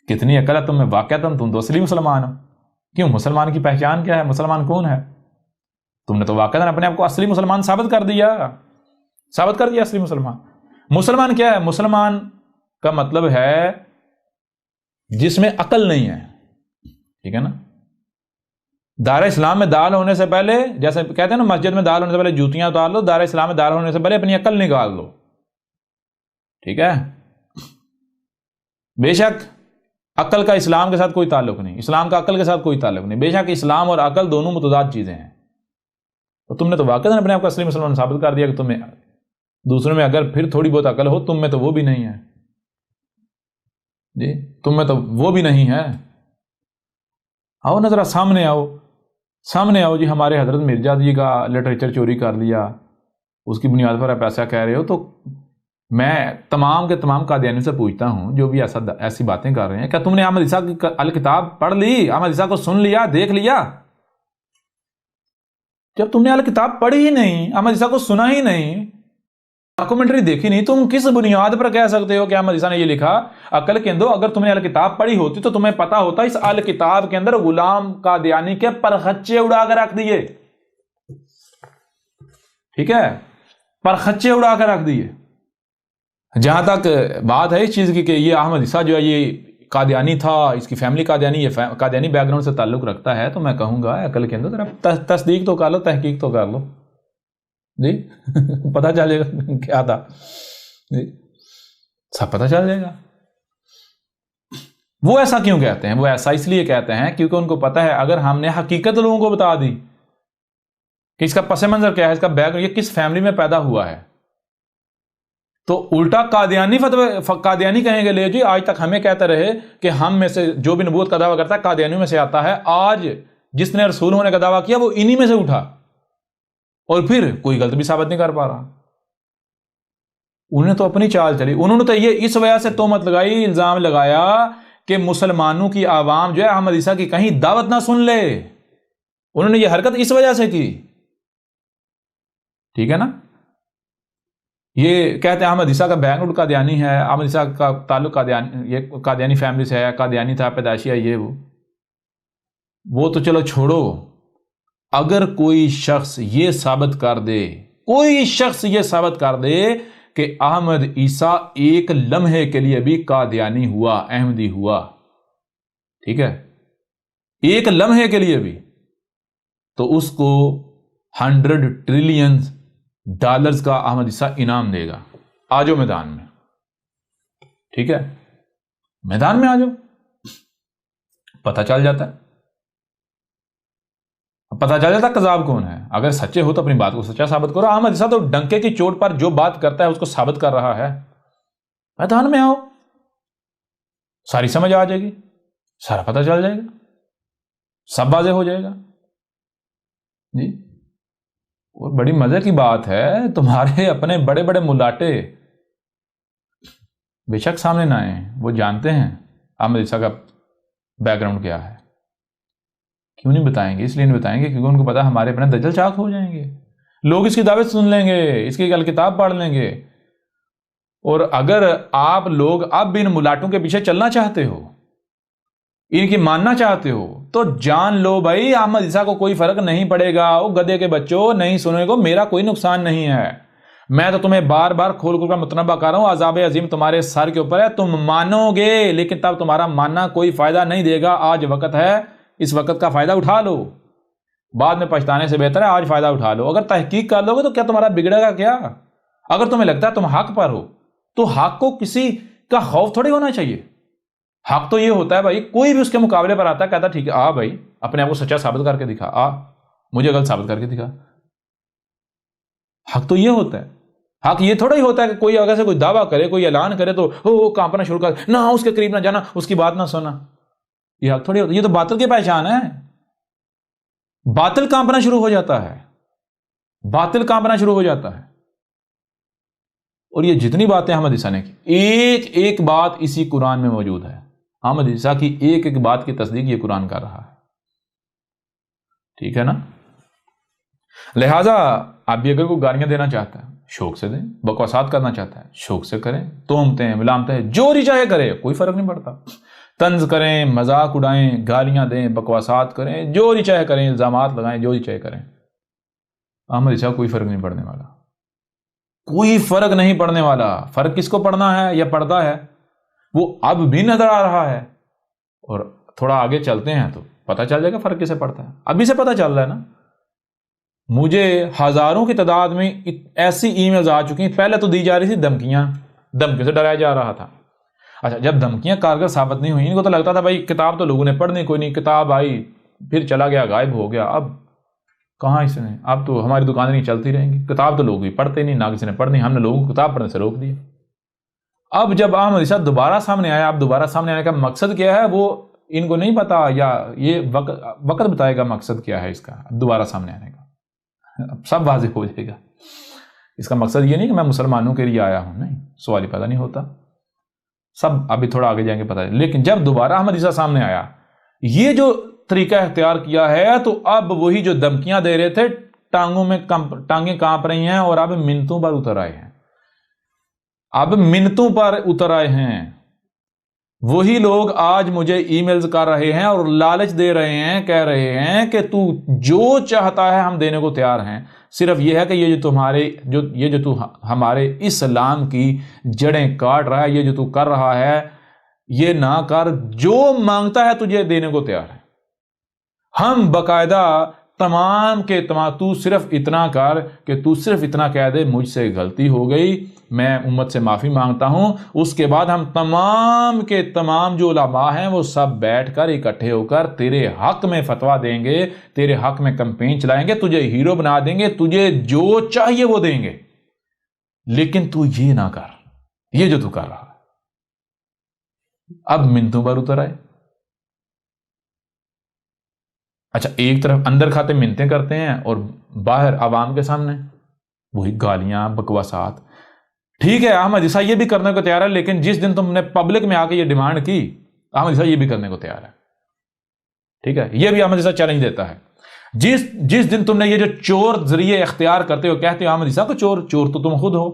کتنی عقل ہے تم میں، واقعتاً تم تو اصلی مسلمان ہو۔ کیوں؟ مسلمان کی پہچان کیا ہے؟ مسلمان کون ہے؟ تم نے تو واقعتاً اپنے آپ کو اصلی مسلمان ثابت کر دیا اصلی مسلمان۔ مسلمان کیا ہے؟ مسلمان کا مطلب ہے جس میں عقل نہیں ہے، ٹھیک ہے نا۔ دار اسلام میں داخل ہونے سے پہلے، جیسے کہتے ہیں نا مسجد میں داخل ہونے سے پہلے جوتیاں اتار لو، دار اسلام میں داخل ہونے سے پہلے اپنی عقل نکال لو، ٹھیک ہے۔ بے شک عقل کا اسلام کے ساتھ کوئی تعلق نہیں، اسلام کا عقل کے ساتھ کوئی تعلق نہیں، بے شک اسلام اور عقل دونوں متضاد چیزیں ہیں۔ تو تم نے تو واقعی اپنے آپ کو اصلی مسلمان ثابت کر دیا کہ تمہیں دوسروں میں اگر پھر تھوڑی بہت عقل ہو، تم میں تو وہ بھی نہیں ہے جی، تم میں تو وہ بھی نہیں ہے۔ آؤ نا ذرا سامنے آؤ جی، ہمارے حضرت مرزا جی کا لٹریچر چوری کر لیا، اس کی بنیاد پر آپ ایسا کہہ رہے ہو، تو میں تمام کے تمام قادیانیوں سے پوچھتا ہوں جو بھی ایسی باتیں کر رہے ہیں، کیا تم نے احمد عیسیٰ کی الکتاب پڑھ لی؟ احمد عیسیٰ کو سن لیا، دیکھ لیا؟ جب تم نے الکتاب پڑھی ہی نہیں، احمد عیسیٰ کو سنا ہی نہیں، ڈاکومنٹری دیکھی نہیں، تم کس بنیاد پر کہہ سکتے ہو کہ احمد عیسیٰ نے یہ لکھا؟ عقل کے اندو، اگر تم نے الکتاب پڑھی ہوتی تو تمہیں پتا ہوتا اس الکتاب کے اندر غلام قادیانی کے پرخچے اڑا کر رکھ دیے، ٹھیک ہے، پرخچے اڑا کر رکھ دیے۔ جہاں تک بات ہے اس چیز کی کہ یہ احمد عیسیٰ جو ہے یہ قادیانی تھا، اس کی فیملی قادیانی، یہ قادیانی بیک گراؤنڈ سے تعلق رکھتا ہے، تو میں کہوں گا عقل کے اندر ذرا تصدیق تو کر لو، تحقیق تو کر لو جی پتہ چلے گا کیا تھا جی، سب پتہ چل جائے گا۔ وہ ایسا کیوں کہتے ہیں؟ وہ ایسا اس لیے کہتے ہیں کیونکہ ان کو پتہ ہے اگر ہم نے حقیقت لوگوں کو بتا دی کہ اس کا پس منظر کیا ہے، اس کا بیک گراؤنڈ، یہ کس فیملی میں پیدا ہوا ہے، تو الٹا قادیانی کہیں گے لے جی آج تک ہمیں کہتے رہے کہ ہم میں سے جو بھی نبوت کا دعویٰ کرتا ہے قادیانیوں میں سے آتا ہے، آج جس نے رسول ہونے کا دعویٰ کیا وہ انہی میں سے اٹھا، اور پھر کوئی غلط بھی ثابت نہیں کر پا رہا۔ انہیں تو اپنی چال چلی، انہوں نے تو یہ اس وجہ سے تہمت لگائی، الزام لگایا کہ مسلمانوں کی عوام جو ہے احمد عیسیٰ کی کہیں دعوت نہ سن لے، انہوں نے یہ حرکت اس وجہ سے کی، ٹھیک ہے نا۔ یہ کہتے ہیں احمد عیسیٰ کا بیک گراؤنڈ قادیانی ہے، احمد عیسیٰ کا تعلق قادیانی فیملی سے ہے، قادیانی تھا، پیدائشی ہے، یہ وہ تو چلو چھوڑو، اگر کوئی شخص یہ ثابت کر دے، کوئی شخص یہ ثابت کر دے کہ احمد عیسیٰ ایک لمحے کے لیے بھی قادیانی ہوا، احمدی ہوا، ٹھیک ہے، ایک لمحے کے لیے بھی، تو اس کو 100 ٹریلین ڈالرز کا احمد عیسیٰ انعام دے گا۔ آ جاؤ میدان میں، ٹھیک ہے، میدان میں آ جاؤ، پتہ چل جاتا ہے، پتہ چل جاتا ہے قذاب کون ہے۔ اگر سچے ہو تو اپنی بات کو سچا ثابت کرو۔ احمد عیسیٰ تو ڈنکے کی چوٹ پر جو بات کرتا ہے اس کو ثابت کر رہا ہے، میدان میں آؤ، ساری سمجھ آ جائے گی، سارا پتہ چل جائے گا، سب واضح ہو جائے گا جی۔ اور بڑی مزے کی بات ہے، تمہارے اپنے بڑے بڑے ملاٹے بے شک سامنے نہ آئیں، وہ جانتے ہیں احمد عیسیٰ کا بیک گراؤنڈ کیا ہے، کیوں نہیں بتائیں گے؟ اس لیے نہیں بتائیں گے کیونکہ ان کو پتا ہمارے اپنے دجل چاک ہو جائیں گے، لوگ اس کی دعوت سن لیں گے، اس کی الکتاب پڑھ لیں گے۔ اور اگر آپ لوگ اب بھی ان ملاٹوں کے پیچھے چلنا چاہتے ہو، ان کی ماننا چاہتے ہو، تو جان لو بھائی احمد عیسیٰ کو کوئی فرق نہیں پڑے گا۔ وہ گدھے کے بچوں، نہیں سننے کو میرا کوئی نقصان نہیں ہے، میں تو تمہیں بار بار کھول کھول کر متنبہ کر رہا ہوں، عذاب عظیم تمہارے سر کے اوپر ہے، تم مانو گے لیکن تب تمہارا ماننا کوئی فائدہ نہیں دے گا۔ آج وقت ہے، اس وقت کا فائدہ اٹھا لو، بعد میں پچھتانے سے بہتر ہے آج فائدہ اٹھا لو۔ اگر تحقیق کر لو گے تو کیا تمہارا بگڑے گا کیا؟ اگر تمہیں لگتا ہے تم حق پر ہو تو حق کو کسی کا خوف تھوڑی ہونا چاہیے۔ حق تو یہ ہوتا ہے بھائی، کوئی بھی اس کے مقابلے پر آتا ہے کہتا ٹھیک ہے آ بھائی اپنے آپ کو سچا ثابت کر کے دکھا، آ مجھے غلط ثابت کر کے دکھا۔ حق تو یہ ہوتا ہے، حق یہ تھوڑا ہی ہوتا ہے کہ کوئی اگر سے کوئی دعویٰ کرے، کوئی اعلان کرے تو ہو کانپنا شروع کر، نہ اس کے قریب نہ جانا، اس کی بات نہ سونا، یہ حق تھوڑی ہوتا ہے، یہ تو باطل کی پہچان ہے۔ باطل کانپنا شروع ہو جاتا ہے، باطل کانپنا شروع ہو جاتا ہے۔ اور یہ جتنی باتیں احمد عیسیٰ نے کی، ایک ایک بات اسی قرآن میں موجود ہے، احمد عیسیٰ کی ایک ایک بات کی تصدیق یہ قرآن کر رہا ہے، ٹھیک ہے نا۔ لہٰذا آپ بھی اگر کوئی گالیاں دینا چاہتا ہے شوق سے دیں، بکواسات کرنا چاہتا ہے شوق سے کریں، تہمتیں ملامتیں جو بھی چاہے کرے، کوئی فرق نہیں پڑتا، طنز کریں، مذاق اڑائیں، گالیاں دیں، بکواسات کریں، جو بھی چاہے کریں، الزامات لگائیں، جو بھی چاہے کریں، احمد عیسیٰ کوئی فرق نہیں پڑنے والا، کوئی فرق نہیں پڑنے والا۔ فرق کس کو پڑنا ہے یا پڑتا ہے وہ اب بھی نظر آ رہا ہے، اور تھوڑا آگے چلتے ہیں تو پتہ چل جائے گا فرق کسے پڑتا ہے۔ ابھی سے پتہ چل رہا ہے نا، مجھے ہزاروں کی تعداد میں ایسی ای میلز آ چکی ہیں، پہلے تو دی جا رہی تھی دھمکیوں سے ڈرایا جا رہا تھا۔ اچھا جب دھمکیاں کارگر ثابت نہیں ہوئی، ان کو تو لگتا تھا بھائی کتاب تو لوگوں نے پڑھنی کوئی نہیں، کتاب آئی پھر چلا گیا، غائب ہو گیا، اب کہاں اس نے، اب تو ہماری دکانیں نہیں چلتی رہیں گی، کتاب تو لوگ بھی پڑھتے نہیں، نہ کسی نے پڑھنی، ہم نے لوگوں کو کتاب پڑھنے سے روک دیا۔ اب جب احمد عیسیٰ دوبارہ سامنے آیا، اب دوبارہ سامنے آنے کا مقصد کیا ہے وہ ان کو نہیں پتا، یا یہ وقت بتائے گا مقصد کیا ہے اس کا، اب دوبارہ سامنے آنے کا، اب سب واضح ہو جائے گا اس کا مقصد یہ نہیں کہ میں مسلمانوں کے لیے آیا ہوں، نہیں، سوال ہی پیدا نہیں ہوتا. سب ابھی تھوڑا آگے جائیں گے پتہ ہے. لیکن جب دوبارہ احمد عیسیٰ سامنے آیا، یہ جو طریقہ اختیار کیا ہے، تو اب وہی جو دھمکیاں دے رہے تھے، ٹانگیں کانپ رہی ہیں اور اب منتوں پر اتر آئے ہیں. اب منتوں پر اتر آئے ہیں. وہی لوگ آج مجھے ای میلز کر رہے ہیں اور لالچ دے رہے ہیں، کہہ رہے ہیں کہ تو جو چاہتا ہے ہم دینے کو تیار ہیں، صرف یہ ہے کہ یہ جو تو ہمارے اسلام کی جڑیں کاٹ رہا ہے، یہ جو تو کر رہا ہے یہ نہ کر، جو مانگتا ہے تجھے دینے کو تیار ہے. ہم باقاعدہ تمام کے تمام، تو صرف اتنا کر کہ تو صرف اتنا کہہ دے مجھ سے غلطی ہو گئی، میں امت سے معافی مانگتا ہوں. اس کے بعد ہم تمام کے تمام جو علماء ہیں وہ سب بیٹھ کر اکٹھے ہو کر تیرے حق میں فتویٰ دیں گے، تیرے حق میں کمپین چلائیں گے، تجھے ہیرو بنا دیں گے، تجھے جو چاہیے وہ دیں گے. لیکن تو یہ نہ کر، یہ جو تو کر رہا ہے. اب منتوں پر اتر آئے. اچھا، ایک طرف اندر کھاتے منتیں کرتے ہیں اور باہر عوام کے سامنے وہی گالیاں، بکواسات. ٹھیک ہے، احمد عیسیٰ یہ بھی کرنے کو تیار ہے، لیکن جس دن تم نے پبلک میں آ کے یہ ڈیمانڈ کی، احمد عیسیٰ یہ بھی کرنے کو تیار ہے. ٹھیک ہے، یہ بھی احمد عیسیٰ چیلنج دیتا ہے. جس دن تم نے یہ جو چور ذریعے اختیار کرتے ہو، کہتے ہو احمد عیسیٰ کو چور تو تم خود ہو.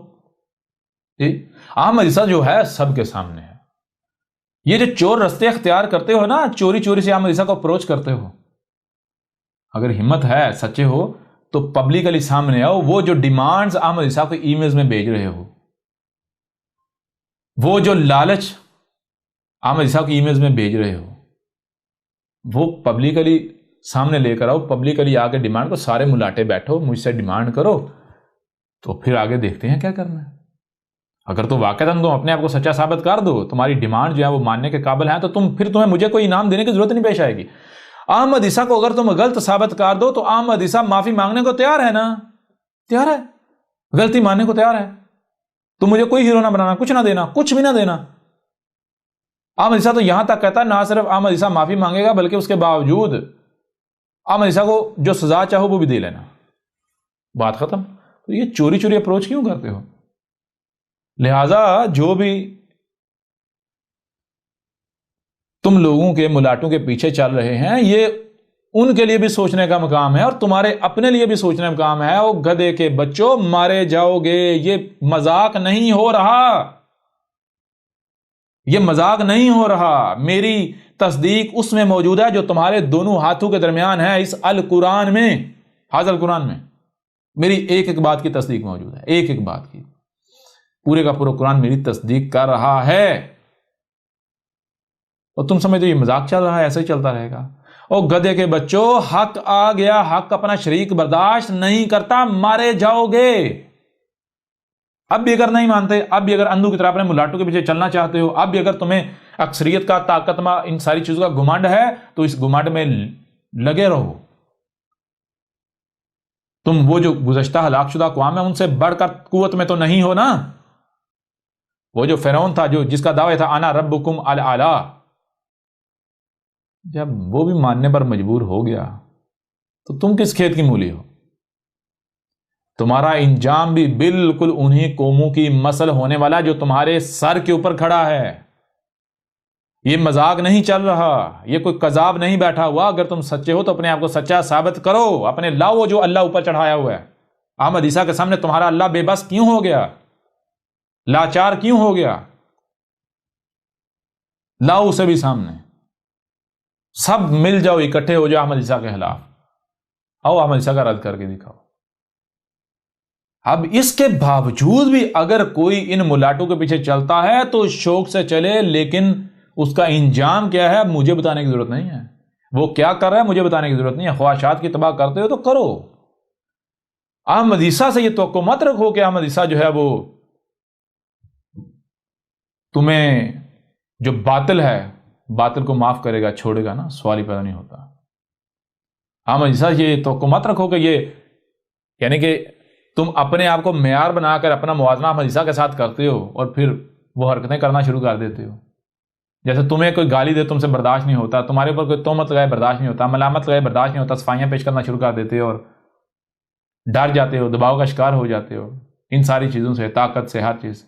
احمد عیسیٰ جو ہے سب کے سامنے ہے. یہ جو چور رستے اختیار کرتے ہو نا، چوری سے احمد عیسیٰ کو اپروچ کرتے ہو، اگر ہمت ہے، سچے ہو تو پبلکلی سامنے آؤ. وہ جو ڈیمانڈز احمد عیسیٰ کو ای میلز میں بھیج رہے ہو، وہ جو لالچ احمد عیسیٰ کو ای میلز میں بھیج رہے ہو، وہ پبلکلی سامنے لے کر آؤ. پبلکلی آ کے ڈیمانڈ کو، سارے ملاٹے بیٹھو، مجھ سے ڈیمانڈ کرو، تو پھر آگے دیکھتے ہیں کیا کرنا ہے. اگر تو واقعاً تم اپنے آپ کو سچا ثابت کر دو، تمہاری ڈیمانڈ جو ہے وہ ماننے کے قابل ہیں، تو تمہیں مجھے کوئی انعام دینے کی ضرورت نہیں پیش آئے گی. احمد عیسیٰ کو اگر تم غلط ثابت کر دو تو احمد عیسیٰ معافی مانگنے کو تیار ہے نا، تیار ہے، غلطی ماننے کو تیار ہے. تم مجھے کوئی ہیرو نہ بنانا، کچھ نہ دینا، کچھ بھی نہ دینا. احمد عیسیٰ تو یہاں تک کہتا ہے، نہ صرف احمد عیسیٰ معافی مانگے گا بلکہ اس کے باوجود احمد عیسیٰ کو جو سزا چاہو وہ بھی دے لینا. بات ختم. تو یہ چوری اپروچ کیوں کرتے ہو؟ لہذا جو بھی تم لوگوں کے ملاٹوں کے پیچھے چل رہے ہیں، یہ ان کے لیے بھی سوچنے کا مقام ہے اور تمہارے اپنے لیے بھی سوچنے کا مقام ہے. او گدھے کے بچوں، مارے جاؤ گے. یہ مذاق نہیں ہو رہا، یہ مذاق نہیں ہو رہا. میری تصدیق اس میں موجود ہے جو تمہارے دونوں ہاتھوں کے درمیان ہے، اس القرآن میں، حاضر القرآن میں میری ایک بات کی تصدیق موجود ہے، ایک بات کی. پورے کا پورا قرآن میری تصدیق کر رہا ہے. اور تم سمجھتے یہ مذاق چل رہا ہے، ایسے ہی چلتا رہے گا. اور گدھے کے بچوں، حق آ گیا، حق اپنا شریک برداشت نہیں کرتا، مارے جاؤ گے. اب بھی اگر نہیں مانتے، اب بھی اگر اندھو کی طرح اپنے ملاٹوں کے پیچھے چلنا چاہتے ہو، اب بھی اگر تمہیں اکثریت کا، طاقت میں ان ساری چیزوں کا گھمنڈ ہے، تو اس گھمنڈ میں لگے رہو. تم وہ جو گزشتہ ہلاک شدہ اقوام ہیں ان سے بڑھ کر قوت میں تو نہیں ہو نا. وہ جو فرعون تھا، جس کا دعویٰ تھا انا ربکم الاعلی، جب وہ بھی ماننے پر مجبور ہو گیا تو تم کس کھیت کی مولی ہو؟ تمہارا انجام بھی بالکل انہی قوموں کی مسل ہونے والا جو تمہارے سر کے اوپر کھڑا ہے. یہ مذاق نہیں چل رہا، یہ کوئی کذاب نہیں بیٹھا ہوا. اگر تم سچے ہو تو اپنے آپ کو سچا ثابت کرو، اپنے لاؤ جو اللہ اوپر چڑھایا ہوا ہے. احمد عیسیٰ کے سامنے تمہارا اللہ بے بس کیوں ہو گیا؟ لاچار کیوں ہو گیا؟ لاؤ اسے بھی سامنے. سب مل جاؤ، اکٹھے ہو جاؤ احمد عیسیٰ کے خلاف. آؤ احمد عیسیٰ کا رد کر کے دکھاؤ. اب اس کے باوجود بھی اگر کوئی ان ملاٹوں کے پیچھے چلتا ہے تو شوق سے چلے، لیکن اس کا انجام کیا ہے مجھے بتانے کی ضرورت نہیں ہے. وہ کیا کر رہا ہے مجھے بتانے کی ضرورت نہیں ہے. خواہشات کی تباہ کرتے ہو تو کرو. احمد عیسیٰ سے یہ توقع مت رکھو کہ احمد عیسیٰ جو ہے وہ تمہیں جو باطل ہے، باطل کو معاف کرے گا، چھوڑے گا نا. سوال ہی پیدا نہیں ہوتا. احمد عیسیٰ یہ توقع مت رکھو کہ یہ، یعنی کہ تم اپنے آپ کو معیار بنا کر اپنا موازنہ احمد عیسیٰ کے ساتھ کرتے ہو اور پھر وہ حرکتیں کرنا شروع کر دیتے ہو. جیسے تمہیں کوئی گالی دے تم سے برداشت نہیں ہوتا، تمہارے اوپر کوئی تہمت لگائے برداشت نہیں ہوتا، ملامت لگائے برداشت نہیں ہوتا، صفائیاں پیش کرنا شروع کر دیتے ہو اور ڈر جاتے ہو، دباؤ کا شکار ہو جاتے ہو. ان ساری چیزوں سے، طاقت سے، ہر چیز سے۔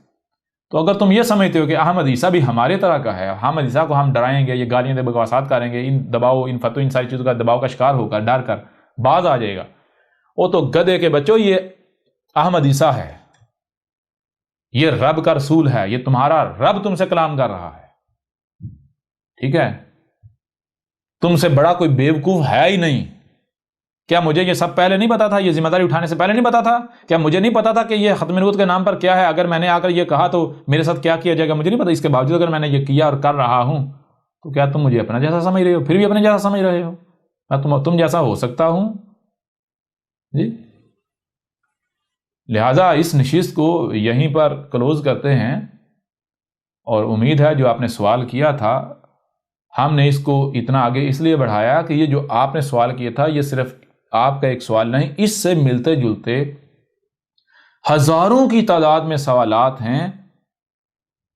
تو اگر تم یہ سمجھتے ہو کہ احمد عیسیٰ بھی ہمارے طرح کا ہے، احمد عیسیٰ کو ہم ڈرائیں گے، یہ گالیاں دے بکواسات کریں گے، ان دباؤ، ان فتو، ان ساری چیزوں کا دباؤ کا شکار ہو کر ڈر کر باز آ جائے گا، وہ تو گدھے کے بچوں، یہ احمد عیسیٰ ہے، یہ رب کا رسول ہے، یہ تمہارا رب تم سے کلام کر رہا ہے، ٹھیک ہے؟ تم سے بڑا کوئی بیوقوف ہے ہی نہیں۔ کیا مجھے یہ سب پہلے نہیں پتا تھا؟ یہ ذمہ داری اٹھانے سے پہلے نہیں پتا تھا؟ کیا مجھے نہیں پتا تھا کہ یہ ختم نبوت کے نام پر کیا ہے؟ اگر میں نے آ کر یہ کہا تو میرے ساتھ کیا کیا جائے گا مجھے نہیں پتا؟ اس کے باوجود اگر میں نے یہ کیا اور کر رہا ہوں تو کیا تم مجھے اپنا جیسا سمجھ رہے ہو؟ پھر بھی اپنے جیسا سمجھ رہے ہو؟ میں تم جیسا ہو سکتا ہوں؟ جی، لہٰذا اس نشست کو یہیں پر کلوز کرتے ہیں، اور امید ہے جو آپ نے سوال کیا تھا، ہم نے اس کو اتنا آگے اس لیے بڑھایا کہ یہ جو آپ نے سوال کیا تھا یہ صرف آپ کا ایک سوال نہیں، اس سے ملتے جلتے ہزاروں کی تعداد میں سوالات ہیں،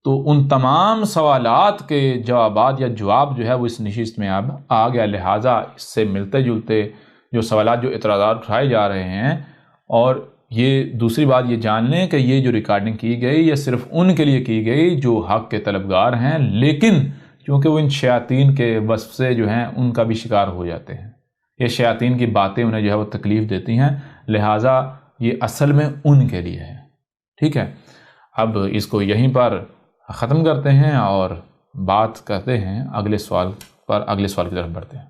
تو ان تمام سوالات کے جوابات یا جواب جو ہے وہ اس نشست میں اب آ گیا۔ لہٰذا اس سے ملتے جلتے جو سوالات، جو اعتراضات اٹھائے جا رہے ہیں، اور یہ دوسری بات یہ جان لیں کہ یہ جو ریکارڈنگ کی گئی یہ صرف ان کے لیے کی گئی جو حق کے طلبگار ہیں، لیکن چونکہ وہ ان شیاطین کے وصف سے جو ہیں ان کا بھی شکار ہو جاتے ہیں، یہ شیاطین کی باتیں انہیں جو ہے وہ تکلیف دیتی ہیں، لہٰذا یہ اصل میں ان کے لیے ہے، ٹھیک ہے؟ اب اس کو یہیں پر ختم کرتے ہیں اور بات کرتے ہیں اگلے سوال پر، اگلے سوال کی طرف بڑھتے ہیں۔